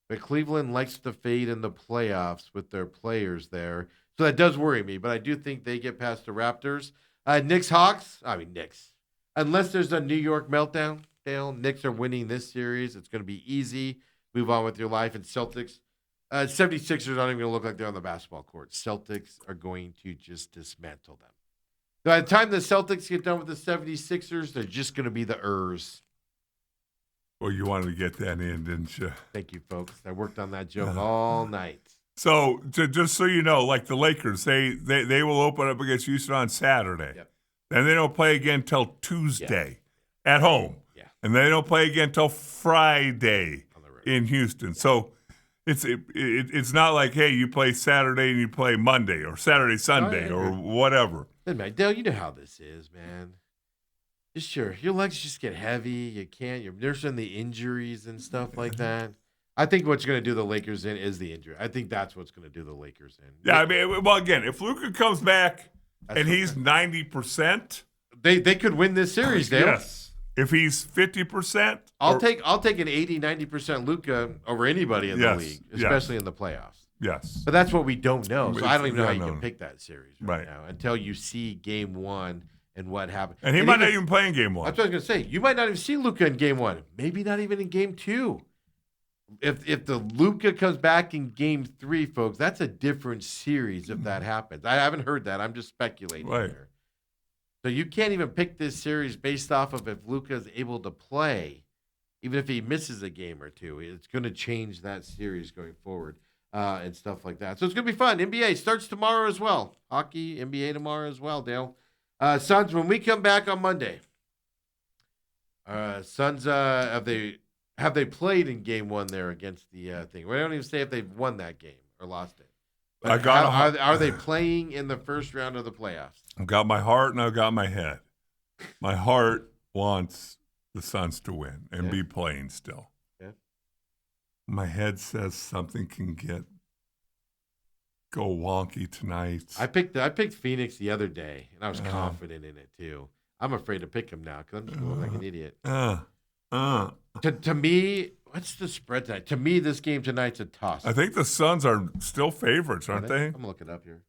But Cleveland likes to fade in the playoffs with their players there. So that does worry me, but I do think they get past the Raptors. Knicks Knicks. Unless there's a New York meltdown, Dale, Knicks are winning this series. It's going to be easy. Move on with your life. And Celtics, 76ers aren't even going to look like they're on the basketball court. Celtics are going to just dismantle them. By the time the Celtics get done with the 76ers, they're just going to be the Urs. Well, you wanted to get that in, didn't you? Thank you, folks. I worked on that joke all night. So, just so you know, like the Lakers, they will open up against Houston on Saturday. Yep. Then they don't play again till Tuesday at home. Yeah. And they don't play again till Friday On the road. in Houston. So it's not like, hey, you play Saturday and you play Monday or Saturday, Sunday or whatever. Hey, man, Dale, you know how this is, man. Just your legs just get heavy. You can't. You're nursing the injuries and stuff like that. I think what's going to do the Lakers in is the injury. I think that's what's going to do the Lakers in. Yeah, I mean, well, again, if Luka comes back That's and what- he's 90%, They could win this series, Dale. yes. If he's 50%, I'll take an 80-90% Luka over anybody in the Yes, league, yes. especially in the playoffs. yes. But that's what we don't know. So I don't even know how you Yeah, no. can pick that series right, Right. now until you see game one and what happened. And he might not even play in game one. That's what I was going to say. You might not even see Luka in game one. Maybe not even in game two. If the Luka comes back in game three, folks, that's a different series if that happens. I haven't heard that. I'm just speculating Right. here. So you can't even pick this series based off of if Luka is able to play, even if he misses a game or two. It's going to change that series going forward and stuff like that. So it's going to be fun. NBA starts tomorrow as well. Hockey, NBA tomorrow as well, Dale. Suns, when we come back on Monday, Suns, have they played in game one there against the thing? We don't even say if they've won that game or lost it. But I got are they playing in the first round of the playoffs? I've got my heart and I've got my head. My heart wants the Suns to win and Yeah. be playing still. Yeah. My head says something can go wonky tonight. I picked Phoenix the other day, and I was confident in it too. I'm afraid to pick them now because I'm just going to look like an idiot. To me, what's the spread tonight? To me, this game tonight's a toss. I think the Suns are still favorites, aren't they? I'm gonna look it up here.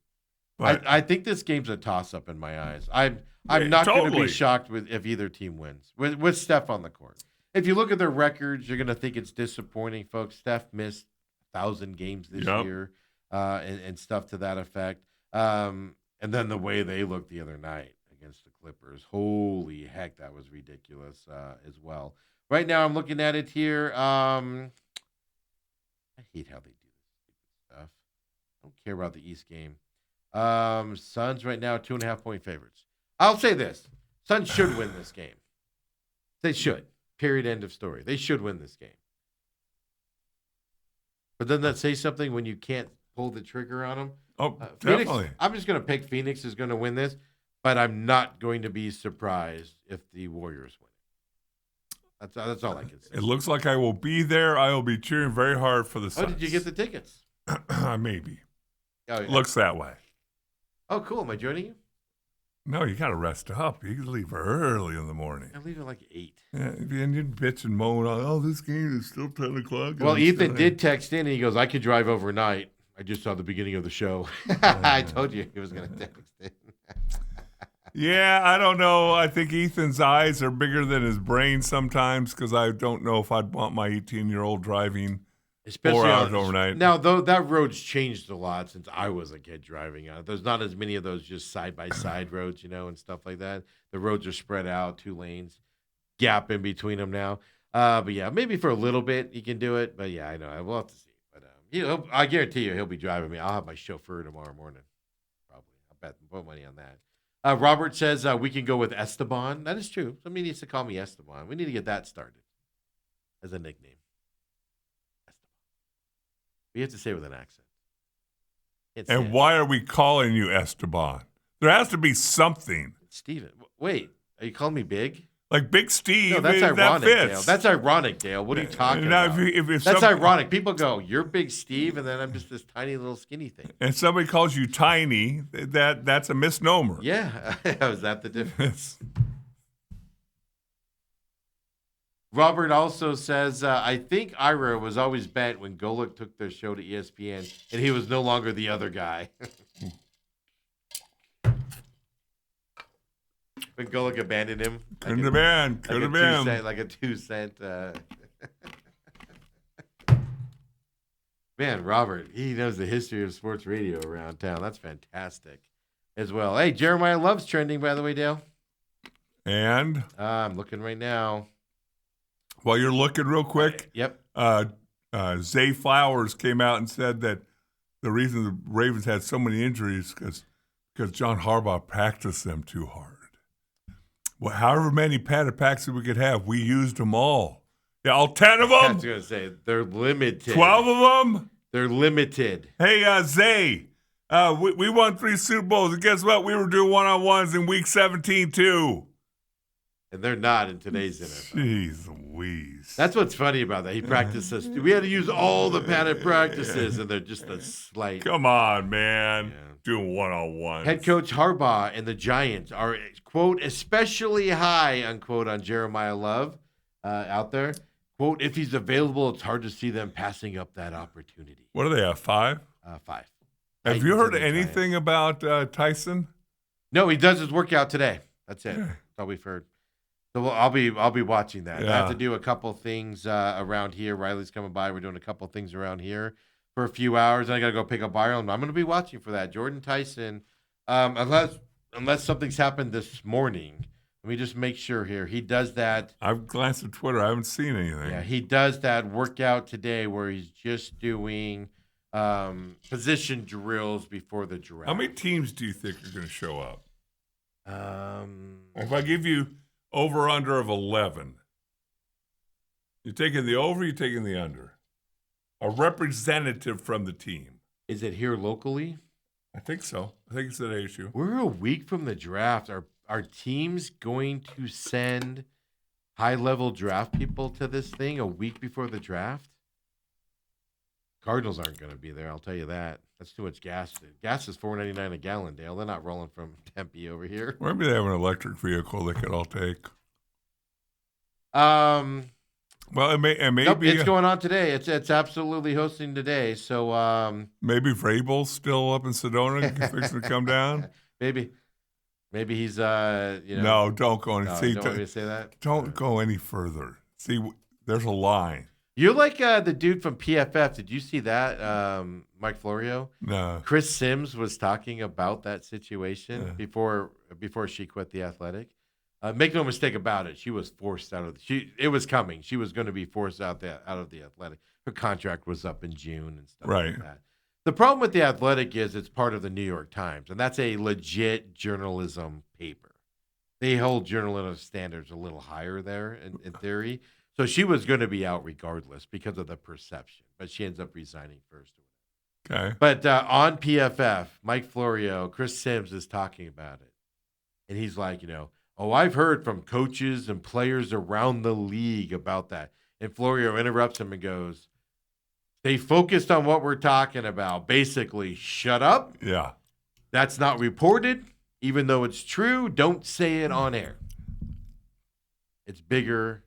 But I think this game's a toss-up in my eyes. I'm Yeah, not going to totally. be shocked if either team wins with Steph on the court. If you look at their records, you're going to think it's disappointing, folks. Steph missed 1,000 games this Yep. year and stuff to that effect. And then the way they looked the other night against the Clippers, holy heck, that was ridiculous as well. Right now, I'm looking at it here. I hate how they do this stupid stuff. I don't care about the East game. Suns right now 2.5-point favorites. I'll say this: Suns should win this game. They should. Period. End of story. They should win this game. But doesn't that say something when you can't pull the trigger on them? oh, Phoenix, definitely. I'm just going to pick Phoenix is going to win this, but I'm not going to be surprised if the Warriors win. That's all I can say. It looks like I will be there. I will be cheering very hard for the Oh, Suns. did you get the tickets? Maybe. Oh, yeah. Looks that way. Oh, cool. Am I joining you? No, you got to rest up. You can leave early in the morning. I leave at like 8. Yeah, and you'd bitch and moan, oh, this game is still 10 o'clock. Well, I'm Ethan still- did text in and he goes, I could drive overnight. I just saw the beginning of the show. I told you he was going to text in. Yeah, I don't know. I think Ethan's eyes are bigger than his brain sometimes because I don't know if I'd want my 18-year-old driving. Especially 4 hours on- overnight. Now, though, that road's changed a lot since I was a kid driving on it. There's not as many of those just side-by-side roads, and stuff like that. The roads are spread out, 2 lanes, gap in between them now. But, yeah, maybe for a little bit you can do it. But, yeah, I know. We'll have to see. But I guarantee you he'll be driving me. I'll have my chauffeur tomorrow morning. Probably. I'll bet put money on that. Robert says we can go with Esteban. That is true. Somebody needs to call me Esteban. We need to get that started as a nickname. You have to say it with an accent. Can't say And it. why are we calling you Esteban? There has to be something. Steven. Wait, are you calling me big? Like Big Steve, No, that's that ironic, fits. Dale. That's ironic, Dale. What are you talking Now, about? if That's some- ironic. People go, you're Big Steve, and then I'm just this tiny little skinny thing. And somebody calls you tiny, that's a misnomer. Yeah. Is that the difference? Robert also says, I think Ira was always bent when Golick took their show to ESPN, and he was no longer the other guy. When Golick abandoned him. Couldn't have been. Could have been. Like a 2 cent. Man, Robert, he knows the history of sports radio around town. That's fantastic as well. Hey, Jeremiah Love's trending, by the way, Dale. And I'm looking right now. while you're looking real quick, Yep. Zay Flowers came out and said that the reason the Ravens had so many injuries because John Harbaugh practiced them too hard. Well, however many padded practices we could have, we used them all. Yeah, all 10 of I was them, going to say, they're limited. 12 of them. They're limited. Hey, Zay, we won 3 Super Bowls, and guess what? We were doing one-on-ones in Week 17 too. And they're not in today's NFL. Jeez Louise. That's what's funny about that. He practiced us. We had to use all the padded practices, and they're just a slight. Come on, man. Yeah. Doing one-on-ones. Head coach Harbaugh and the Giants are, quote, especially high, unquote, on Jeremiah Love out there. Quote, if he's available, it's hard to see them passing up that opportunity. What do they have, 5? 5. Have Titans you heard and the anything Giants. about Tyson? No, he does his workout today. That's it. That's all we've heard. So I'll be watching that. I have Yeah. to do a couple things around here. Riley's coming by. We're doing a couple things around here for a few hours. And I got to go pick up Byron. I'm going to be watching for that. Jordan Tyson, unless something's happened this morning. Let me just make sure here. He does that. I've glanced at Twitter. I haven't seen anything. Yeah, he does that workout today where he's just doing position drills before the draft. How many teams do you think are going to show up? If I give you over-under of 11, you taking the over, you taking the under? A representative from the team. Is it here locally? I think so. I think it's at ASU. We're a week from the draft. Are teams going to send high-level draft people to this thing a week before the draft? Cardinals aren't going to be there, I'll tell you that. That's too much gas. Gas is $4.99 a gallon, Dale. They're not rolling from Tempe over here. Maybe they have an electric vehicle they could all take. Well, it may Nope, be. it's going on today. It's absolutely hosting today. So Maybe Vrabel's still up in Sedona, fixing to come down. maybe he's No, don't go any. No, See, you don't want me to say that. don't go any further. See, there's a line. You're like the dude from PFF. Did you see that, Mike Florio? No. Chris Sims was talking about that situation Yeah. before she quit the Athletic. Make no mistake about it. She was forced out of it was coming. She was going to be forced out of the Athletic. Her contract was up in June and stuff Right. like that. The problem with the Athletic is it's part of the New York Times, and that's a legit journalism paper. They hold journalism standards a little higher there in theory. So she was going to be out regardless because of the perception, but she ends up resigning first. Okay. But on PFF, Mike Florio, Chris Sims is talking about it. And he's like, I've heard from coaches and players around the league about that. And Florio interrupts him and goes, stay focused on what we're talking about. Basically, shut up. Yeah. That's not reported. Even though it's true, don't say it on air. It's bigger.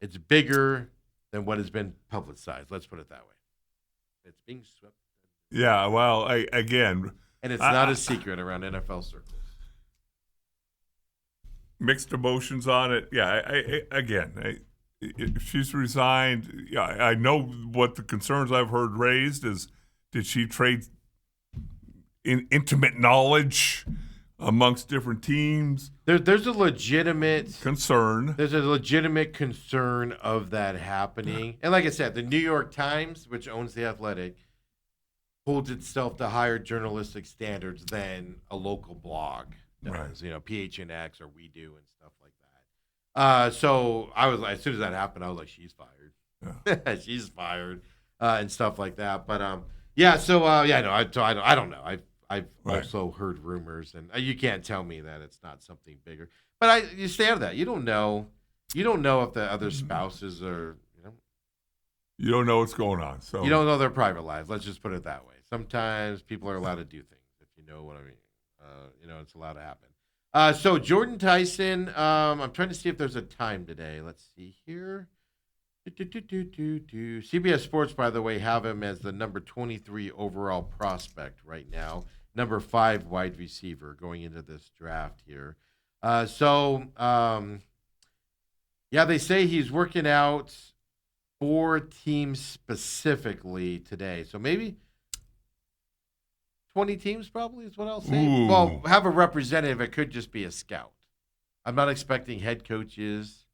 It's bigger than what has been publicized. Let's put it that way. It's being swept. Yeah, well, again, And it's not a secret around NFL circles. mixed emotions on it. Yeah, if she's resigned, yeah, I know what the concerns I've heard raised is, did she trade intimate knowledge amongst different teams? There's a legitimate Concern. There's a legitimate concern of that happening. And like I said, the New York Times, which owns The Athletic, holds itself to higher journalistic standards than a local blog does. Right. You know, PHNX or We Do and stuff like that. So I was like, as soon as that happened, I was like, she's fired. Yeah. She's fired and stuff like that. But yeah. So yeah, no, I don't know. I've Right. also heard rumors, and you can't tell me that it's not something bigger. But you stay out of that. You don't know. You don't know if the other spouses are. You don't know what's going on. So You don't know their private lives. Let's just put it that way. Sometimes people are allowed to do things, if you know what I mean. It's allowed to happen. So Jordan Tyson, I'm trying to see if there's a time today. Let's see here. CBS Sports, by the way, have him as the number 23 overall prospect right now. Number 5 wide receiver going into this draft here. Yeah, they say he's working out 4 teams specifically today. So maybe 20 teams probably is what I'll say. Ooh. Well, have a representative. It could just be a scout. I'm not expecting head coaches.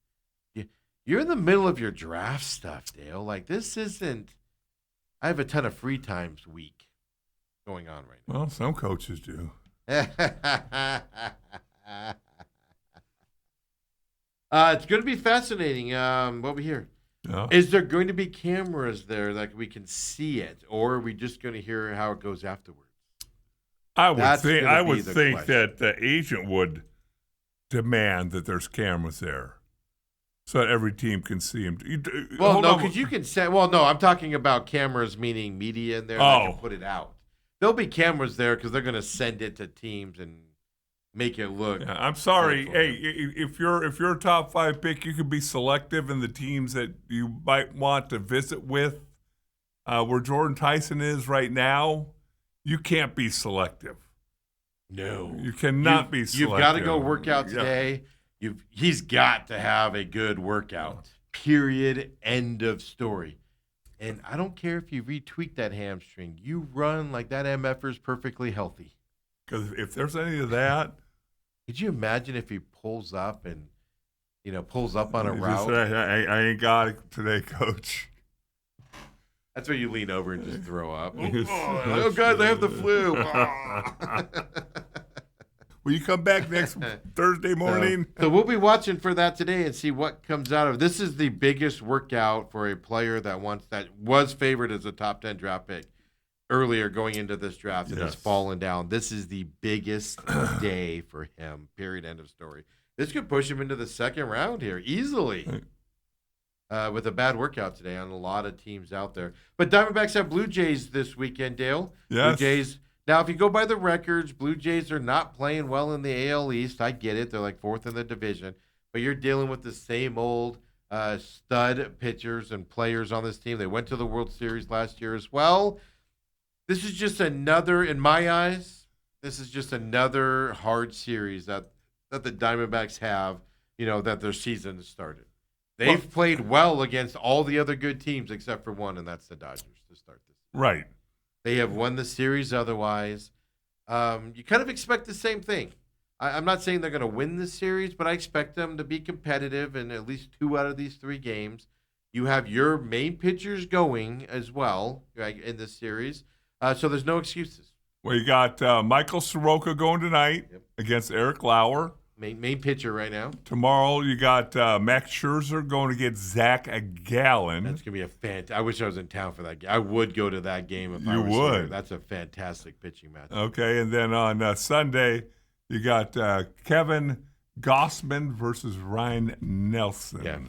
You're in the middle of your draft stuff, Dale. Like, this isn't – I have a ton of free times week going on right now. well, some coaches do. It's going to be fascinating. What we hear. Yeah. Is there going to be cameras there that we can see it, or are we just going to hear how it goes afterwards? I would That's think gonna I be would the think question. that the agent would demand that there's cameras there, so that every team can see him. Well, Hold no, on. because you can say. Well, no, I'm talking about cameras, meaning media in there that Oh. can put it out. There'll be cameras there because they're going to send it to teams and make it look. Yeah, I'm sorry. Awful. Hey, if you're a top 5 pick, you can be selective in the teams that you might want to visit with. Where Jordan Tyson is right now, you can't be selective. No, You cannot be selective. You've got to go work out Yeah. today. He's got to have a good workout. Period. End of story. And I don't care if you retweak that hamstring. You run like that MFer's perfectly healthy. Because if there's any of that, Could you imagine if he pulls up and, pulls up on a you route? just say, I ain't got it today, coach. That's where you lean over and just throw up. Yes. Oh, guys, I have the flu. Will you come back next Thursday morning? So we'll be watching for that today and see what comes out of it. This is the biggest workout for a player that was favored as a top 10 draft pick earlier going into this draft and has Yes. fallen down. This is the biggest day for him. Period. End of story. This could push him into the second round here easily. With a bad workout today on a lot of teams out there. But Diamondbacks have Blue Jays this weekend, Dale. Yes. Blue Jays. Now, if you go by the records, Blue Jays are not playing well in the AL East. I get it. They're like 4th in the division. But you're dealing with the same old stud pitchers and players on this team. They went to the World Series last year as well. This is just another, in my eyes, this is just another hard series that the Diamondbacks have, that their season has started. They've played well against all the other good teams except for one, and that's the Dodgers to start this. Right. They have won the series otherwise. You kind of expect the same thing. I'm not saying they're going to win this series, but I expect them to be competitive in at least 2 out of these 3 games. You have your main pitchers going as well, right, in this series, so there's no excuses. Well, you got Michael Soroka going tonight against Eric Lauer. Main pitcher right now. Tomorrow, you got Max Scherzer going against Zach Gallen. That's going to be I wish I was in town for that game. I would go to that game if I You was would. here. That's a fantastic pitching match. Okay, and then on Sunday, you got Kevin Gossman versus Ryan Nelson. Yeah.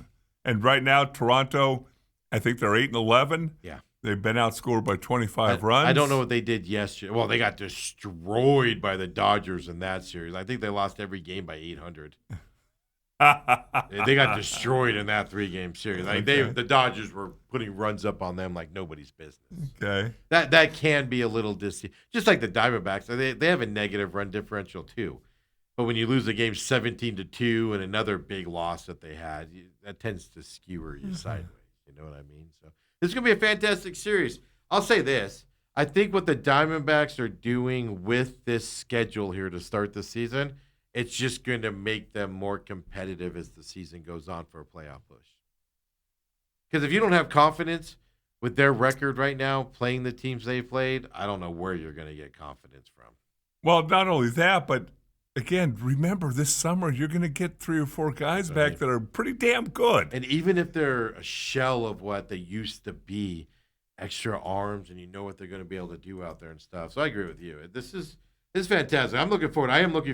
And right now, Toronto, I think they're 8-11. Yeah. They've been outscored by 25 runs. I don't know what they did yesterday. Well, they got destroyed by the Dodgers in that series. I think they lost every game by 800. They got destroyed in that 3-game series. Like the Dodgers were putting runs up on them like nobody's business. Okay. That can be a little just like the Diamondbacks. They have a negative run differential too. But when you lose a game 17-2 and another big loss that they had, that tends to skewer you sideways. You know what I mean? So this is gonna be a fantastic series. I'll say this. I think what the Diamondbacks are doing with this schedule here to start the season, it's just going to make them more competitive as the season goes on for a playoff push. Because if you don't have confidence with their record right now, playing the teams they played, I don't know where you're going to get confidence from. Well, not only that, but again, remember this summer you're going to get 3 or 4 guys back that are pretty damn good. And even if they're a shell of what they used to be, extra arms, and you know what they're going to be able to do out there and stuff. So I agree with you. This is fantastic. I am looking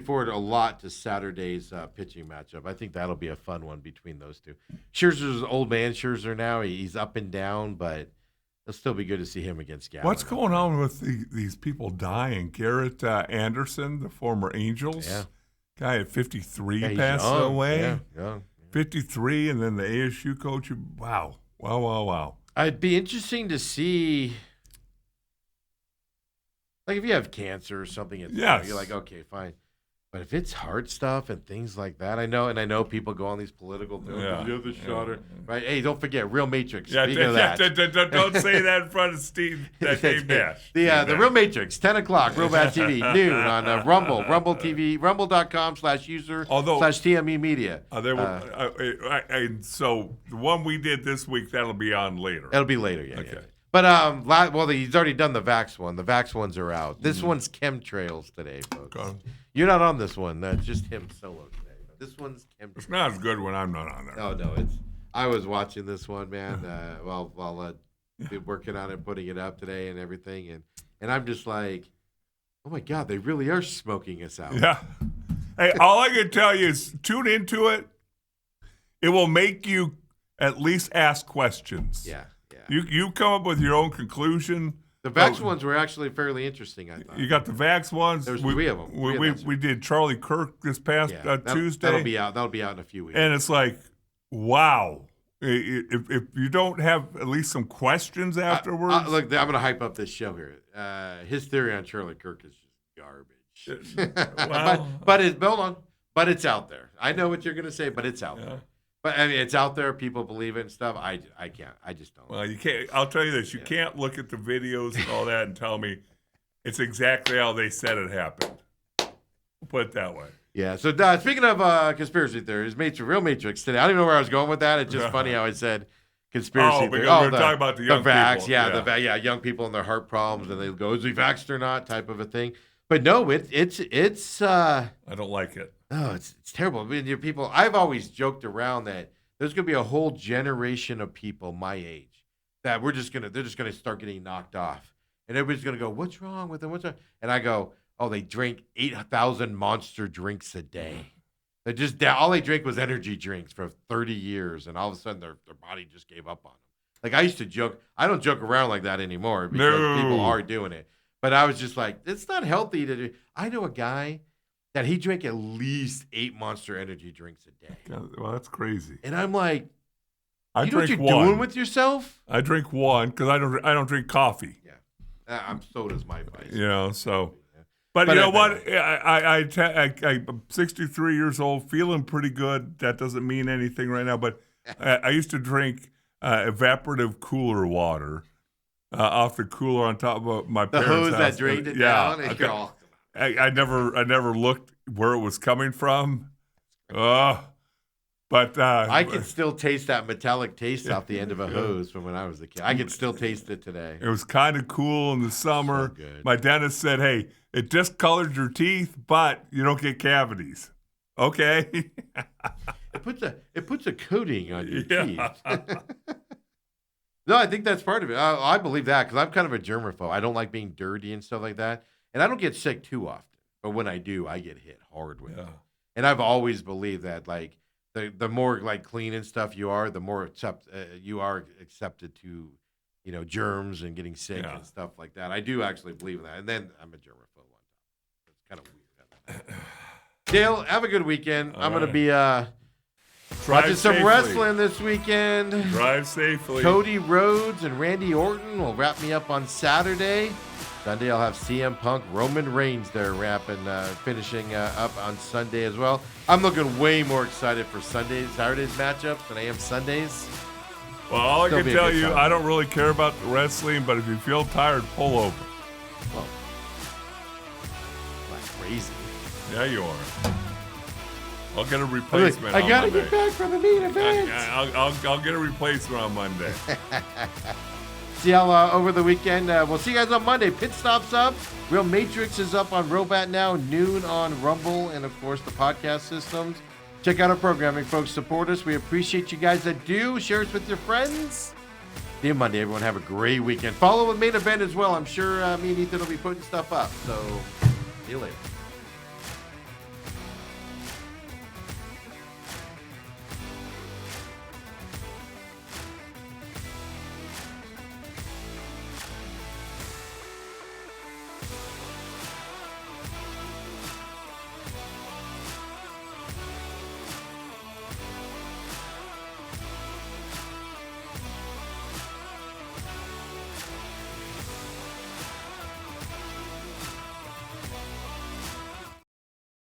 forward a lot to Saturday's pitching matchup. I think that'll be a fun one between those two. Scherzer's old man Scherzer now. He's up and down, but it'll still be good to see him against Gallen. What's going on with these people dying? Garrett Anderson, the former Angels guy at 53, passed away. Yeah, young. 53, and then the ASU coach. Wow. It'd be interesting to see. Like if you have cancer or something, you're like, okay, fine. But if it's heart stuff and things like that, I know people go on these political things. Yeah. You have the shot, right? Hey, don't forget Real Matrix. Yeah, Speaking of that, don't say that in front of Steve. Dave Nash. The Real Matrix, 10 o'clock, Real Bad TV, noon on Rumble, Rumble TV, rumble.com/user/TME Media. So the one we did this week, that'll be on later. It'll be later, yeah. Okay. Yeah. But he's already done the Vax one. The Vax ones are out. This one's chemtrails today, folks. Okay. You're not on this one. That's just him solo today. This one's chemtrails. It's not as good when I'm not on there. Oh no, I was watching this one, man. While working on it, putting it up today, and everything, and I'm just like, oh my god, they really are smoking us out. Yeah. Hey, all I can tell you is tune into it. It will make you at least ask questions. Yeah. You come up with your own conclusion. The Vax ones were actually fairly interesting, I thought. You got the Vax ones. There's 3 of them. We did Charlie Kirk this past Tuesday. That'll be out. That'll be out in a few weeks. And it's like, wow. If you don't have at least some questions afterwards. Look, I'm going to hype up this show here. His theory on Charlie Kirk is just garbage. Hold on. But it's out there. I know what you're going to say, but it's out there. But I mean, it's out there. People believe it and stuff. I can't. I just don't. Well, you can't. I'll tell you this: you can't look at the videos and all that and tell me it's exactly how they said it happened. We'll put it that way. Yeah. So speaking of conspiracy theories, Real Matrix today. I don't even know where I was going with that. It's just funny how I said conspiracy theory. Because we were talking about the young vax, people. Young people and their heart problems, and they go, is he vaxxed or not, type of a thing. But no, it's. I don't like it. No, it's terrible. I mean, people. I've always joked around that there's going to be a whole generation of people my age that they're just gonna start getting knocked off, and everybody's gonna go, "What's wrong with them? What's wrong?" And I go, "Oh, they drink 8,000 Monster drinks a day. All they drink was energy drinks for 30 years, and all of a sudden their body just gave up on them." Like I used to joke. I don't joke around like that anymore because people are doing it. But I was just like, it's not healthy to do. I know a guy that he drank at least 8 Monster energy drinks a day. Well, that's crazy. And I'm like, I you know what you're one. doing with yourself? I drink one because I don't drink coffee. Yeah, so does my vice. You know, so. But you know what? I'm 63 years old, feeling pretty good. That doesn't mean anything right now. But I used to drink evaporative cooler water off the cooler on top of my the parents' hose house. that drained it down. I never looked where it was coming from. But I can still taste that metallic taste off the end of a hose from when I was a kid. I can still taste it today. It was kind of cool in the summer. So good. My dentist said, "Hey, it discolored your teeth, but you don't get cavities." Okay. It puts a coating on your teeth. No, I think that's part of it. I believe that because I'm kind of a germaphobe. I don't like being dirty and stuff like that. And I don't get sick too often. But when I do, I get hit hard with it. And I've always believed that, like, the more, like, clean and stuff you are, the more you are accepted to germs and getting sick Yeah. and stuff like that. I do actually believe in that. And then I'm a germaphobe on top. It's kind of weird. Dale, have a good weekend. I'm going to be watching some safely. wrestling this weekend. Drive safely. Cody Rhodes and Randy Orton will wrap me up on Saturday. Sunday, I'll have CM Punk, Roman Reigns there finishing up on Sunday as well. I'm looking way more excited for Saturday's matchups than I am Sundays. Well, all I Still can be a tell good you, time. I don't really care about wrestling, but if you feel tired, pull over. Well, that's crazy. Yeah, you are. I'll get a replacement. I on gotta Monday. get back for the main event. I'll get a replacement on Monday. See y'all over the weekend. We'll see you guys on Monday. Pit Stop's up. Real Matrix is up on Robat now, noon on Rumble, and of course the podcast systems. Check out our programming, folks. Support us. We appreciate you guys that do. Share us with your friends. See you Monday. Everyone have a great weekend. Follow the main event as well. I'm sure me and Ethan will be putting stuff up. So see you later.